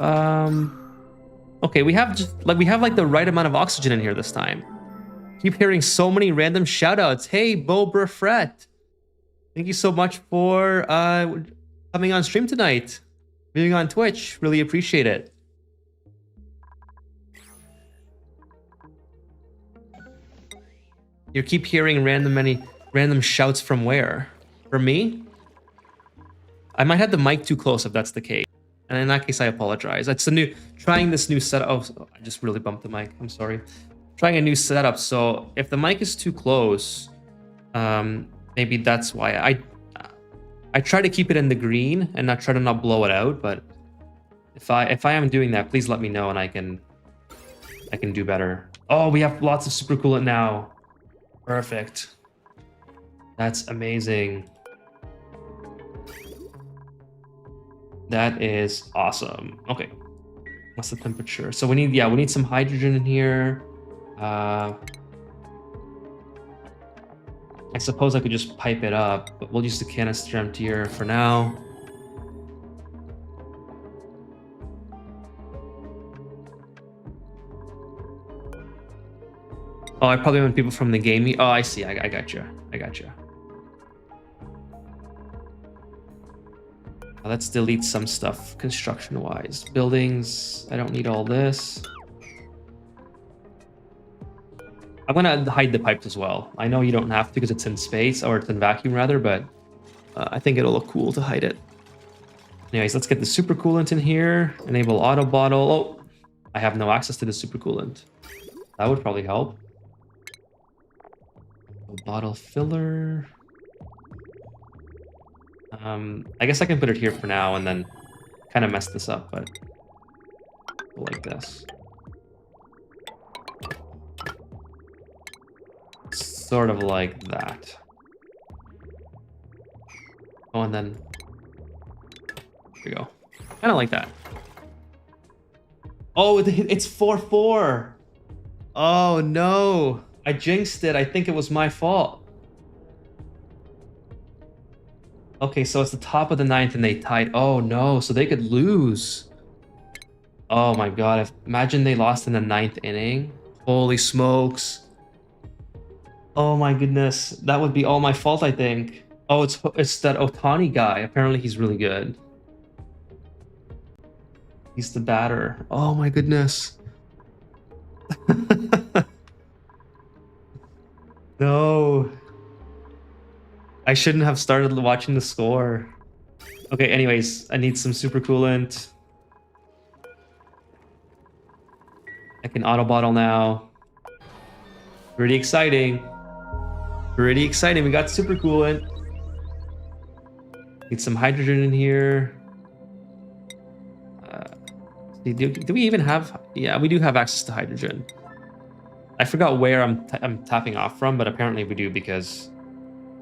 okay, we have like the right amount of oxygen in here this time. Keep hearing so many random shoutouts. Hey, Bo Brefret. Thank you so much for coming on stream tonight. Being on Twitch. Really appreciate it. You keep hearing random shouts from where? For me? I might have the mic too close if that's the case. And in that case, I apologize. It's trying this new setup. Oh, I just really bumped the mic. I'm sorry. Trying a new setup. So if the mic is too close, maybe that's why. I try to keep it in the green and not try to not blow it out. But if I am doing that, please let me know and I can do better. Oh, we have lots of super coolant now. Perfect. That's amazing. That is awesome. Okay. What's the temperature? So we need some hydrogen in here. I suppose I could just pipe it up, but we'll use the canister emptier for now. Oh, I probably want people from the game. Oh, I see. I got you. I got you. Let's delete some stuff construction-wise. Buildings. I don't need all this. I'm gonna hide the pipes as well. I know you don't have to because it's in space, or it's in vacuum rather, but I think it'll look cool to hide it. Anyways, let's get the super coolant in here. Enable auto bottle. Oh, I have no access to the super coolant. That would probably help. Bottle filler. I guess I can put it here for now and then kind of mess this up, but like this. Sort of like that. Oh, and then here we go. Kind of like that. Oh, it's 4-4. Oh no. I jinxed it. I think it was my fault. Okay, so it's the top of the ninth and they tied. Oh no, so they could lose. Oh my god, imagine they lost in the ninth inning. Holy smokes. Oh my goodness, that would be all my fault, I think. Oh, it's that Otani guy. Apparently he's really good. He's the batter. Oh my goodness. No. I shouldn't have started watching the score. Okay, anyways, I need some super coolant. I can auto bottle now. Pretty exciting. Pretty exciting. We got super coolant. Need some hydrogen in here. Do we even have? Yeah, we do have access to hydrogen. I forgot where I'm tapping off from, but apparently we do because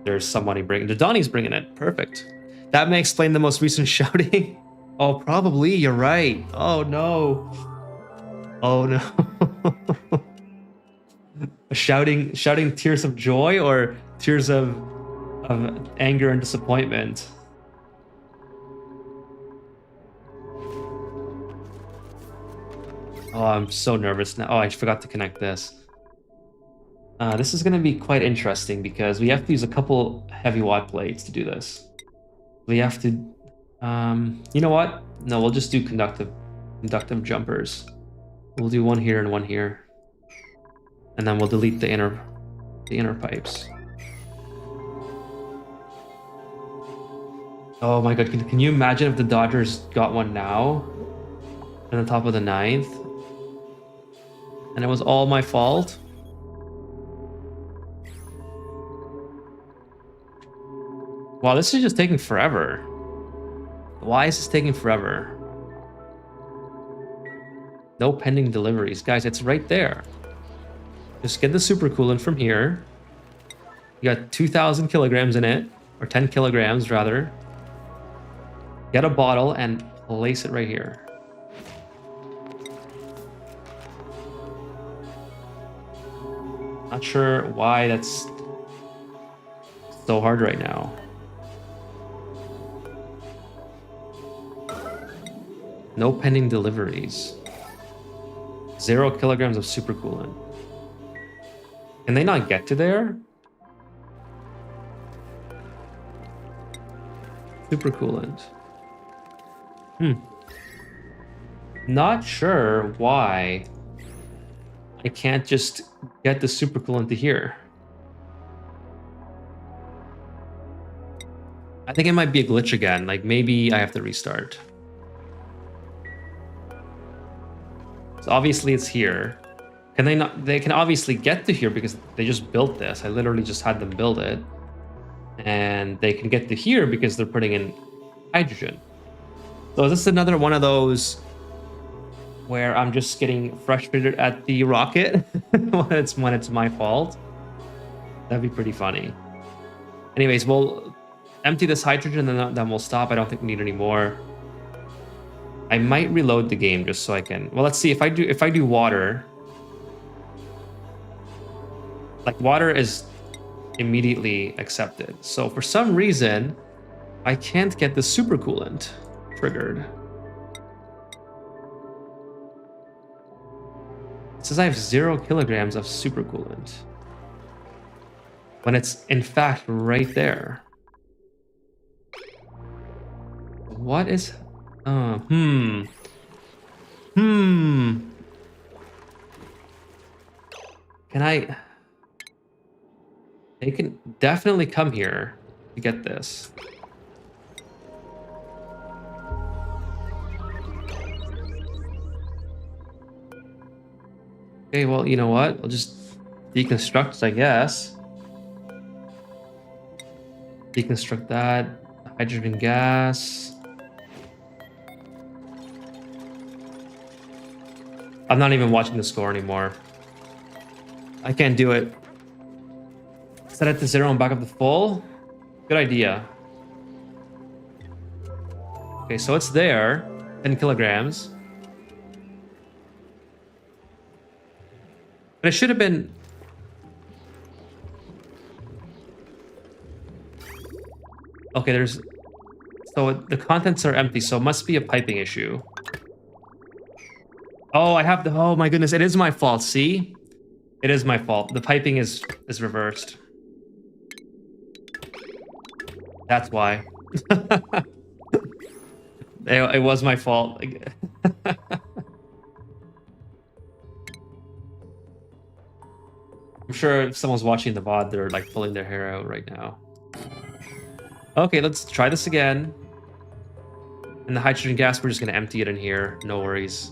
there's somebody bringing. Donnie's bringing it. Perfect. That may explain the most recent shouting. Oh, probably. You're right. Oh no. Oh no. shouting tears of joy or tears of anger and disappointment. Oh, I'm so nervous now. Oh, I forgot to connect this. This is going to be quite interesting because we have to use a couple heavy watt plates to do this. We have to... you know what? No, we'll just do conductive. Inductive jumpers. We'll do one here and one here. And then we'll delete the inner pipes. Oh my god, can you imagine if the Dodgers got one now? On the top of the 9th? And it was all my fault? Wow, this is just taking forever. Why is this taking forever? No pending deliveries. Guys, it's right there. Just get the super coolant from here. You got 2,000 kilograms in it, or 10 kilograms rather. Get a bottle and place it right here. Not sure why that's so hard right now. No pending deliveries. 0 kilograms of super coolant. Can they not get to there? Super coolant. Not sure why I can't just get the super coolant to here. I think it might be a glitch again. Like maybe I have to restart. So obviously it's here. Can they not? They can obviously get to here because they just built this. I literally just had them build it. And they can get to here because they're putting in hydrogen. So this is another one of those where I'm just getting frustrated at the rocket when it's my fault. That'd be pretty funny. Anyways, we'll empty this hydrogen and then we'll stop. I don't think we need any more. I might reload the game just so I can. Well, let's see if I do water. Like water is immediately accepted. So for some reason, I can't get the super coolant triggered. It says I have 0 kilograms of super coolant. When it's in fact right there. What is... Can I... They can definitely come here to get this. Okay, well, you know what? I'll just deconstruct it, I guess. Deconstruct that. Hydrogen gas. I'm not even watching the score anymore. I can't do it. Set it to 0 and back up to full. Good idea. Okay, so it's there. 10 kilograms. But it should have been... Okay, there's... So the contents are empty, so it must be a piping issue. Oh, I have the... Oh my goodness, it is my fault, see? It is my fault. The piping is reversed. That's why. It was my fault. I'm sure if someone's watching the VOD, they're like pulling their hair out right now. Okay, let's try this again. And the hydrogen gas, we're just going to empty it in here. No worries.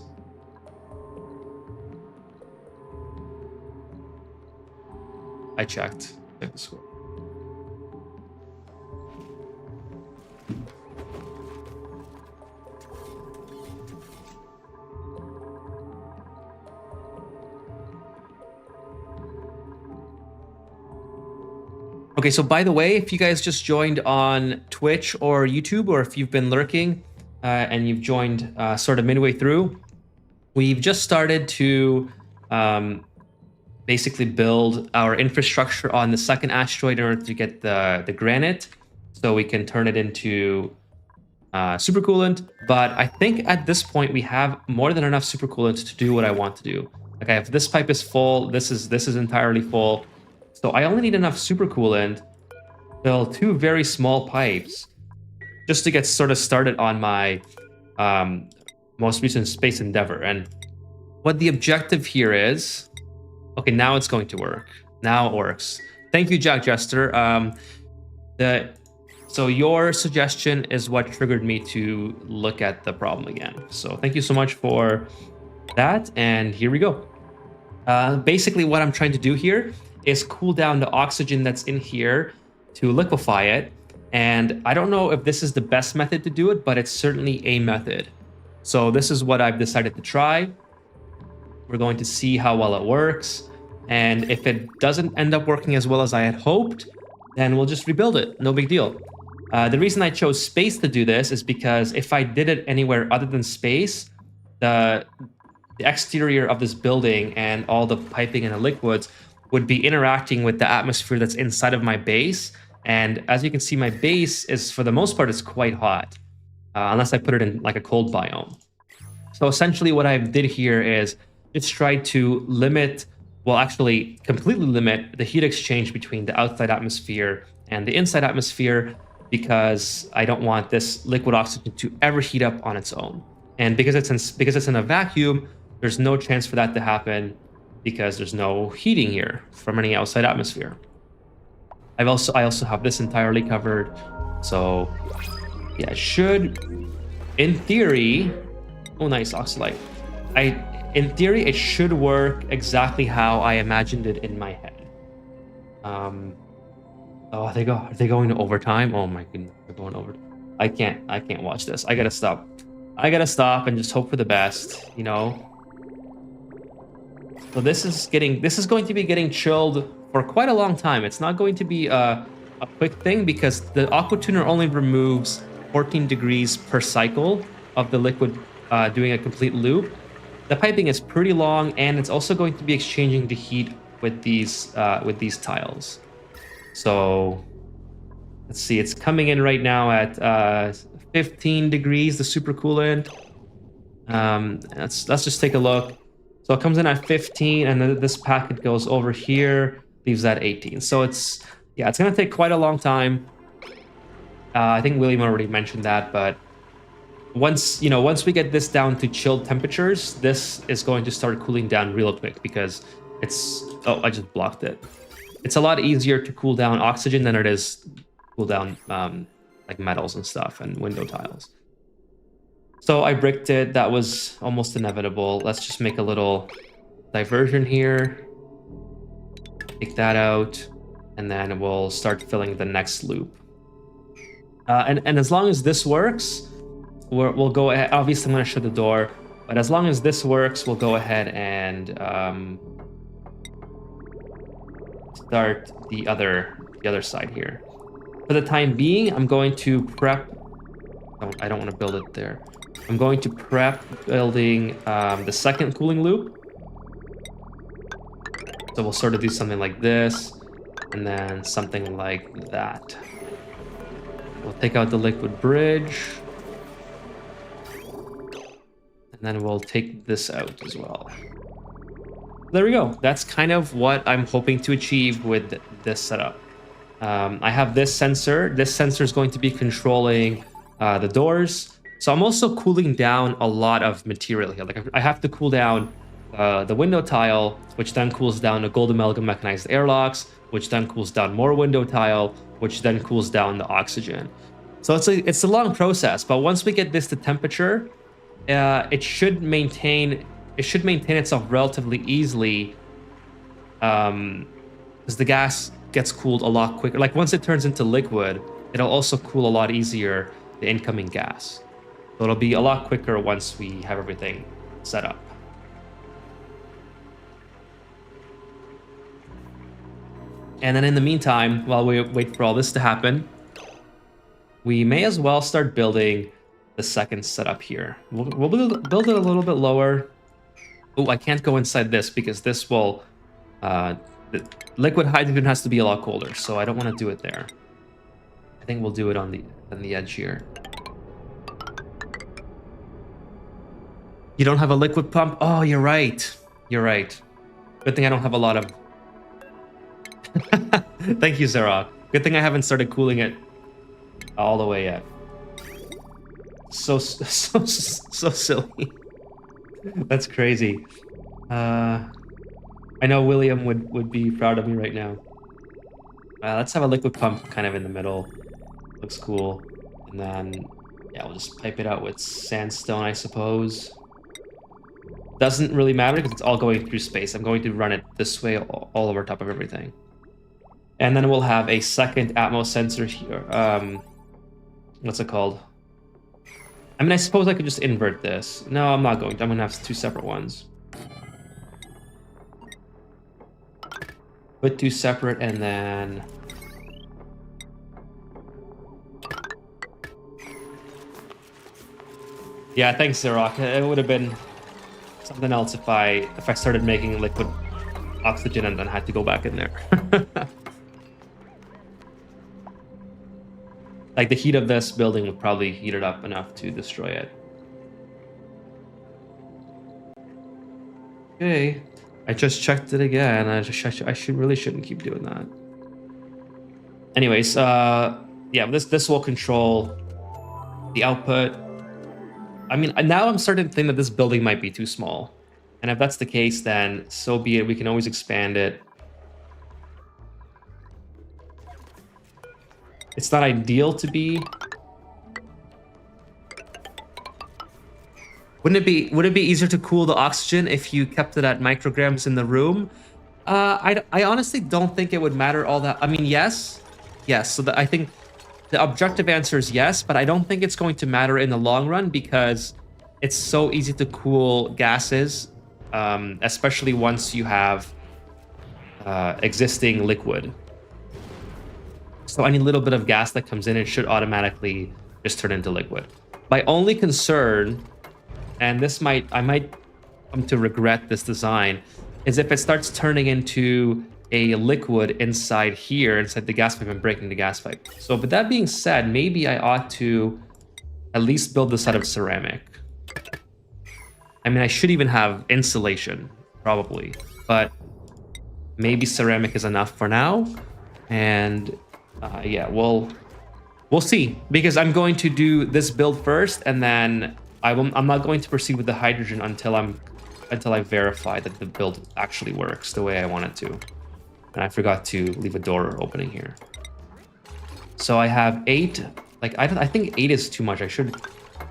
I checked. Check the score. Okay, so by the way, if you guys just joined on Twitch or YouTube, or if you've been lurking and you've joined sort of midway through, we've just started to basically build our infrastructure on the second asteroid in order to get the granite, so we can turn it into super coolant. But I think at this point we have more than enough super coolant to do what I want to do. Like I have this pipe is full, this is entirely full. So I only need enough super coolant to fill 2 very small pipes just to get sort of started on my most recent space endeavor. And what the objective here is, okay, now it's going to work. Now it works. Thank you, Jack Jester. So your suggestion is what triggered me to look at the problem again. So thank you so much for that. And here we go. Basically, what I'm trying to do here is cool down the oxygen that's in here to liquefy it. And I don't know if this is the best method to do it, but it's certainly a method. So this is what I've decided to try. We're going to see how well it works. And if it doesn't end up working as well as I had hoped, then we'll just rebuild it. No big deal. The reason I chose space to do this is because if I did it anywhere other than space, the exterior of this building and all the piping and the liquids would be interacting with the atmosphere that's inside of my base. And as you can see, my base is, for the most part, is quite hot, unless I put it in like a cold biome. So essentially what I did here is just try to limit, well, actually completely limit the heat exchange between the outside atmosphere and the inside atmosphere, because I don't want this liquid oxygen to ever heat up on its own. And because it's in a vacuum, there's no chance for that to happen because there's no heating here from any outside atmosphere. I also have this entirely covered. So yeah, it should, in theory, oh nice, oxalite. In theory, it should work exactly how I imagined it in my head. Oh, are they going to overtime? Oh my goodness, they're going over. I can't watch this. I gotta stop. I gotta stop and just hope for the best, you know. So this is going to be getting chilled for quite a long time. It's not going to be a quick thing because the aqua tuner only removes 14 degrees per cycle of the liquid doing a complete loop. The piping is pretty long, and it's also going to be exchanging the heat with these tiles. So let's see, it's coming in right now at 15 degrees, the super coolant. Let's just take a look. So it comes in at 15, and then this packet goes over here, leaves at 18. So it's gonna take quite a long time. I think William already mentioned that, but once we get this down to chilled temperatures, this is going to start cooling down real quick because it's, oh, I just blocked it. It's a lot easier to cool down oxygen than it is to cool down like metals and stuff and window tiles. So I bricked it. That was almost inevitable. Let's just make a little diversion here. Take that out, and then we'll start filling the next loop. And as long as this works, we'll go ahead. Obviously, I'm going to shut the door, but as long as this works, we'll go ahead and start the other side here. For the time being, I'm going to prep. I don't want to build it there. I'm going to prep building the second cooling loop. So we'll sort of do something like this, and then something like that. We'll take out the liquid bridge. And then we'll take this out as well. There we go. That's kind of what I'm hoping to achieve with this setup. I have this sensor. This sensor is going to be controlling the doors. So I'm also cooling down a lot of material here. Like I have to cool down the window tile, which then cools down the gold amalgam mechanized airlocks, which then cools down more window tile, which then cools down the oxygen. So it's a long process, but once we get this to temperature, it should maintain itself relatively easily, because the gas gets cooled a lot quicker. Like once it turns into liquid, it'll also cool a lot easier the incoming gas. So it'll be a lot quicker once we have everything set up. And then in the meantime, while we wait for all this to happen, we may as well start building the second setup here. We'll build it a little bit lower. Oh, I can't go inside this because this will... the liquid hydrogen has to be a lot colder, so I don't want to do it there. I think we'll do it on the edge here. You don't have a liquid pump? Oh, you're right. You're right. Good thing I don't have a lot of... Thank you, Zerok. Good thing I haven't started cooling it all the way yet. so silly. That's crazy. I know William would be proud of me right now. Let's have a liquid pump kind of in the middle. Looks cool. And then, yeah, we'll just pipe it out with sandstone, I suppose. Doesn't really matter because it's all going through space. I'm going to run it this way all over top of everything. And then we'll have a second Atmos sensor here. What's it called? I mean, I suppose I could just invert this. No, I'm not going to. I'm going to have two separate ones. Put two separate and then... Yeah, thanks, Xerox. It would have been something else if I started making liquid oxygen and then had to go back in there. Like the heat of this building would probably heat it up enough to destroy it. Okay, I just checked it again. I really shouldn't keep doing that. Anyways, yeah, this will control the output. I mean, now I'm starting to think that this building might be too small. And if that's the case, then so be it. We can always expand it. It's not ideal to be. Would it be easier to cool the oxygen if you kept it at micrograms in the room? I honestly don't think it would matter all that. I mean, yes. So I think the objective answer is yes, but I don't think it's going to matter in the long run because it's so easy to cool gases, especially once you have existing liquid. So any little bit of gas that comes in, it should automatically just turn into liquid. My only concern, and I might come to regret this design, is if it starts turning into a liquid inside here, inside the gas pipe and breaking the gas pipe. So with that being said, maybe I ought to at least build this out of ceramic. I mean, I should even have insulation, probably, but maybe ceramic is enough for now. And yeah, we'll see, because I'm going to do this build first, and then I'm not going to proceed with the hydrogen until I verify that the build actually works the way I want it to. And I forgot to leave a door opening here. So I have 8. Like I think 8 is too much. I should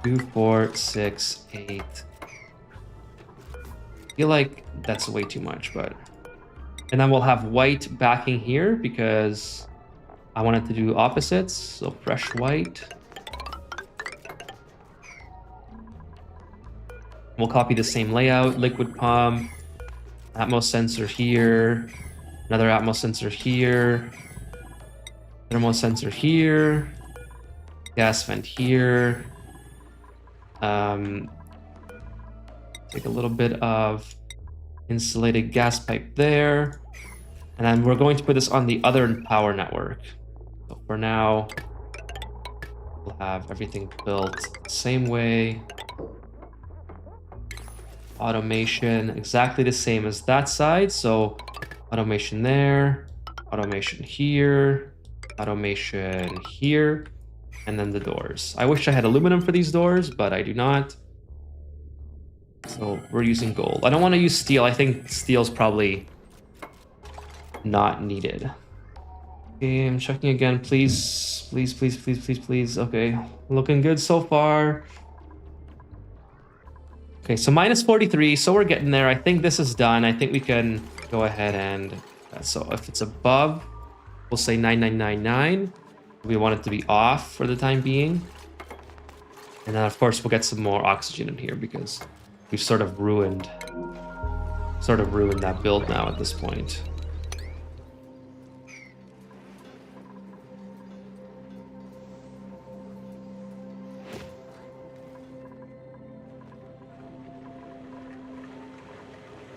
2, 4, 6, 8. I feel like that's way too much, but. And then we'll have white backing here because I wanted to do opposites. So fresh white. We'll copy the same layout. Liquid pump, Atmos sensor here, another Atmos sensor here, thermal sensor here, gas vent here. Take a little bit of insulated gas pipe there. And then we're going to put this on the other power network. So for now, we'll have everything built the same way. Automation exactly the same as that side. So automation there, automation here, automation here, and then the doors. I wish I had aluminum for these doors, but I do not. So we're using gold. I don't want to use steel. I think steel's probably not needed. Okay, I'm checking again. Please, please, please, please, please, please. Okay, looking good so far. Okay, so minus 43, so we're getting there. I think this is done. I think we can go ahead and, so if it's above, we'll say 9999. We want it to be off for the time being. And then of course we'll get some more oxygen in here because we've sort of ruined that build now at this point.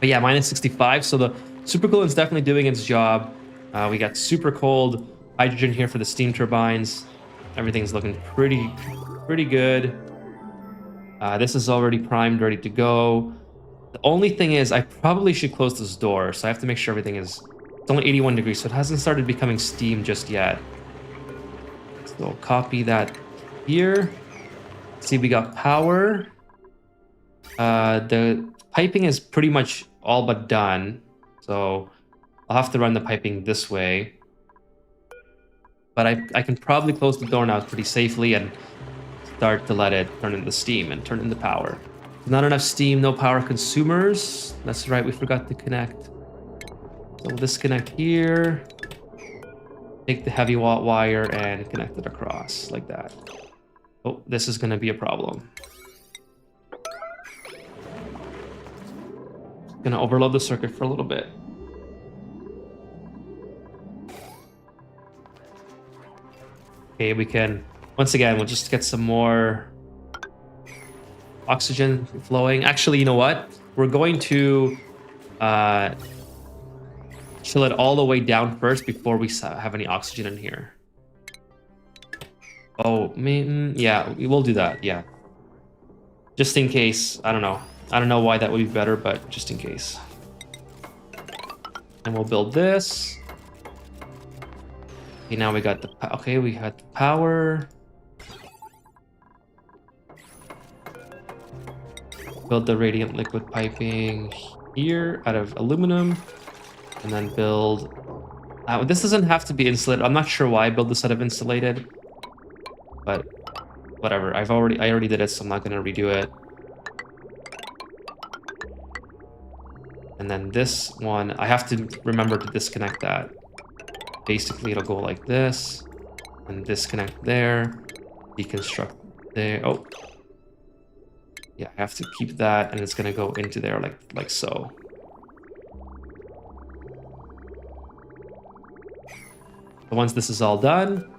But yeah, minus 65. So the super coolant's definitely doing its job. We got super cold hydrogen here for the steam turbines. Everything's looking pretty good. This is already primed, ready to go. The only thing is I probably should close this door. So I have to make sure everything is, it's only 81 degrees. So it hasn't started becoming steam just yet. So copy that here. See, we got power. The piping is pretty much all but done. So I'll have to run the piping this way. But I can probably close the door now pretty safely and start to let it turn into steam and turn into power. Not enough steam, no power consumers. That's right, we forgot to connect. So we'll disconnect here. Take the heavy watt wire and connect it across like that. Oh, this is going to be a problem. Going to overload the circuit for a little bit. Okay, we can, once again, we'll just get some more oxygen flowing. Actually, you know what? We're going to chill it all the way down first before we have any oxygen in here. Oh, yeah, we will do that, yeah. Just in case, I don't know. I don't know why that would be better, but just in case. And we'll build this. Okay, now we got the, okay, we had the power. Build the radiant liquid piping here out of aluminum. And then build, this doesn't have to be insulated. I'm not sure why I build this out of insulated, but whatever. I already did it, so I'm not gonna redo it. And then this one, I have to remember to disconnect that. Basically, it'll go like this, and disconnect there, deconstruct there. Oh, yeah, I have to keep that, and it's gonna go into there like so. So once this is all done,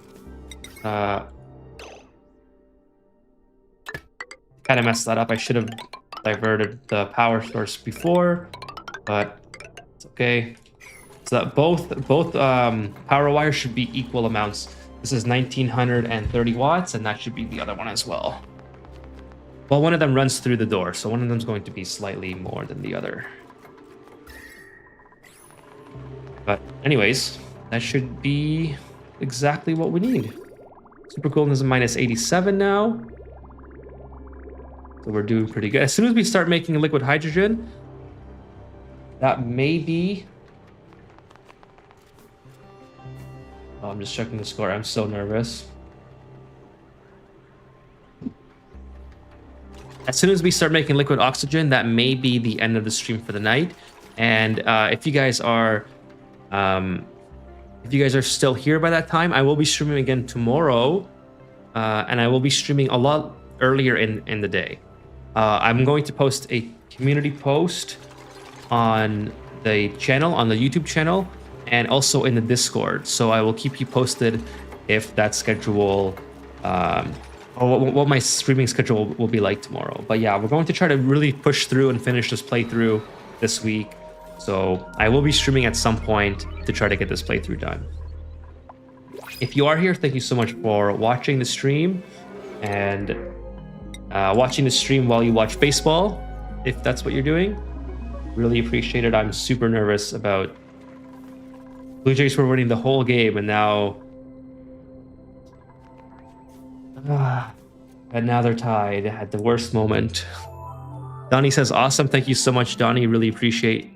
kind of messed that up. I should have diverted the power source before, but it's okay. So that both power wires should be equal amounts. This is 1930 watts, and that should be the other one as well. Well, one of them runs through the door, so one of them is going to be slightly more than the other. But anyways, that should be exactly what we need. Super coolant is a minus 87 now. So we're doing pretty good. As soon as we start making liquid hydrogen, that may be... Oh, I'm just checking the score. I'm so nervous. As soon as we start making liquid oxygen, that may be the end of the stream for the night. And if you guys are still here by that time, I will be streaming again tomorrow, and I will be streaming a lot earlier in the day. I'm going to post a community post on the channel, on the YouTube channel, and also in the Discord. So I will keep you posted if that schedule, or what my streaming schedule will be like tomorrow. But yeah, we're going to try to really push through and finish this playthrough this week. So I will be streaming at some point to try to get this playthrough done. If you are here, thank you so much for watching the stream and watching the stream while you watch baseball, if that's what you're doing. Really appreciate it. I'm super nervous about Blue Jays were winning the whole game, and now they're tied at the worst moment. Donnie says, awesome. Thank you so much, Donnie. Really appreciate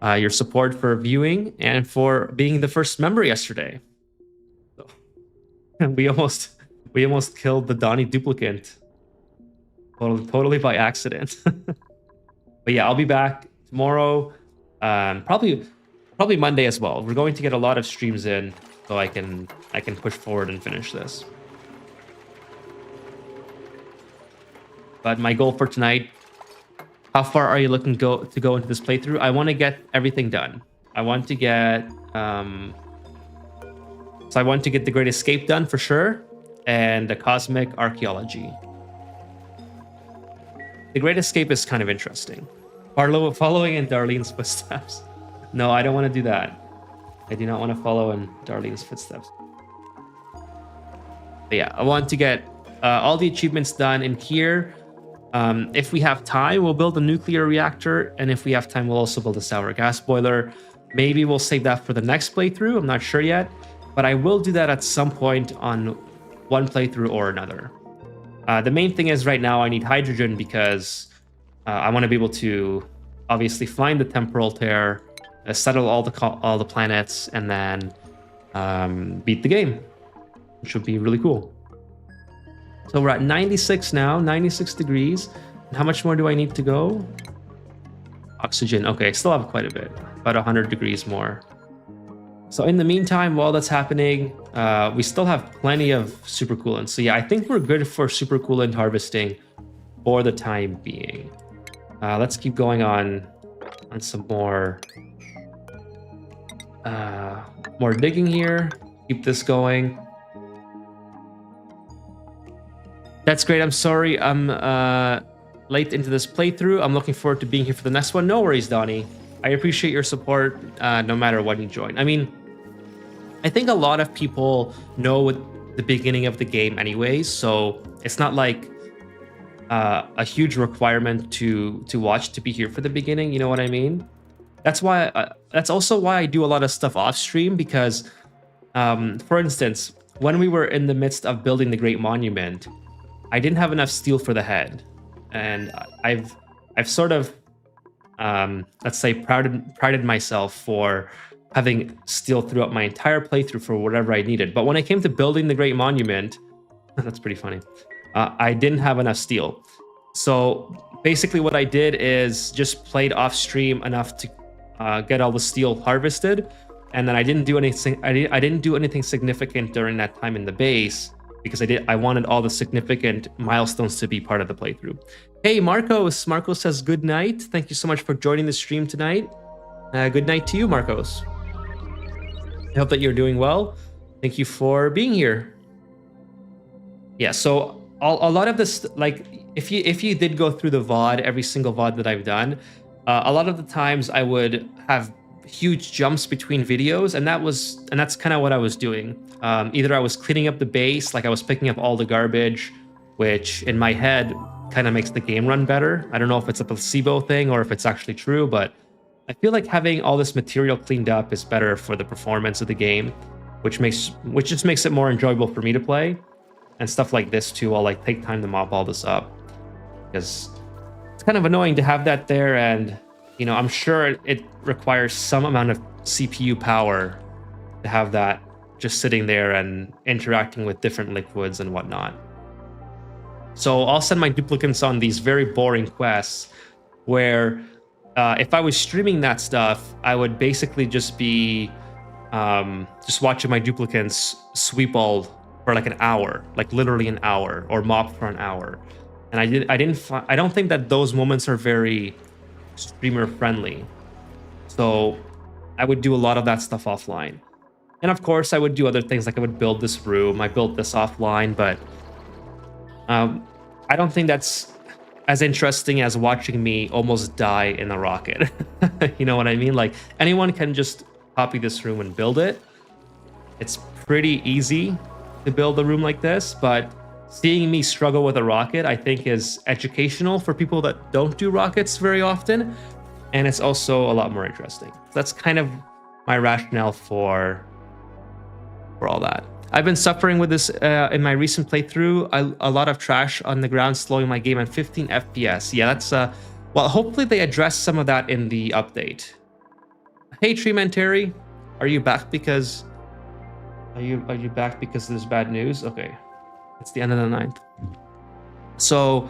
your support for viewing and for being the first member yesterday. So, we almost killed the Donnie duplicate. Totally by accident. But yeah, I'll be back tomorrow. Probably Monday as well. We're going to get a lot of streams in, so I can push forward and finish this. But my goal for tonight, how far are you looking to go into this playthrough? I want to get everything done. I want to get the Great Escape done for sure, and the Cosmic Archaeology. The Great Escape is kind of interesting. Following in Darlene's footsteps. No, I don't want to do that. I do not want to follow in Darlene's footsteps. But yeah, I want to get all the achievements done in here. If we have time, we'll build a nuclear reactor, and if we have time, we'll also build a sour gas boiler. Maybe we'll save that for the next playthrough. I'm not sure yet, but I will do that at some point on one playthrough or another. The main thing is right now I need hydrogen because I want to be able to obviously find the temporal tear, settle all the planets, and then beat the game, which would be really cool. So we're at 96 now, 96 degrees. And how much more do I need to go? Oxygen. Okay, still have quite a bit, about 100 degrees more. So in the meantime, while that's happening, we still have plenty of super coolant. So yeah, I think we're good for super coolant harvesting for the time being. Let's keep going on some more digging here. Keep this going. That's great. I'm sorry I'm late into this playthrough. I'm looking forward to being here for the next one. No worries, Donnie. I appreciate your support no matter when you join. I mean, I think a lot of people know the beginning of the game anyways, so it's not like a huge requirement to watch to be here for the beginning. You know what I mean? That's why. That's also why I do a lot of stuff off stream because, for instance, when we were in the midst of building the Great Monument, I didn't have enough steel for the head, and I've sort of let's say prided myself for having steel throughout my entire playthrough for whatever I needed. But when I came to building the Great Monument, that's pretty funny. I didn't have enough steel. So basically what I did is just played off stream enough to get all the steel harvested. And then I didn't do anything. I didn't do anything significant during that time in the base because I wanted all the significant milestones to be part of the playthrough. Hey, Marcos. Marcos says good night. Thank you so much for joining the stream tonight. Good night to you, Marcos. I hope that you're doing well. Thank you for being here. Yeah, so a lot of this, like, if you did go through the VOD, every single VOD that I've done, a lot of the times I would have huge jumps between videos, and that's kind of what I was doing. Either I was cleaning up the base, like I was picking up all the garbage, which in my head kind of makes the game run better. I don't know if it's a placebo thing or if it's actually true, but I feel like having all this material cleaned up is better for the performance of the game, which just makes it more enjoyable for me to play. And stuff like this too, I'll like take time to mop all this up because it's kind of annoying to have that there, and you know, I'm sure it requires some amount of CPU power to have that just sitting there and interacting with different liquids and whatnot. So I'll send my duplicants on these very boring quests where if I was streaming that stuff, I would basically just be just watching my duplicants sweep all for like an hour, like literally an hour, or mop for an hour. And I don't think that those moments are very streamer friendly. So I would do a lot of that stuff offline. And of course I would do other things, like I would build this room. I built this offline, but I don't think that's as interesting as watching me almost die in a rocket. You know what I mean? Like anyone can just copy this room and build it. It's pretty easy to build a room like this, but seeing me struggle with a rocket, I think, is educational for people that don't do rockets very often, and it's also a lot more interesting. That's kind of my rationale for all that. I've been suffering with this in my recent playthrough. A lot of trash on the ground, slowing my game at 15 FPS. Yeah, that's well, hopefully they address some of that in the update. Hey, Treeman Terry, are you back because? Are you back because there's bad news? Okay, it's the end of the 9th. So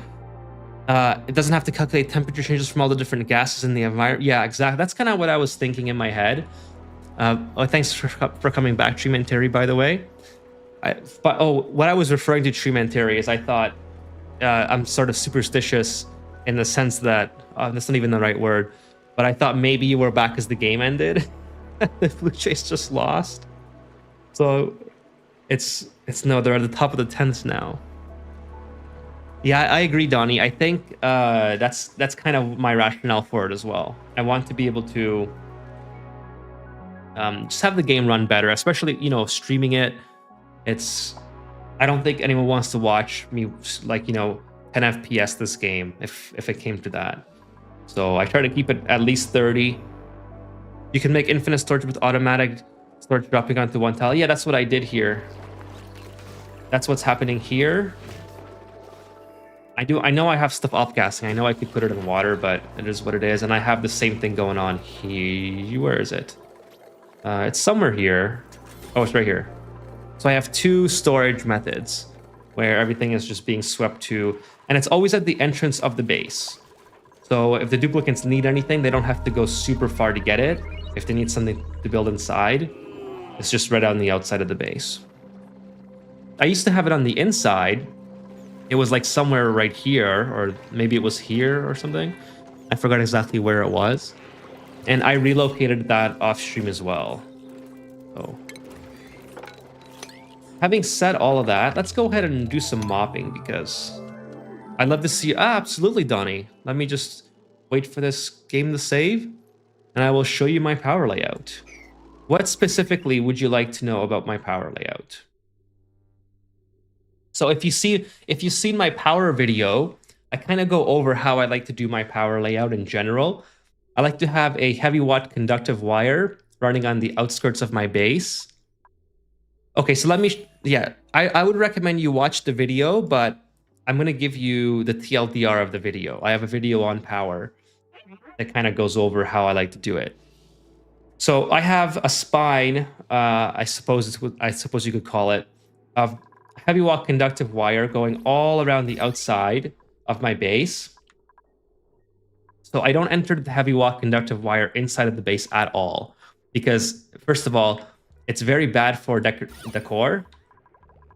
it doesn't have to calculate temperature changes from all the different gases in the environment. Yeah, exactly. That's kind of what I was thinking in my head. Oh, thanks for coming back, Treeman Terry, by the way. What I was referring to, Treeman Terry, is I thought I'm sort of superstitious in the sense that that's not even the right word, but I thought maybe you were back as the game ended. The Blue Jays just lost. So it's no, they're at the top of the 10th now. Yeah, I agree, Donnie. I think that's kind of my rationale for it as well. I want to be able to just have the game run better, especially, you know, streaming it. I don't think anyone wants to watch me, like, you know, 10 FPS this game if it came to that. So I try to keep it at least 30. You can make infinite storage with automatic storage dropping onto one tile. Yeah, that's what I did here. That's what's happening here. I know I have stuff off-gassing. I know I could put it in water, but it is what it is. And I have the same thing going on here. Where is it? It's somewhere here. Oh, it's right here. So I have two storage methods where everything is just being swept to, and it's always at the entrance of the base. So if the duplicants need anything, they don't have to go super far to get it. If they need something to build inside, it's just right on the outside of the base. I used to have it on the inside. It was like somewhere right here, or maybe it was here or something. I forgot exactly where it was. And I relocated that off stream as well. So, having said all of that, let's go ahead and do some mopping because I'd love to see... absolutely, Donnie. Let me just wait for this game to save, and I will show you my power layout. What specifically would you like to know about my power layout? So if you've seen my power video, I kind of go over how I like to do my power layout in general. I like to have a heavy watt conductive wire running on the outskirts of my base. Okay, so let me, I would recommend you watch the video, but I'm going to give you the TLDR of the video. I have a video on power that kind of goes over how I like to do it. So I have a spine, I suppose you could call it, of heavy watt conductive wire going all around the outside of my base. So I don't enter the heavy watt conductive wire inside of the base at all, because first of all, it's very bad for decor.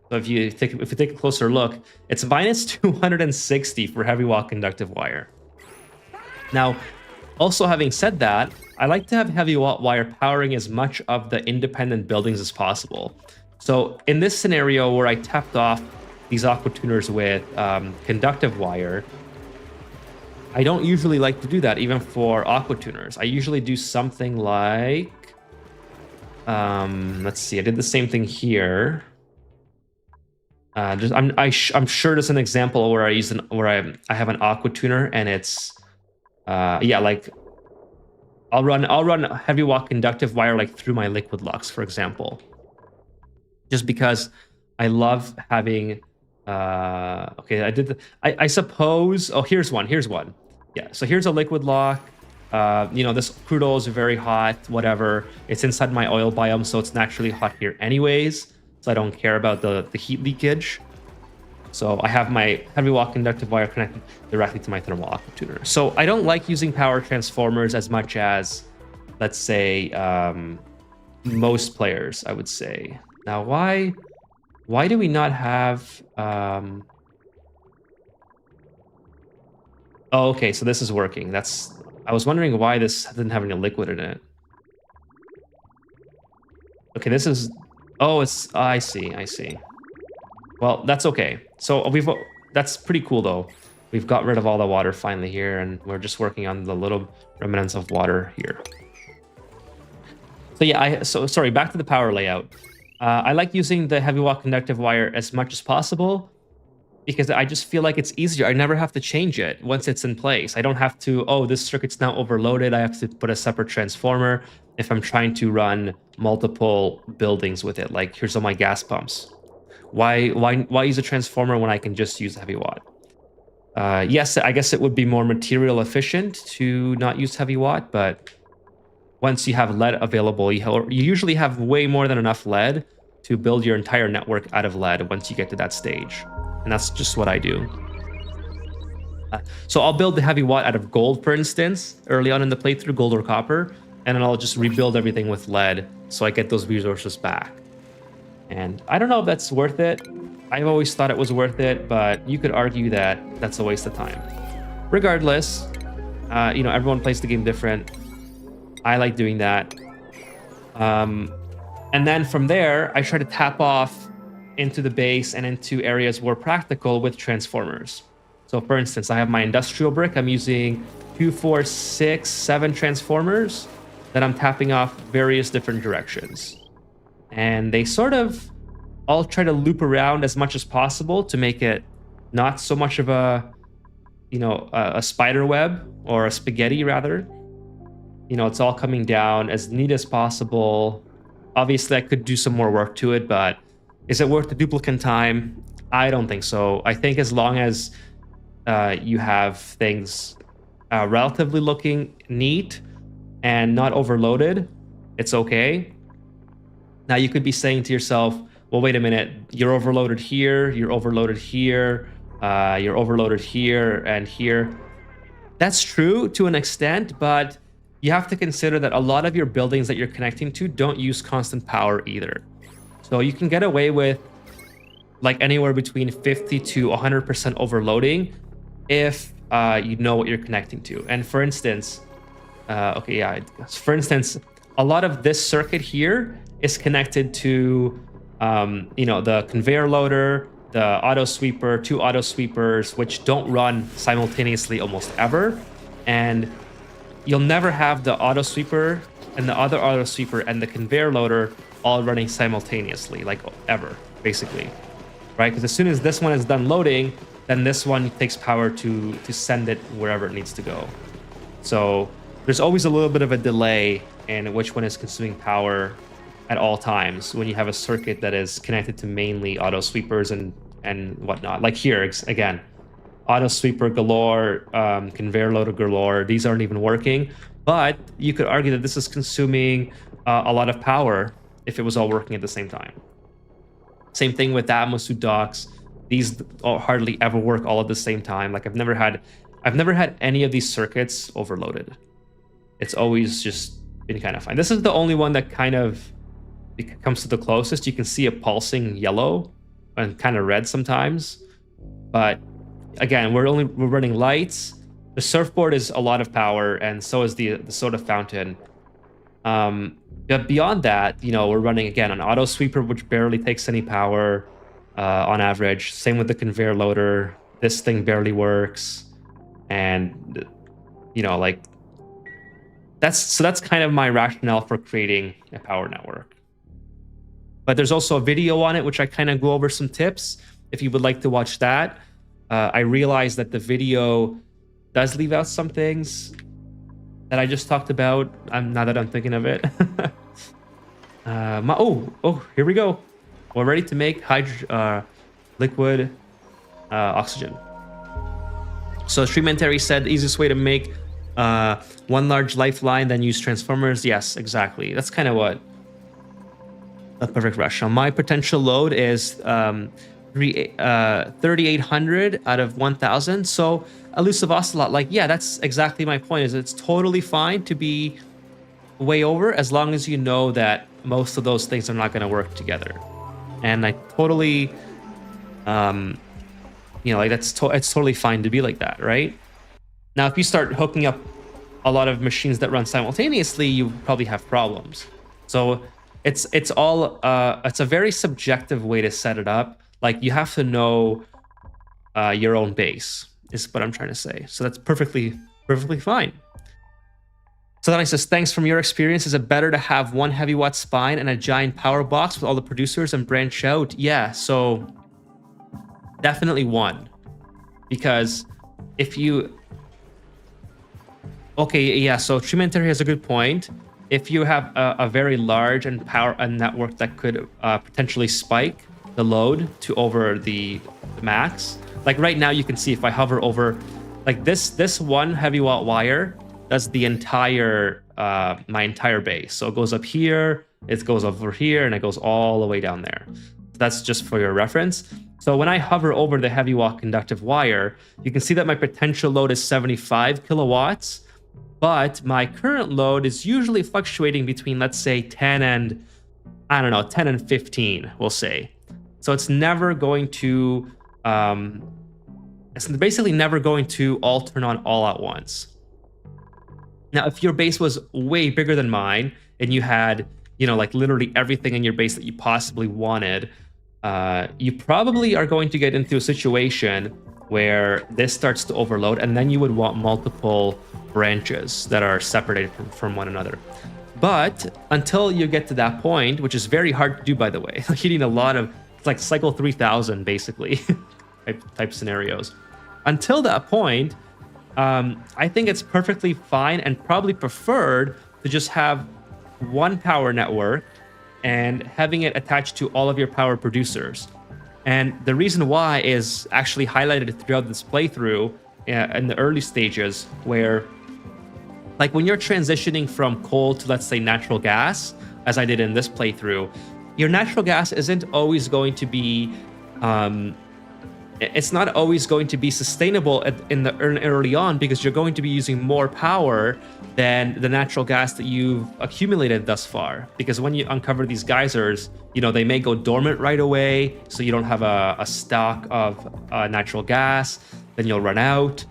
So if you take a closer look, it's minus 260 for heavy watt conductive wire. Now, also having said that, I like to have heavy watt wire powering as much of the independent buildings as possible. So in this scenario where I tapped off these aqua tuners with conductive wire, I don't usually like to do that even for aqua tuners. I usually do something like, let's see, I did the same thing here. I'm sure there's an example where I have an aqua tuner and it's like I'll run heavy watt conductive wire like through my liquid locks, for example. Just because I love having I suppose, oh, here's one. Yeah, so here's a liquid lock. This crude oil is very hot, whatever. It's inside my oil biome, so it's naturally hot here anyways. So I don't care about the heat leakage. So I have my heavy watt conductive wire connected directly to my thermal aqua tuner. So I don't like using power transformers as much as, let's say, most players, I would say. Now, why do we not have... Oh, okay, so this is working. I was wondering why this didn't have any liquid in it. Okay, this is... Oh, it's... I see. Well, that's okay. So that's pretty cool, though. We've got rid of all the water finally here, and we're just working on the little remnants of water here. So yeah, sorry, back to the power layout. I like using the heavy watt conductive wire as much as possible because I just feel like it's easier. I never have to change it once it's in place. I don't have to, oh, this circuit's now overloaded. I have to put a separate transformer if I'm trying to run multiple buildings with it. Like, here's all my gas pumps. Why use a transformer when I can just use heavy watt? Yes, I guess it would be more material efficient to not use heavy watt, but once you have lead available, you usually have way more than enough lead to build your entire network out of lead once you get to that stage. And that's just what I do. So I'll build the heavy watt out of gold, for instance, early on in the playthrough, gold or copper, and then I'll just rebuild everything with lead so I get those resources back. And I don't know if that's worth it. I've always thought it was worth it, but you could argue that that's a waste of time. Regardless, everyone plays the game different. I like doing that. And then from there, I try to tap off into the base and into areas where practical with transformers. So for instance, I have my industrial brick. I'm using 2, 4, 6, 7 transformers that I'm tapping off various different directions. And they sort of all try to loop around as much as possible to make it not so much of a spider web, or a spaghetti rather. It's all coming down as neat as possible. Obviously, I could do some more work to it, but is it worth the duplicant time? I don't think so. I think as long as you have things relatively looking neat and not overloaded, it's okay. Now you could be saying to yourself, well, wait a minute, you're overloaded here, you're overloaded here, you're overloaded here and here. That's true to an extent, but you have to consider that a lot of your buildings that you're connecting to don't use constant power either. So you can get away with like anywhere between 50 to 100% overloading if you know what you're connecting to. And for instance, for instance, a lot of this circuit here is connected to, the conveyor loader, the auto sweeper, 2 auto sweepers, which don't run simultaneously almost ever. And you'll never have the auto sweeper and the other auto sweeper and the conveyor loader all running simultaneously, like ever, basically, right? Because as soon as this one is done loading, then this one takes power to send it wherever it needs to go. So there's always a little bit of a delay in which one is consuming power at all times when you have a circuit that is connected to mainly auto sweepers and whatnot. Like here, again, auto sweeper galore, conveyor loader galore, these aren't even working. But you could argue that this is consuming a lot of power if it was all working at the same time. Same thing with the Atmosuit docks. These hardly ever work all at the same time. Like I've never had any of these circuits overloaded. It's always just been kind of fine. This is the only one that kind of comes to the closest. You can see it pulsing yellow and kind of red sometimes. But again, we're running lights. The surfboard is a lot of power, and so is the soda fountain. But beyond that, we're running again an auto sweeper, which barely takes any power on average. Same with the conveyor loader. This thing barely works, and that's kind of my rationale for creating a power network. But there's also a video on it, which I kind of go over some tips if you would like to watch that. I realize that the video does leave out some things that I just talked about. Now that I'm thinking of it. Here we go. We're ready to make liquid oxygen. So Streamentary said the easiest way to make one large lifeline, then use transformers. Yes, exactly. That's kind of what a perfect ratio. My potential load is 3,800 out of 1,000. So Elusive Ocelot, that's exactly my point. Is it's totally fine to be way over as long as you know that most of those things are not going to work together. And I totally, it's totally fine to be like that, right? Now, if you start hooking up a lot of machines that run simultaneously, you probably have problems. So it's a very subjective way to set it up. Like you have to know your own base is what I'm trying to say. So that's perfectly fine. So then I says, thanks. From your experience, is it better to have one heavy watt spine and a giant power box with all the producers and branch out? Yeah, so definitely one. Because if you... Okay, yeah, so Treementary has a good point. If you have a very large and a network that could potentially spike the load to over the max. Like right now, you can see if I hover over, like this one heavy watt wire does the entire my entire base. So it goes up here, it goes over here, and it goes all the way down there. That's just for your reference. So when I hover over the heavy watt conductive wire, you can see that my potential load is 75 kilowatts, but my current load is usually fluctuating between, let's say, 10 and 15, we'll say. So it's never going to, it's basically never going to all turn on all at once. Now, if your base was way bigger than mine and you had, like literally everything in your base that you possibly wanted, you probably are going to get into a situation where this starts to overload, and then you would want multiple branches that are separated from one another. But until you get to that point, which is very hard to do, by the way, you need a lot of, it's like cycle 3000 basically type scenarios. Until that point, I think it's perfectly fine and probably preferred to just have one power network and having it attached to all of your power producers. And the reason why is actually highlighted throughout this playthrough in the early stages, where like when you're transitioning from coal to, let's say, natural gas, as I did in this playthrough, your natural gas isn't always going to be it's not always going to be sustainable early on, because you're going to be using more power than the natural gas that you've accumulated thus far. Because when you uncover these geysers, you know, they may go dormant right away, so you don't have a stock of natural gas, then you'll run out.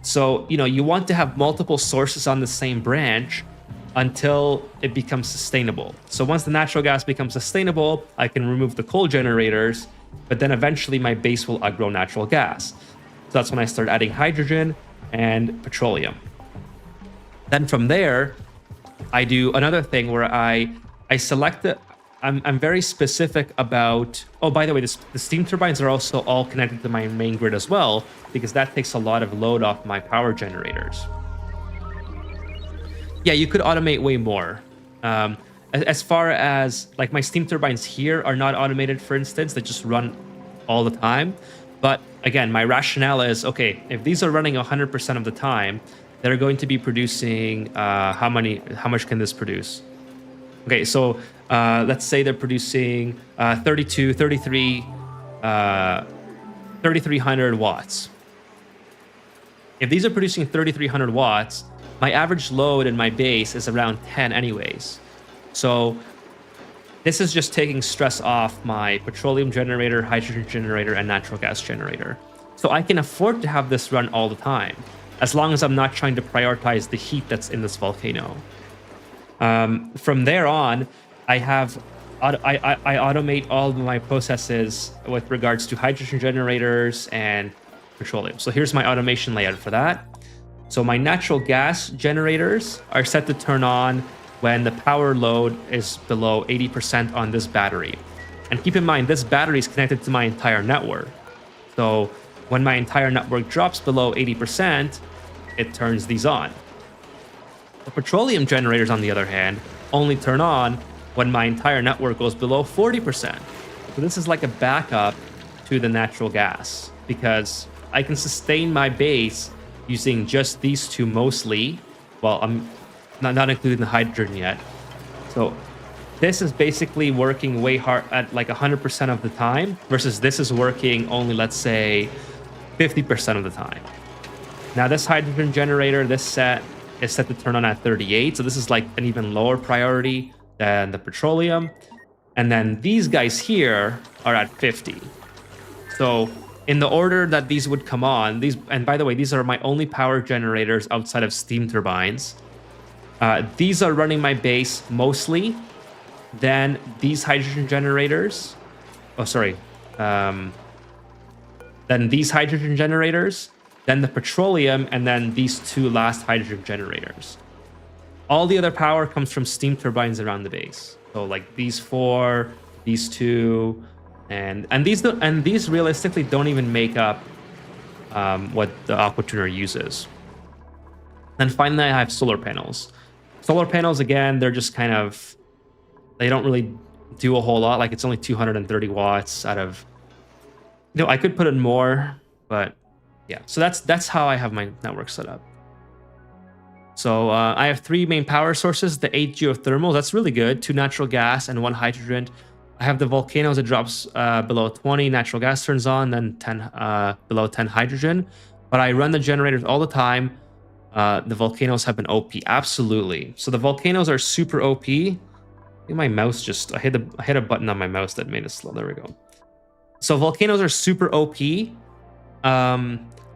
So, you know, you want to have multiple sources on the same branch until it becomes sustainable. So once the natural gas becomes sustainable, I can remove the coal generators, but then eventually my base will outgrow natural gas. So that's when I start adding hydrogen and petroleum. Then from there, I do another thing where I select the, I'm very specific about, oh, by the way, the steam turbines are also all connected to my main grid as well, because that takes a lot of load off my power generators. Yeah, you could automate way more. As far as like my steam turbines here are not automated, for instance, they just run all the time. But again, my rationale is, okay, if these are running 100% of the time, they're going to be producing, how much can this produce? Okay, so let's say they're producing 3,300 watts. If these are producing 3,300 watts, my average load in my base is around 10 anyways. So this is just taking stress off my petroleum generator, hydrogen generator, and natural gas generator. So I can afford to have this run all the time, as long as I'm not trying to prioritize the heat that's in this volcano. From there on, I automate all of my processes with regards to hydrogen generators and petroleum. So here's my automation layout for that. So my natural gas generators are set to turn on when the power load is below 80% on this battery. And keep in mind, this battery is connected to my entire network. So when my entire network drops below 80%, it turns these on. The petroleum generators, on the other hand, only turn on when my entire network goes below 40%. So this is like a backup to the natural gas, because I can sustain my base using just these two mostly. Well, I'm not including the hydrogen yet. So this is basically working way hard at like 100% of the time, versus this is working only, let's say, 50% of the time. Now this hydrogen generator, this set is set to turn on at 38. So this is like an even lower priority than the petroleum. And then these guys here are at 50. So in the order that these would come on, and by the way, these are my only power generators outside of steam turbines. These are running my base mostly. Then these hydrogen generators. Oh, sorry. Then these hydrogen generators. Then the petroleum, and then these two last hydrogen generators. All the other power comes from steam turbines around the base. So like these four, these two, and these realistically don't even make up what the aqua tuner uses. And finally, I have solar panels. Solar panels, again, they're just kind of, they don't really do a whole lot. Like it's only 230 watts out of, you know, I could put in more, but yeah. So that's how I have my network set up. So I have 3 main power sources, the 8 geothermal, that's really good, 2 natural gas and 1 hydrogen. I have the volcanoes, it drops below 20, natural gas turns on, then 10 below 10 hydrogen. But I run the generators all the time. The volcanoes have been OP, absolutely. So the volcanoes are super OP. I think my mouse just, I hit a button on my mouse that made it slow. There we go. So volcanoes are super OP.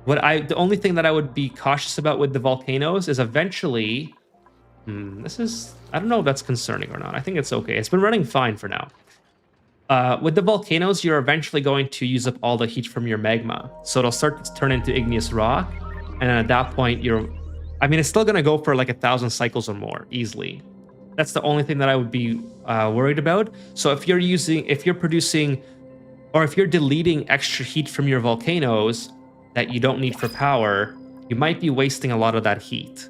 The only thing that I would be cautious about with the volcanoes is eventually, I don't know if that's concerning or not. I think it's okay. It's been running fine for now. With the volcanoes, you're eventually going to use up all the heat from your magma. So it'll start to turn into igneous rock. And then at that point, it's still going to go for like 1,000 cycles or more easily. That's the only thing that I would be worried about. So if you're producing, or if you're deleting extra heat from your volcanoes that you don't need for power, you might be wasting a lot of that heat.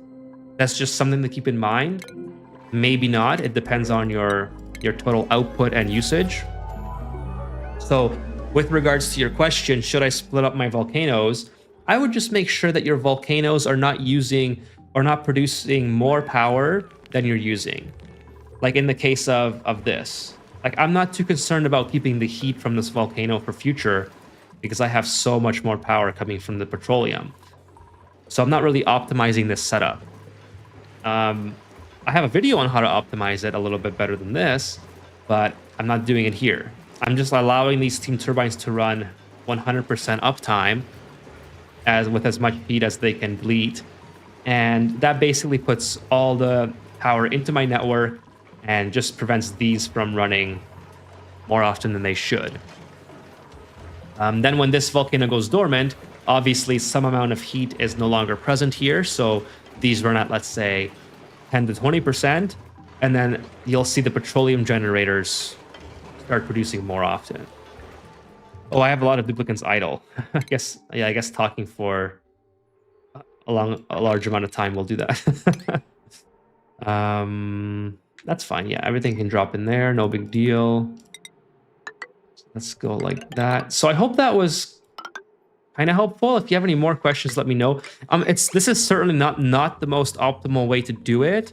That's just something to keep in mind. Maybe not. It depends on your total output and usage. So with regards to your question, should I split up my volcanoes? I would just make sure that your volcanoes are not using or not producing more power than you're using. Like in the case of this. Like, I'm not too concerned about keeping the heat from this volcano for future because I have so much more power coming from the petroleum. So I'm not really optimizing this setup. I have a video on how to optimize it a little bit better than this, but I'm not doing it here. I'm just allowing these steam turbines to run 100% uptime with as much heat as they can bleed. And that basically puts all the power into my network and just prevents these from running more often than they should. Then when this volcano goes dormant, obviously some amount of heat is no longer present here. So these run at, let's say, 10 to 20%. And then you'll see the petroleum generators start producing more often. Oh, I have a lot of duplicants idle. I guess talking for a large amount of time will do that. That's fine. Yeah, everything can drop in there. No big deal. Let's go like that. So I hope that was kind of helpful. If you have any more questions, let me know. This is certainly not the most optimal way to do it.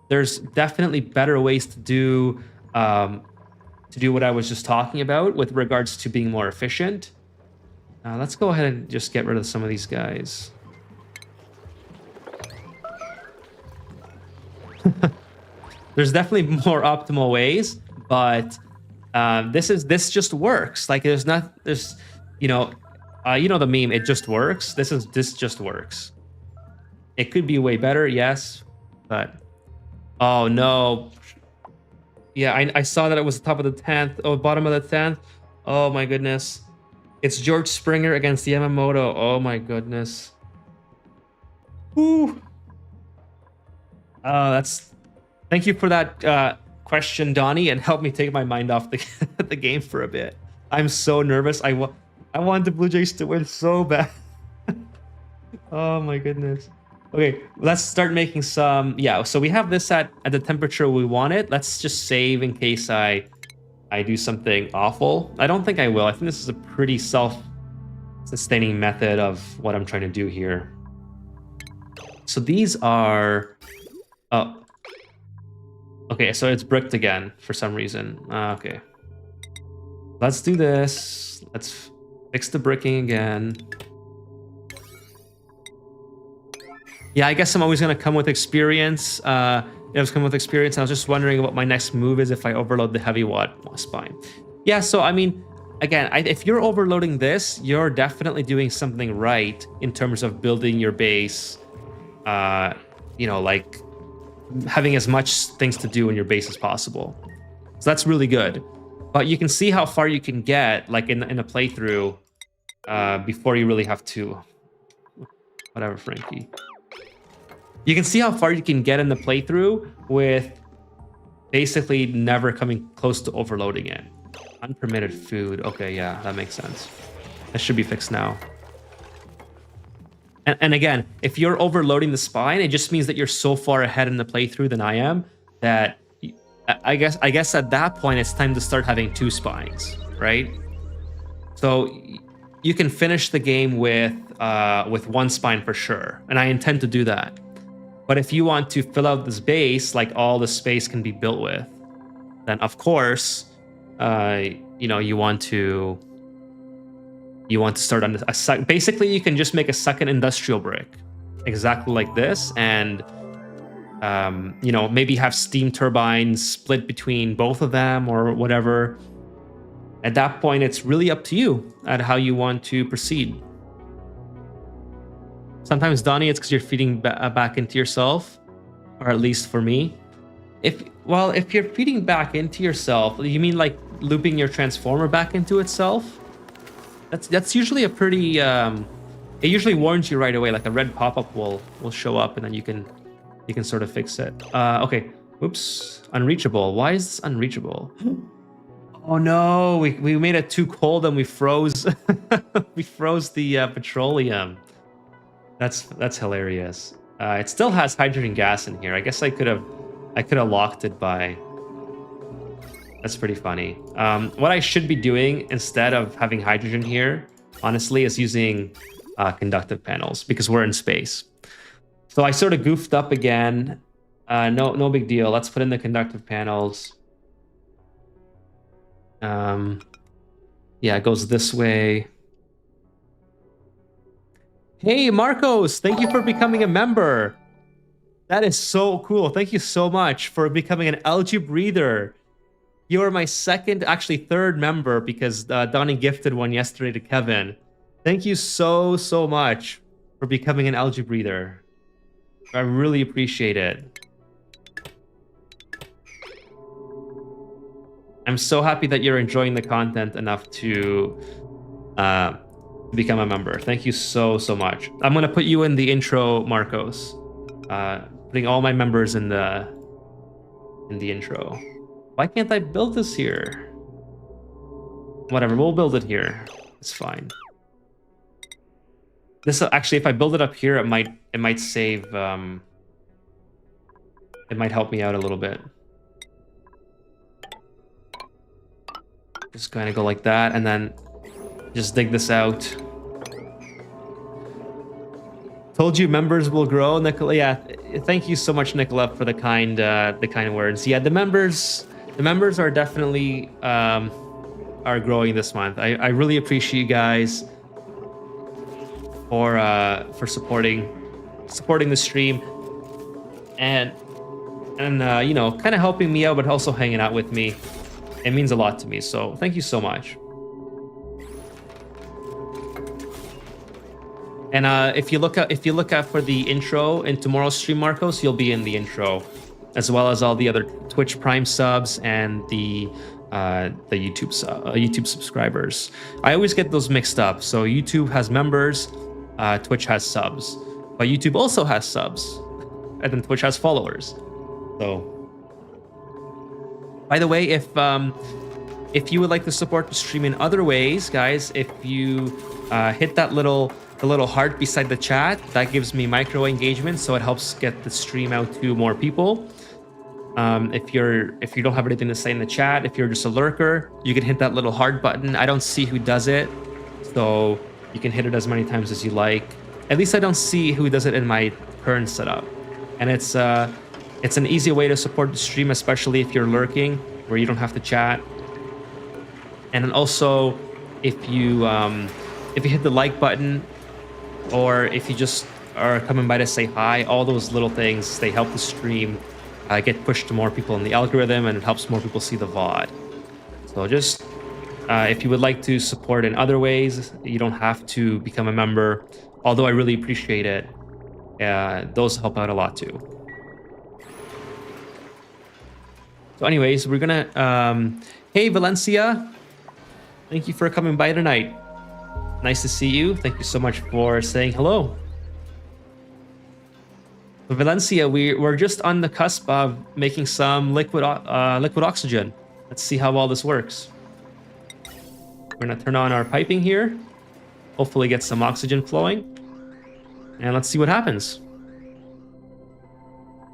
There's definitely better ways to do what I was just talking about with regards to being more efficient. Let's go ahead and just get rid of some of these guys. There's definitely more optimal ways, but this just works. Like there's you know the meme, it just works. This just works. It could be way better, yes, but oh no. Yeah, I saw that it was the top of the 10th. Oh, bottom of the 10th. Oh my goodness. It's George Springer against Yamamoto. Oh my goodness. Woo. Thank you for that question, Donnie, and help me take my mind off the game for a bit. I'm so nervous. I want the Blue Jays to win so bad. Oh my goodness. Okay, let's start making some. Yeah, so we have this at the temperature we want it. Let's just save in case I do something awful. I don't think I will. I think this is a pretty self-sustaining method of what I'm trying to do here. So these are... Oh. Okay, so it's bricked again for some reason. Okay. Let's do this. Let's fix the bricking again. Yeah, I guess I'm always going to come with experience. I was coming with experience. I was just wondering what my next move is if I overload the heavy watt spine. Yeah, so I mean, again, if you're overloading this, you're definitely doing something right in terms of building your base. Like having as much things to do in your base as possible. So that's really good. But you can see how far you can get, like in a playthrough, before you really have to. Whatever, Frankie. You can see how far you can get in the playthrough with basically never coming close to overloading it. Unpermitted food. Okay, yeah, that makes sense. That should be fixed now. And again, if you're overloading the spine, it just means that you're so far ahead in the playthrough than I am that I guess at that point it's time to start having 2 spines, right? So you can finish the game with 1 spine for sure, and I intend to do that. But if you want to fill out this base, like all the space can be built with, then of course, you want to start on basically you can just make a second industrial brick, exactly like this, and maybe have steam turbines split between both of them or whatever. At that point, it's really up to you at how you want to proceed. Sometimes, Donnie, it's because you're feeding back into yourself, or at least for me. If you're feeding back into yourself, you mean like looping your transformer back into itself? That's usually a pretty. It usually warns you right away, like a red pop-up will show up, and then you can sort of fix it. Okay, oops, unreachable. Why is this unreachable? Oh no, we made it too cold and we froze. We froze the petroleum. That's hilarious. It still has hydrogen gas in here. I guess I could have locked it by That's pretty funny. What I should be doing instead of having hydrogen here, honestly, is using conductive panels because we're in space. So I sort of goofed up again. No big deal. Let's put in the conductive panels. Yeah, it goes this way. Hey, Marcos, thank you for becoming a member. That is so cool. Thank you so much for becoming an algae breather. You are my second, actually third member because Donnie gifted one yesterday to Kevin. Thank you so much for becoming an algae breather. I really appreciate it. I'm so happy that you're enjoying the content enough to become a member. Thank you so much. I'm gonna put you in the intro, Marcos. Putting all my members in the intro. Why can't I build this here? Whatever, we'll build it here. It's fine. This actually, if I build it up here, it might save. It might help me out a little bit. Just kind of go like that, and then just dig this out. Told you members will grow, Nicola. Yeah, thank you so much, Nicola, for the kind words. Yeah, the members are definitely are growing this month. I really appreciate you guys for supporting the stream and you know, kind of helping me out, but also hanging out with me. It means a lot to me. So thank you so much. And if you look out for the intro in tomorrow's stream, Marcos, you'll be in the intro, as well as all the other Twitch Prime subs and the YouTube subscribers. I always get those mixed up. So YouTube has members, Twitch has subs, but YouTube also has subs, and then Twitch has followers. So, by the way, if you would like to support the stream in other ways, guys, if you hit that little heart beside the chat, that gives me micro engagement, so it helps get the stream out to more people. If you don't have anything to say in the chat, if you're just a lurker, you can hit that little heart button. I don't see who does it, so you can hit it as many times as you like. At least I don't see who does it in my current setup, and it's an easy way to support the stream, especially if you're lurking, where you don't have to chat. And then also, if you hit the like button, or if you just are coming by to say hi, all those little things, they help the stream get pushed to more people in the algorithm, and it helps more people see the VOD. So just, if you would like to support in other ways, you don't have to become a member, although I really appreciate it. Those help out a lot too. So anyways, we're gonna, hey Valencia, thank you for coming by tonight. Nice to see you. Thank you so much for saying hello. So Valencia, we're just on the cusp of making some liquid oxygen. Let's see how well this works. We're gonna turn on our piping here, hopefully get some oxygen flowing, and let's see what happens.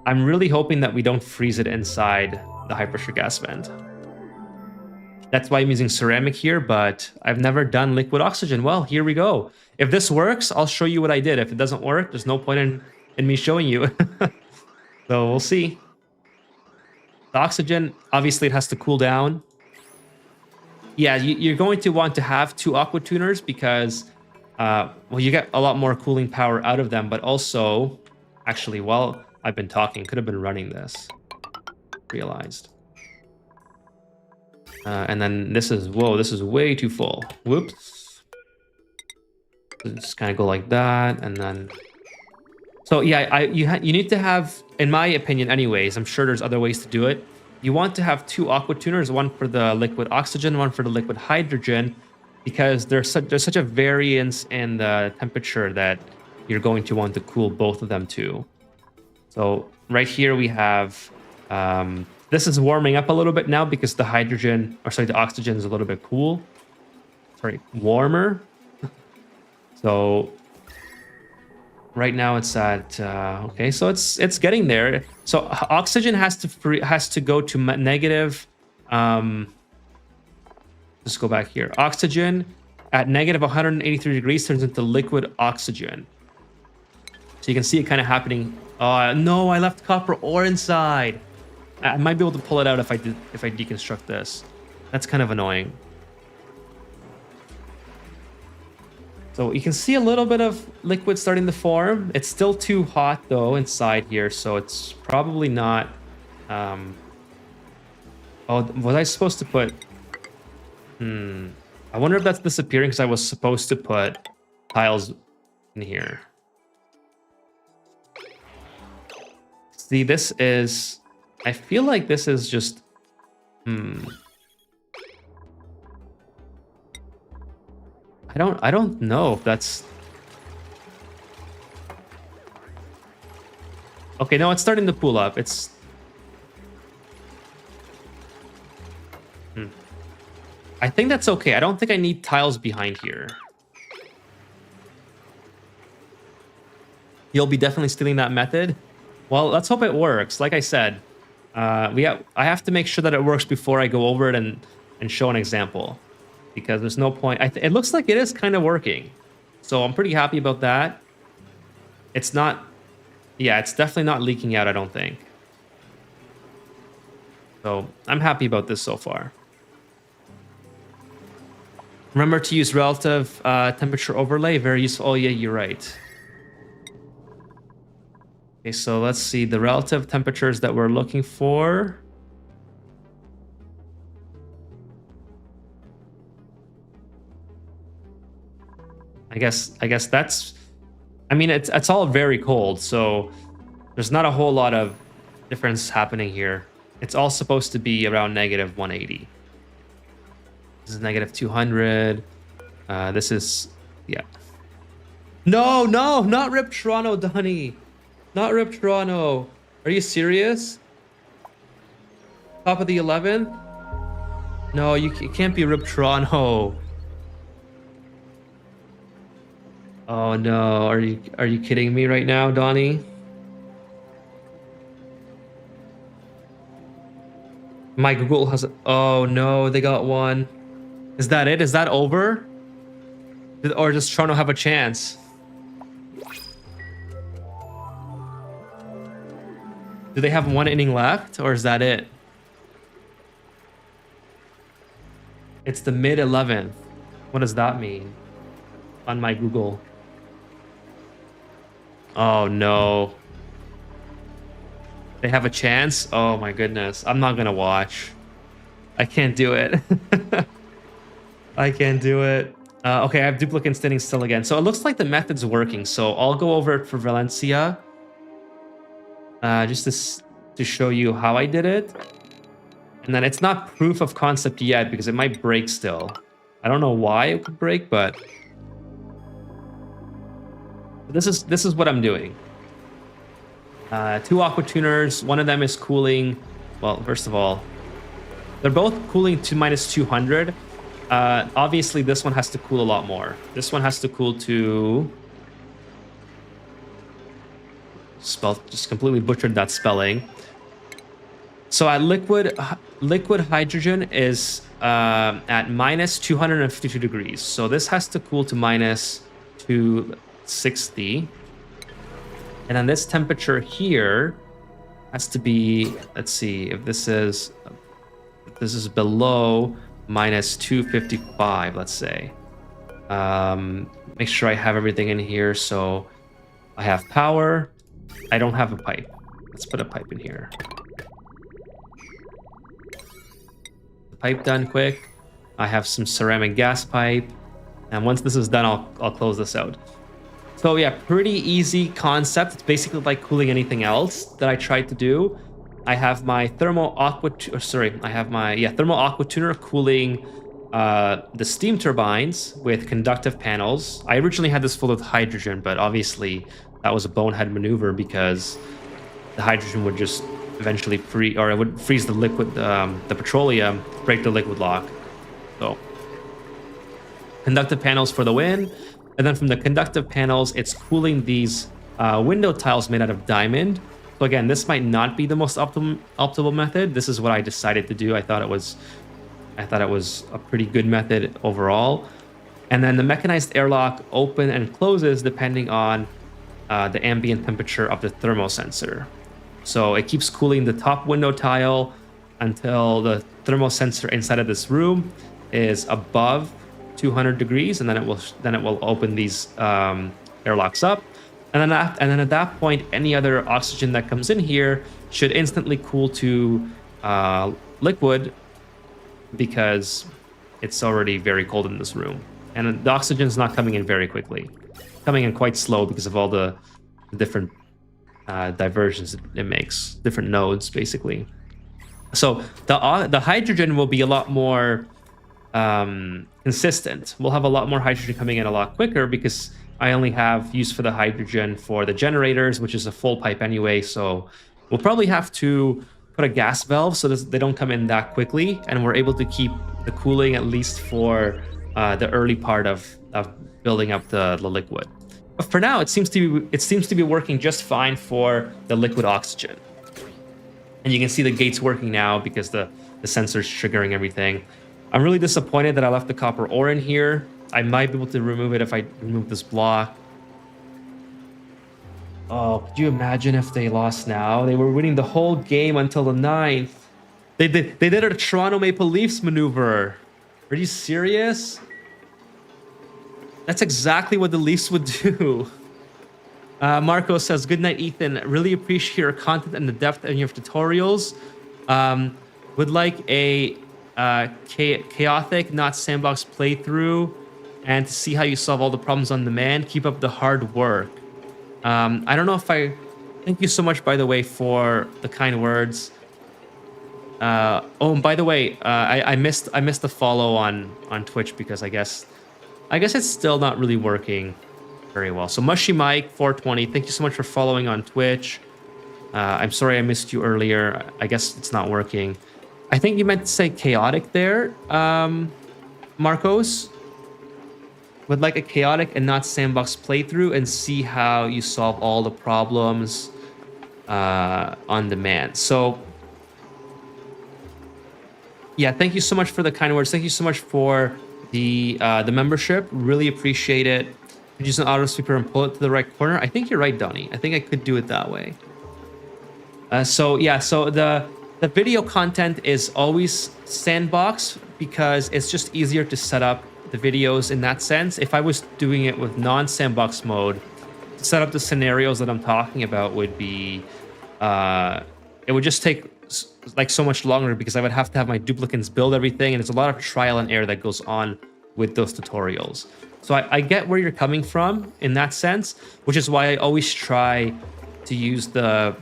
I'm really hoping that we don't freeze it inside the high pressure gas vent. That's why I'm using ceramic here, but I've never done liquid oxygen. Well, here we go. If this works, I'll show you what I did. If it doesn't work, there's no point in me showing you. So we'll see. The oxygen, obviously it has to cool down. Yeah, you're going to want to have two aqua tuners because, well, you get a lot more cooling power out of them, but also, actually, while I've been talking, could have been running this. Realized. And then this is, whoa, this is way too full. Whoops. Just kind of go like that, and then. So yeah, you need to have, in my opinion, anyways. I'm sure there's other ways to do it. You want to have two aqua tuners, one for the liquid oxygen, one for the liquid hydrogen, because there's such a variance in the temperature that you're going to want to cool both of them too. So right here we have. This is warming up a little bit now because the the oxygen is a little bit cool. Sorry, warmer. So right now it's at okay, so it's getting there. So oxygen has to go to negative Let's go back here. Oxygen at negative 183 degrees turns into liquid oxygen. So you can see it kind of happening. No, I left copper ore inside. I might be able to pull it out if I deconstruct this. That's kind of annoying. So you can see a little bit of liquid starting to form. It's still too hot though inside here, so it's probably not. Oh, was I supposed to put? I wonder if that's disappearing because I was supposed to put tiles in here. See, this is. I feel like this is just. I don't know if that's. Okay, no, it's starting to pool up. It's. I think that's okay. I don't think I need tiles behind here. You'll be definitely stealing that method. Well, let's hope it works. Like I said, I have to make sure that it works before I go over it and show an example, because there's no point. It looks like it is kind of working, so I'm pretty happy about that. It's not. Yeah, it's definitely not leaking out, I don't think. So I'm happy about this so far. Remember to use relative temperature overlay. Very useful. Oh, yeah, you're right. Okay, so let's see the relative temperatures that we're looking for. I guess that's. I mean, it's all very cold, so there's not a whole lot of difference happening here. It's all supposed to be around negative 180. This is negative 200. This is, yeah. No, not Rip Toronto, Donnie. Not Rip Toronto. Are you serious? Top of the 11th? No, it can't be Rip Toronto. Oh no, are you kidding me right now, Donnie? My Google has. Oh no, they got one. Is that it? Is that over? Or does Toronto have a chance? Do they have one inning left, or is that it? It's the mid 11th. What does that mean? On my Google. Oh no. They have a chance? Oh my goodness. I'm not gonna watch. I can't do it. I can't do it. Okay, I have duplicate standing still again. So it looks like the method's working. So I'll go over it for Valencia. Just to show you how I did it. And then it's not proof of concept yet because it might break still. I don't know why it could break, but this is what I'm doing. 2 aqua tuners. One of them is cooling. Well, first of all, they're both cooling to minus 200. Obviously, this one has to cool a lot more. This one has to cool to. Just completely butchered that spelling. So at liquid hydrogen is at minus 252 degrees. So this has to cool to minus 260. And then this temperature here has to be, let's see, if this is below minus 255, let's say. Make sure I have everything in here. So I have power. I don't have a pipe. Let's put a pipe in here. Pipe done quick. I have some ceramic gas pipe. And once this is done, I'll close this out. So yeah, pretty easy concept. It's basically like cooling anything else that I tried to do. I have my thermal aqua tuner cooling the steam turbines with conductive panels. I originally had this full of hydrogen, but obviously that was a bonehead maneuver because the hydrogen would just eventually it would freeze the liquid, the petroleum, break the liquid lock. So conductive panels for the win. And then from the conductive panels, it's cooling these window tiles made out of diamond So again, this might not be the most optimal method. This is what I decided to do. I thought it was a pretty good method overall. And then the mechanized airlock open and closes depending on the ambient temperature of the thermosensor. So it keeps cooling the top window tile until the thermosensor inside of this room is above 200 degrees, and then it will open these airlocks up. And then at that point, any other oxygen that comes in here should instantly cool to liquid, because it's already very cold in this room. And the oxygen is not coming in very quickly. Coming in quite slow because of all the different diversions it makes, different nodes, basically. So the hydrogen will be a lot more consistent. We'll have a lot more hydrogen coming in a lot quicker because I only have use for the hydrogen for the generators, which is a full pipe anyway. So we'll probably have to put a gas valve so that they don't come in that quickly, and we're able to keep the cooling at least for the early part of building up the liquid. But for now, it seems to be working just fine for the liquid oxygen. And you can see the gates working now because the sensor's triggering everything. I'm really disappointed that I left the copper ore in here. I might be able to remove it if I remove this block. Oh, could you imagine if they lost now? They were winning the whole game until the 9th. They did a Toronto Maple Leafs maneuver. Are you serious? That's exactly what the Leafs would do. Marco says, "Good night, Ethan. Really appreciate your content and the depth in your tutorials. Would like a chaotic, not sandbox playthrough, and to see how you solve all the problems on demand. Keep up the hard work." I don't know if I... Thank you so much, by the way, for the kind words. Oh, and by the way, I missed the follow on Twitch because I guess it's still not really working very well. So Mushy Mike 420, thank you so much for following on Twitch. I'm sorry I missed you earlier. I guess it's not working. I think you meant to say chaotic there, Marcos. Would like a chaotic and not sandbox playthrough and see how you solve all the problems on demand. So yeah, thank you so much for the kind words. Thank you so much for the membership. Really appreciate it. Could use an auto sweeper and pull it to the right corner. I think you're right, Donnie. I think I could do it that way. So yeah, so the video content is always sandbox because it's just easier to set up the videos in that sense. If I was doing it with non-sandbox mode, to set up the scenarios that I'm talking about would be, it would just take like so much longer because I would have to have my duplicants build everything, and it's a lot of trial and error that goes on with those tutorials. So I get where you're coming from in that sense, which is why I always try to use the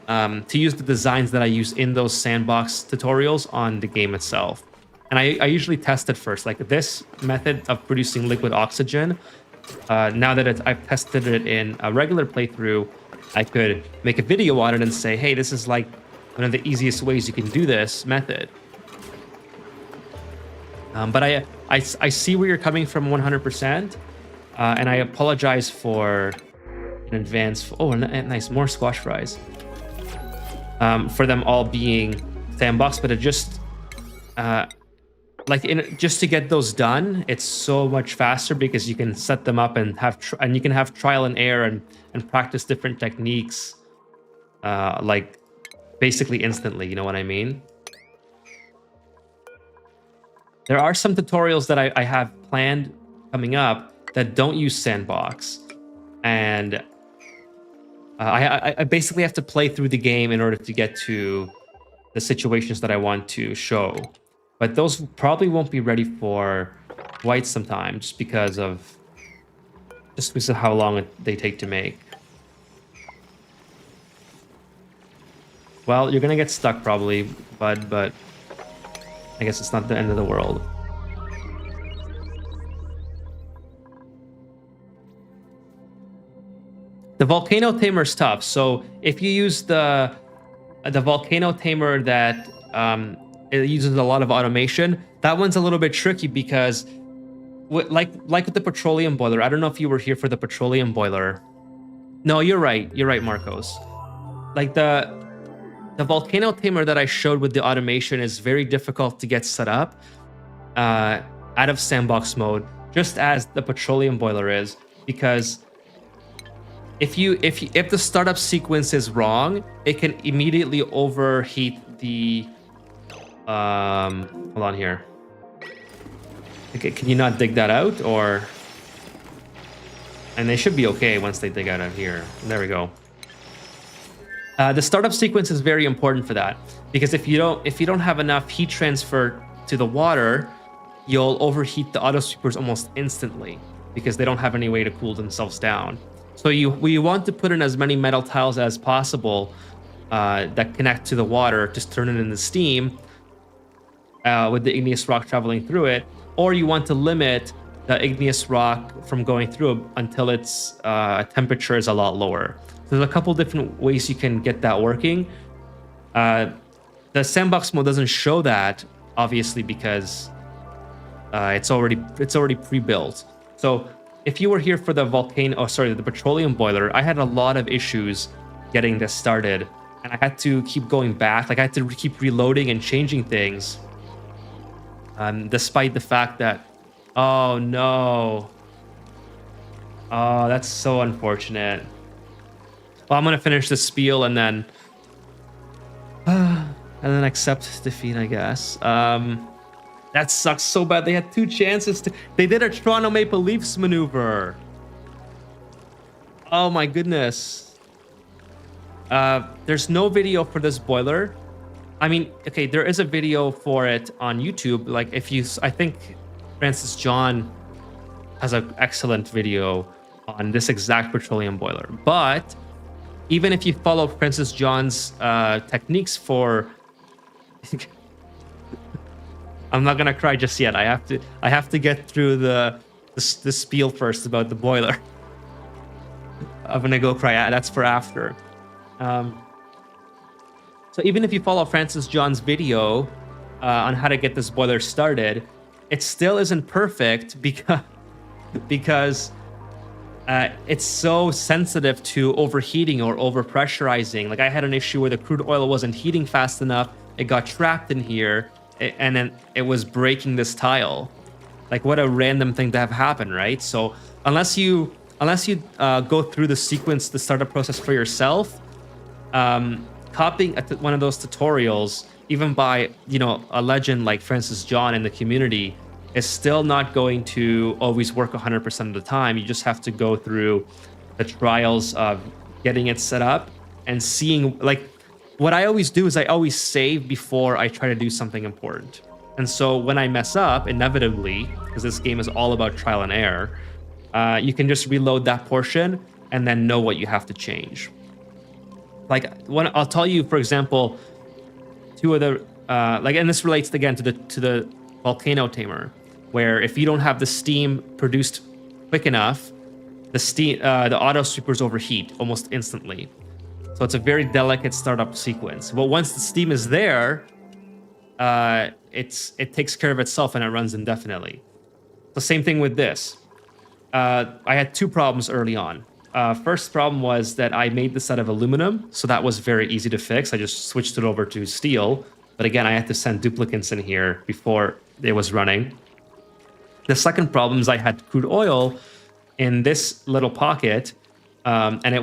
designs that I use in those sandbox tutorials on the game itself. And I usually test it first, like this method of producing liquid oxygen. Now that I've tested it in a regular playthrough, I could make a video on it and say, hey, this is like one of the easiest ways you can do this method. But I see where you're coming from 100%, and I apologize for in advance. Oh, nice, more squash fries. For them all being sandbox, but it just just to get those done, it's so much faster because you can set them up and you can have trial and error and practice different techniques, like basically instantly. You know what I mean? There are some tutorials that I have planned coming up that don't use sandbox, and I basically have to play through the game in order to get to the situations that I want to show. But those probably won't be ready for quite some time just because of how long they take to make. Well, you're gonna get stuck probably, bud, but I guess it's not the end of the world. The volcano tamer is tough. So if you use the volcano tamer that it uses a lot of automation, that one's a little bit tricky because like with the petroleum boiler, I don't know if you were here for the petroleum boiler. No, you're right, Marcos. like the volcano tamer that I showed with the automation is very difficult to get set up out of sandbox mode, just as the petroleum boiler is, because if the startup sequence is wrong, it can immediately overheat the hold on here. Okay, can you not dig that out? Or, and they should be okay once they dig out of here. There we go. The startup sequence is very important for that, because if you don't have enough heat transfer to the water, you'll overheat the auto sweepers almost instantly because they don't have any way to cool themselves down. So we want to put in as many metal tiles as possible that connect to the water, just turn it into steam with the igneous rock traveling through it, or you want to limit the igneous rock from going through until its temperature is a lot lower. There's a couple different ways you can get that working. The sandbox mode doesn't show that, obviously, because it's already pre-built. So if you were here for the the petroleum boiler, I had a lot of issues getting this started, and I had to keep going back. Like I had to keep reloading and changing things, despite the fact that, oh no, oh, that's so unfortunate. Well, I'm gonna finish this spiel and then accept defeat, I guess. That sucks so bad. They had 2 chances to. They did a Toronto Maple Leafs maneuver. Oh my goodness. There's no video for this boiler. I mean, okay, there is a video for it on YouTube. Like I think Francis John has an excellent video on this exact petroleum boiler. But even if you follow Francis John's techniques for, I'm not gonna cry just yet. I have to get through the spiel first about the boiler. I'm gonna go cry. That's for after. So even if you follow Francis John's video on how to get this boiler started, it still isn't perfect because it's so sensitive to overheating or overpressurizing. Like I had an issue where the crude oil wasn't heating fast enough. It got trapped in here, and then it was breaking this tile. Like what a random thing to have happen, right? So unless you go through the startup process for yourself, copying one of those tutorials, even by a legend like Francis John in the community, is still not going to always work 100% of the time. You just have to go through the trials of getting it set up and seeing, like, what I always do is I always save before I try to do something important. And so when I mess up, inevitably, because this game is all about trial and error, you can just reload that portion and then know what you have to change. Like, I'll tell you, for example, 2 other, and this relates again to the volcano tamer, where if you don't have the steam produced quick enough, the auto sweepers overheat almost instantly. So it's a very delicate startup sequence. But once the steam is there, it takes care of itself and it runs indefinitely. The same thing with this. I had 2 problems early on. First problem was that I made this out of aluminum, so that was very easy to fix. I just switched it over to steel. But again, I had to send duplicates in here before it was running. The second problem is I had crude oil in this little pocket, and it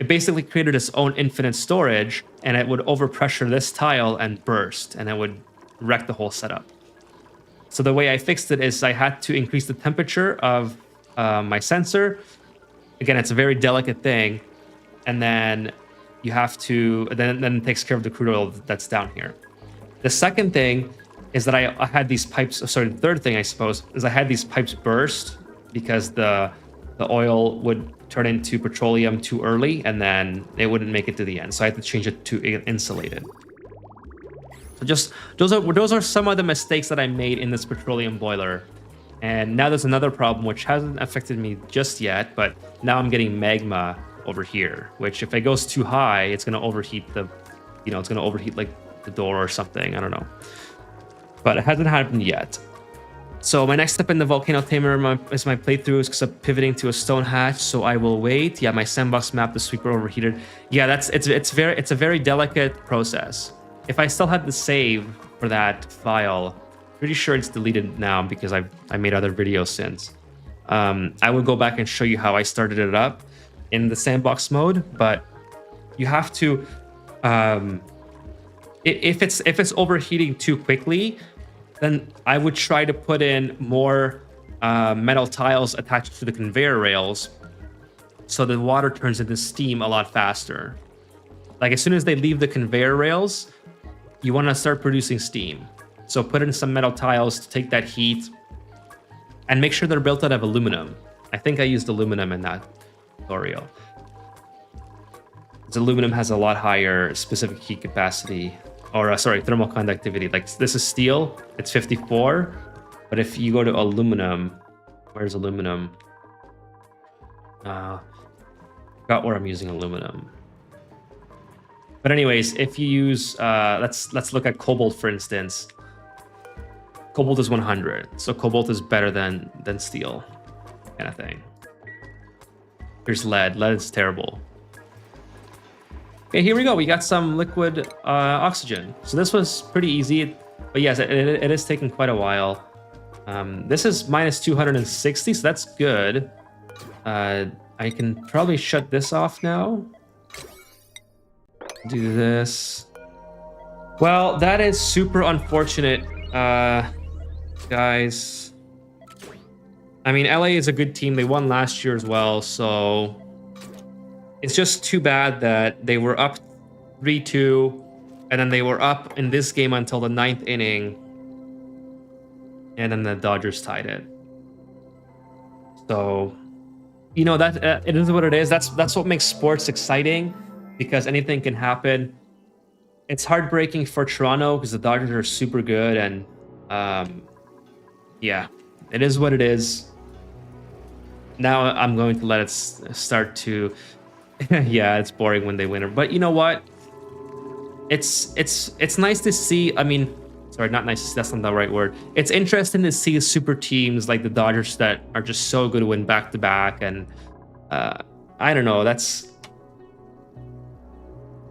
basically created its own infinite storage, and it would overpressure this tile and burst, and it would wreck the whole setup. So the way I fixed it is I had to increase the temperature of my sensor. Again, it's a very delicate thing, and then you have to, then it takes care of the crude oil that's down here. The second thing is that I had these pipes, the third thing, I suppose, is I had these pipes burst because the oil would turn into petroleum too early, and then it wouldn't make it to the end. So I had to change it to insulated. So just, those are some of the mistakes that I made in this petroleum boiler. And now there's another problem which hasn't affected me just yet, but now I'm getting magma over here, which if it goes too high, it's going to overheat it's going to overheat like the door or something. I don't know. But it hasn't happened yet. So my next step in the volcano tamer is my playthrough is pivoting to a stone hatch. So I will wait. Yeah, my sandbox map, the sweeper overheated. Yeah, it's a very delicate process. If I still had the save for that file, pretty sure it's deleted now because I made other videos since. I will go back and show you how I started it up in the sandbox mode, but you have to if it's overheating too quickly, then I would try to put in more metal tiles attached to the conveyor rails so the water turns into steam a lot faster. Like as soon as they leave the conveyor rails, you want to start producing steam. So put in some metal tiles to take that heat and make sure they're built out of aluminum. I think I used aluminum in that tutorial. Because aluminum has a lot higher specific heat capacity, or sorry, thermal conductivity. Like this is steel, it's 54, but if you go to aluminum, where's aluminum? Forgot where I'm using aluminum. But anyways, if you use, let's look at cobalt for instance. Cobalt is 100, so cobalt is better than steel, kind of thing. Here's lead. Lead is terrible. Okay, here we go. We got some liquid oxygen. So this was pretty easy, but yes, it is taking quite a while. This is minus 260, so that's good. I can probably shut this off now. Do this. Well, that is super unfortunate, guys. I mean, LA is a good team. They won last year as well, so it's just too bad that they were up 3-2, and then they were up in this game until the 9th inning, and then the Dodgers tied it. So, you know, that it is what it is. That's what makes sports exciting, because anything can happen. It's heartbreaking for Toronto because the Dodgers are super good, and yeah, it is what it is. Now I'm going to let it start to yeah, it's boring when they win. But you know what? It's nice to see. I mean, sorry, not nice. That's not the right word. It's interesting to see super teams like the Dodgers that are just so good to win back to back. And I don't know. It's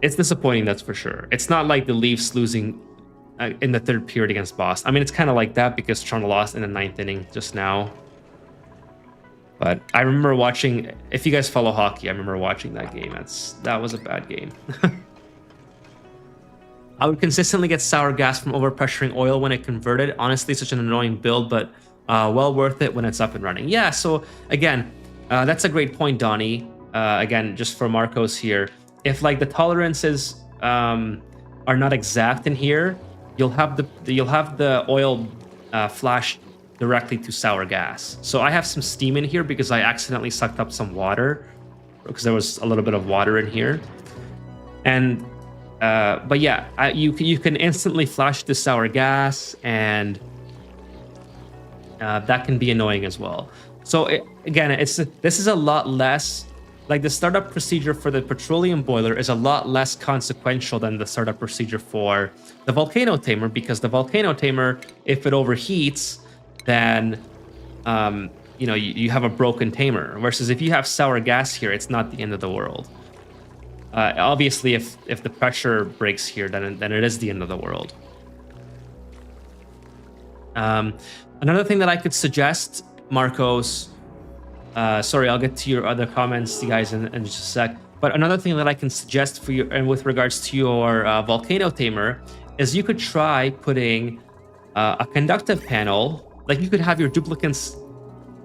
disappointing. That's for sure. It's not like the Leafs losing in the third period against Boston. I mean, it's kind of like that because Toronto lost in the 9th inning just now. But I remember watching, if you guys follow hockey, I remember watching that game. That was a bad game. I would consistently get sour gas from overpressuring oil when it converted. Honestly, such an annoying build, but well worth it when it's up and running. Yeah, so again, that's a great point, Donnie. Again, just for Marcos here. If like the tolerances are not exact in here, you'll have the oil flash directly to sour gas. So I have some steam in here because I accidentally sucked up some water because there was a little bit of water in here. And but yeah, you can instantly flash the sour gas, and that can be annoying as well. So again, this is a lot less, like the startup procedure for the petroleum boiler is a lot less consequential than the startup procedure for the volcano tamer, because the volcano tamer, if it overheats, then you know, you have a broken tamer. Versus if you have sour gas here, it's not the end of the world. Obviously, if the pressure breaks here, then it is the end of the world. Another thing that I could suggest, Marcos, sorry, I'll get to your other comments, you guys, in just a sec. But another thing that I can suggest for you, and with regards to your volcano tamer, is you could try putting a conductive panel. Like you could have your duplicants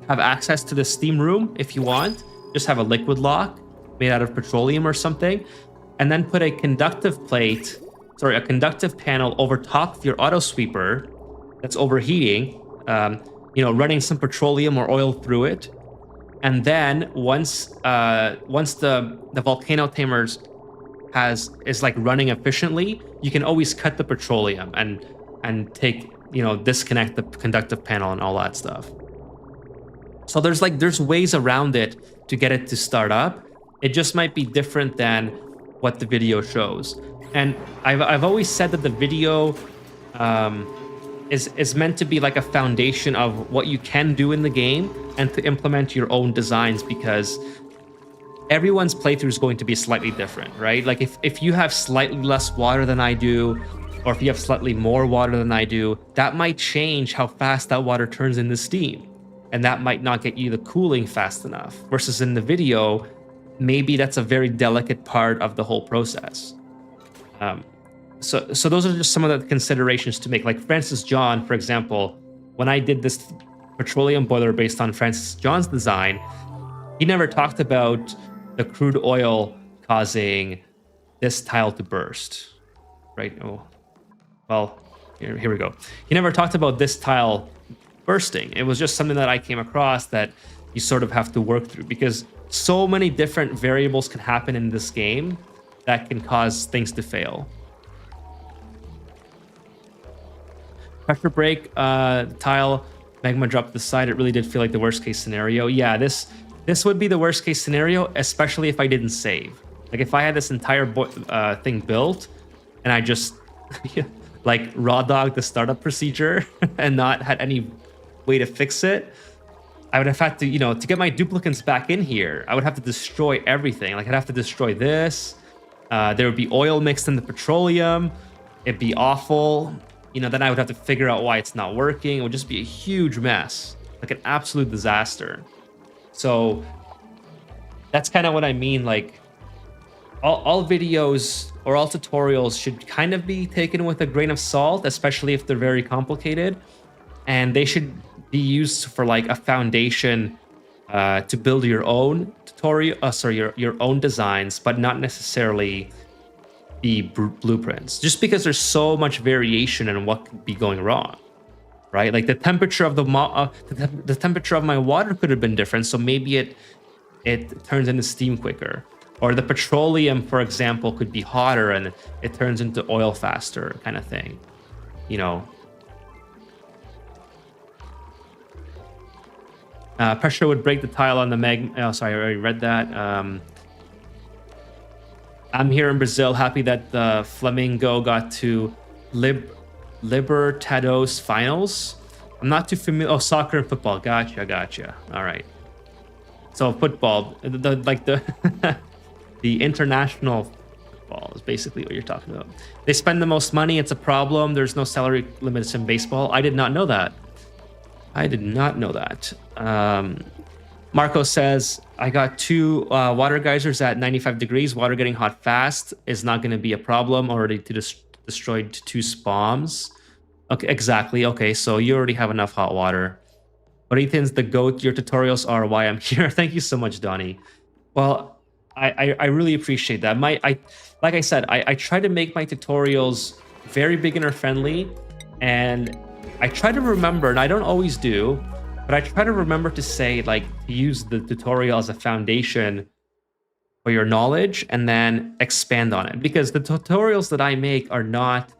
have access to the steam room if you want. Just have a liquid lock made out of petroleum or something, and then put a conductive panel over top of your auto sweeper that's overheating. You know, running some petroleum or oil through it, and then once the volcano tamers is like running efficiently, you can always cut the petroleum and take, you know, disconnect the conductive panel and all that stuff. So there's ways around it to get it to start up. It just might be different than what the video shows. And I've always said that the video is meant to be like a foundation of what you can do in the game and to implement your own designs, because everyone's playthrough is going to be slightly different, right? Like if you have slightly less water than I do, or if you have slightly more water than I do, that might change how fast that water turns into steam. And that might not get you the cooling fast enough. Versus in the video, maybe that's a very delicate part of the whole process. So those are just some of the considerations to make. Like Francis John, for example, when I did this petroleum boiler based on Francis John's design, he never talked about the crude oil causing this tile to burst, right? Oh, well, here we go. He never talked about this tile bursting. It was just something that I came across that you sort of have to work through, because so many different variables can happen in this game that can cause things to fail. Pressure break, tile, magma drop to the side. It really did feel like the worst case scenario. Yeah, this would be the worst case scenario, especially if I didn't save. Like if I had this entire thing built and I just like raw dogged the startup procedure and not had any way to fix it, I would have had to, to get my duplicants back in here, I would have to destroy everything. Like I'd have to destroy this. There would be oil mixed in the petroleum. It'd be awful. Then I would have to figure out why it's not working. It would just be a huge mess, like an absolute disaster. So that's kind of what I mean. Like all videos or all tutorials should kind of be taken with a grain of salt, especially if they're very complicated. And they should be used for like a foundation to build your own tutorial, your own designs, but not necessarily be blueprints. Just because there's so much variation in what could be going wrong, right? Like the temperature of the temperature of my water could have been different, so maybe it turns into steam quicker. Or the petroleum, for example, could be hotter and it turns into oil faster, kind of thing. Pressure would break the tile on the magma. Oh, sorry, I already read that. I'm here in Brazil, happy that the Flamengo got to Libertadores finals. I'm not too familiar. Oh, soccer and football. Gotcha. All right. So football, the international football is basically what you're talking about. They spend the most money. It's a problem. There's no salary limits in baseball. I did not know that. Marco says, I got 2 water geysers at 95 degrees. Water getting hot fast is not going to be a problem. Already destroyed 2 spawns. Okay, exactly. Okay, so you already have enough hot water. But Ethan's the GOAT. Your tutorials are why I'm here. Thank you so much, Donnie. Well, I really appreciate that. Like I said, I try to make my tutorials very beginner friendly, and I try to remember, and I don't always do, but I try to remember to say, like, use the tutorial as a foundation for your knowledge and then expand on it. Because the tutorials that I make are not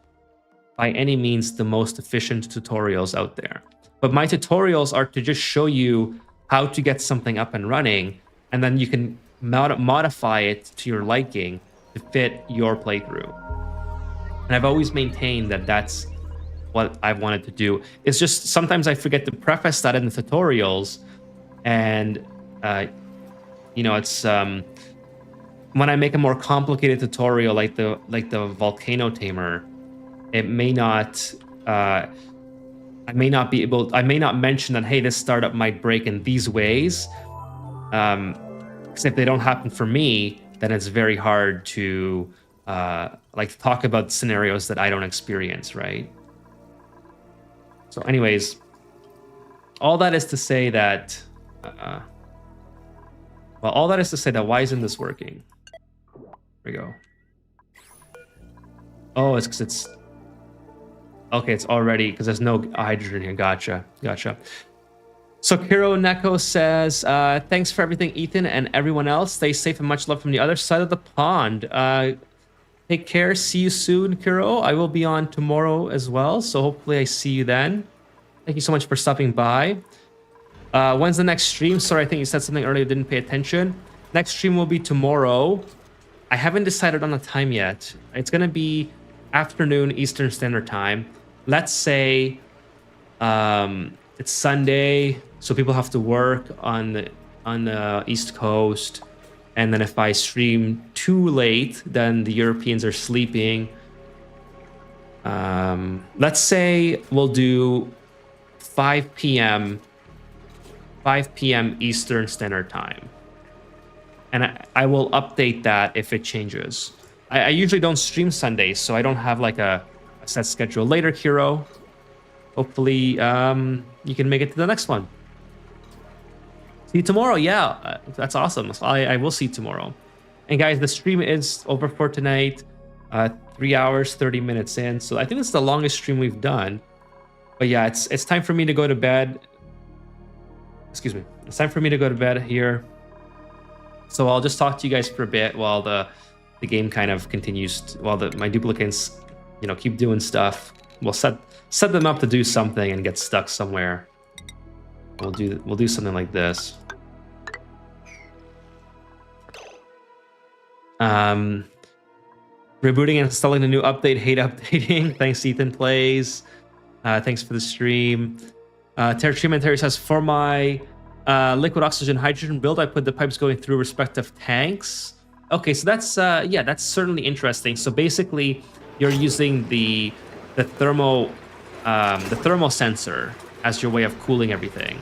by any means the most efficient tutorials out there. But my tutorials are to just show you how to get something up and running, and then you can modify it to your liking to fit your playthrough. And I've always maintained that that's what I wanted to do. It's just sometimes I forget to preface that in the tutorials, and it's when I make a more complicated tutorial like the volcano tamer, it may not I may not mention that, hey, this startup might break in these ways, because if they don't happen for me, then it's very hard to talk about scenarios that I don't experience, right? So anyways, all that is to say that, why isn't this working? There we go. Oh, it's because it's, okay, it's already, because there's no hydrogen here. Gotcha. So Kiro Neko says, thanks for everything, Ethan, and everyone else. Stay safe and much love from the other side of the pond. Take care. See you soon, Kiro. I will be on tomorrow as well, so hopefully I see you then. Thank you so much for stopping by. When's the next stream? Sorry, I think you said something earlier, didn't pay attention. Next stream will be tomorrow. I haven't decided on the time yet. It's going to be afternoon Eastern Standard Time. Let's say It's Sunday, so people have to work on the East Coast. And then if I stream too late, then the Europeans are sleeping. Let's say we'll do 5 p.m. Eastern Standard Time. And I will update that if it changes. I usually don't stream Sundays, so I don't have like a set schedule later, Kiro. Hopefully, you can make it to the next one. See you tomorrow. Yeah, that's awesome. I will see you tomorrow. And guys, the stream is over for tonight. 3 hours, 30 minutes in. So I think it's the longest stream we've done. But yeah, it's time for me to go to bed. Excuse me. It's time for me to go to bed here. So I'll just talk to you guys for a bit while the game kind of continues. While my duplicates, keep doing stuff. We'll set them up to do something and get stuck somewhere. We'll do something like this. Rebooting and installing the new update. Hate updating. Thanks, Ethan Plays. Thanks for the stream. Terra says, for my liquid oxygen hydrogen build, I put the pipes going through respective tanks. Okay, so that's that's certainly interesting. So basically, you're using the thermal sensor as your way of cooling everything.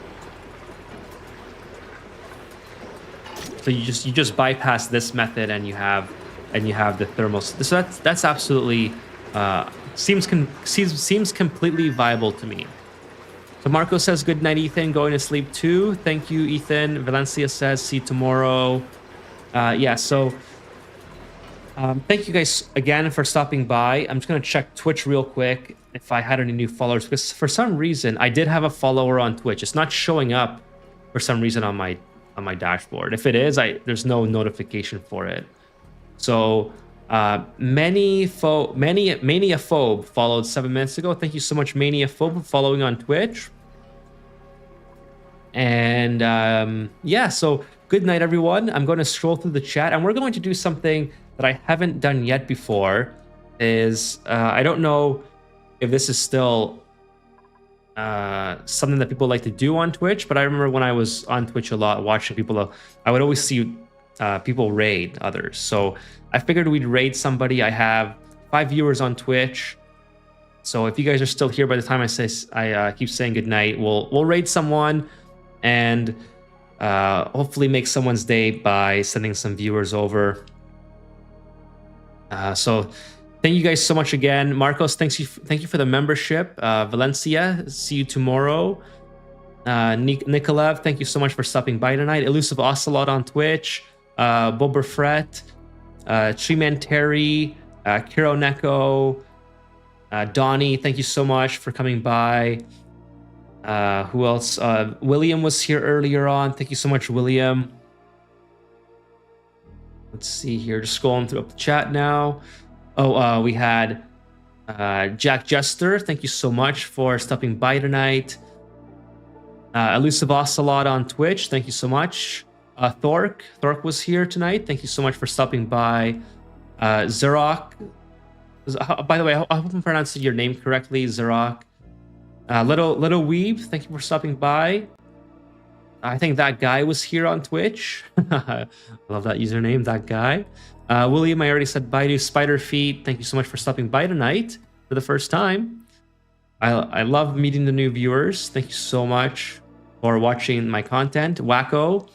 So you just bypass this method and you have the thermal. So that's absolutely seems completely viable to me. So Marco says, good night, Ethan. Going to sleep too. Thank you, Ethan. Valencia says, see you tomorrow. So thank you guys again for stopping by. I'm just going to check Twitch real quick if I had any new followers, because for some reason I did have a follower on Twitch. It's not showing up for some reason on my dashboard. If it is, there's no notification for it. So Maniaphobe followed 7 minutes ago. Thank you so much, Maniaphobe, for following on Twitch. And so good night, everyone. I'm going to scroll through the chat, and we're going to do something that I haven't done yet before. I don't know if this is still something that people like to do on Twitch, but I remember when I was on Twitch a lot watching people, I would always see people raid others. So I figured we'd raid somebody. I have 5 viewers on Twitch, so if you guys are still here by the time I keep saying goodnight, we'll raid someone and hopefully make someone's day by sending some viewers over. So thank you guys so much again. Marcos, thank you for the membership. Valencia, see you tomorrow. Nikolaev, thank you so much for stopping by tonight. Elusive Ocelot on Twitch. Boba Fret, Treeman Terry, Kiro Neko, Donnie, thank you so much for coming by. Who else? William was here earlier on. Thank you so much, William. Let's see here. Just scrolling through up the chat now. We had Jack Jester. Thank you so much for stopping by tonight. Elusive Ocelot on Twitch. Thank you so much. Thork was here tonight. Thank you so much for stopping by. Zerok. By the way, I hope I'm pronouncing your name correctly, Zerok. Little Weeb, thank you for stopping by. I think that guy was here on Twitch. I love that username, that guy. William, I already said bye to. Spider Feet, thank you so much for stopping by tonight for the first time. I love meeting the new viewers. Thank you so much for watching my content. Wacko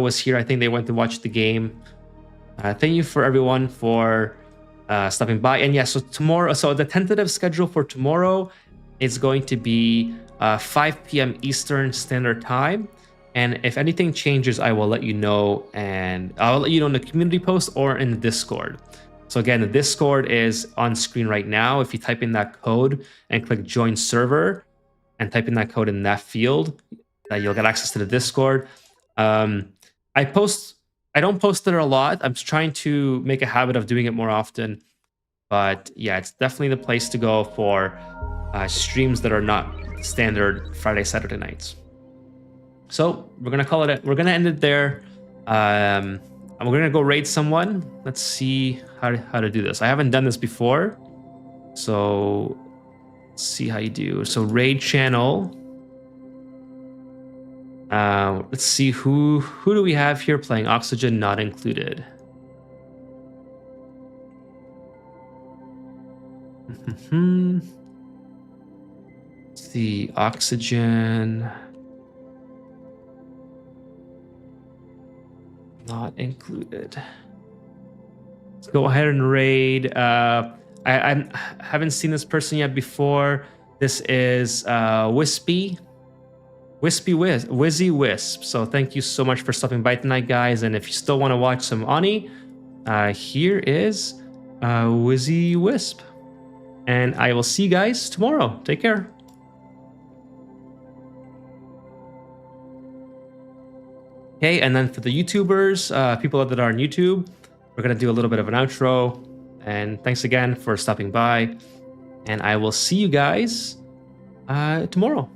was here. I think they went to watch the game. Thank you for everyone for stopping by. And yeah, so tomorrow, so the tentative schedule for tomorrow is going to be 5 p.m. Eastern Standard Time. And if anything changes, I will let you know, and I'll let you know in the community post or in the Discord. So again, the Discord is on screen right now. If you type in that code and click join server and type in that code in that field, you'll get access to the Discord. I don't post there a lot. I'm trying to make a habit of doing it more often. But yeah, it's definitely the place to go for streams that are not standard Friday, Saturday nights. So we're gonna call it. We're gonna end it there. And we're gonna go raid someone. Let's see how to do this. I haven't done this before, so Let's see how you do. So raid channel. Let's see who do we have here playing. Oxygen not included. Let's see, Oxygen not included. Let's go ahead and raid. I haven't seen this person yet before. This is Wizzy Wisp. So thank you so much for stopping by tonight, guys. And if you still want to watch some Ani, here is Wizzy Wisp. And I will see you guys tomorrow. Take care. Okay, and then for the YouTubers, people that are on YouTube, we're going to do a little bit of an outro. And thanks again for stopping by. And I will see you guys tomorrow.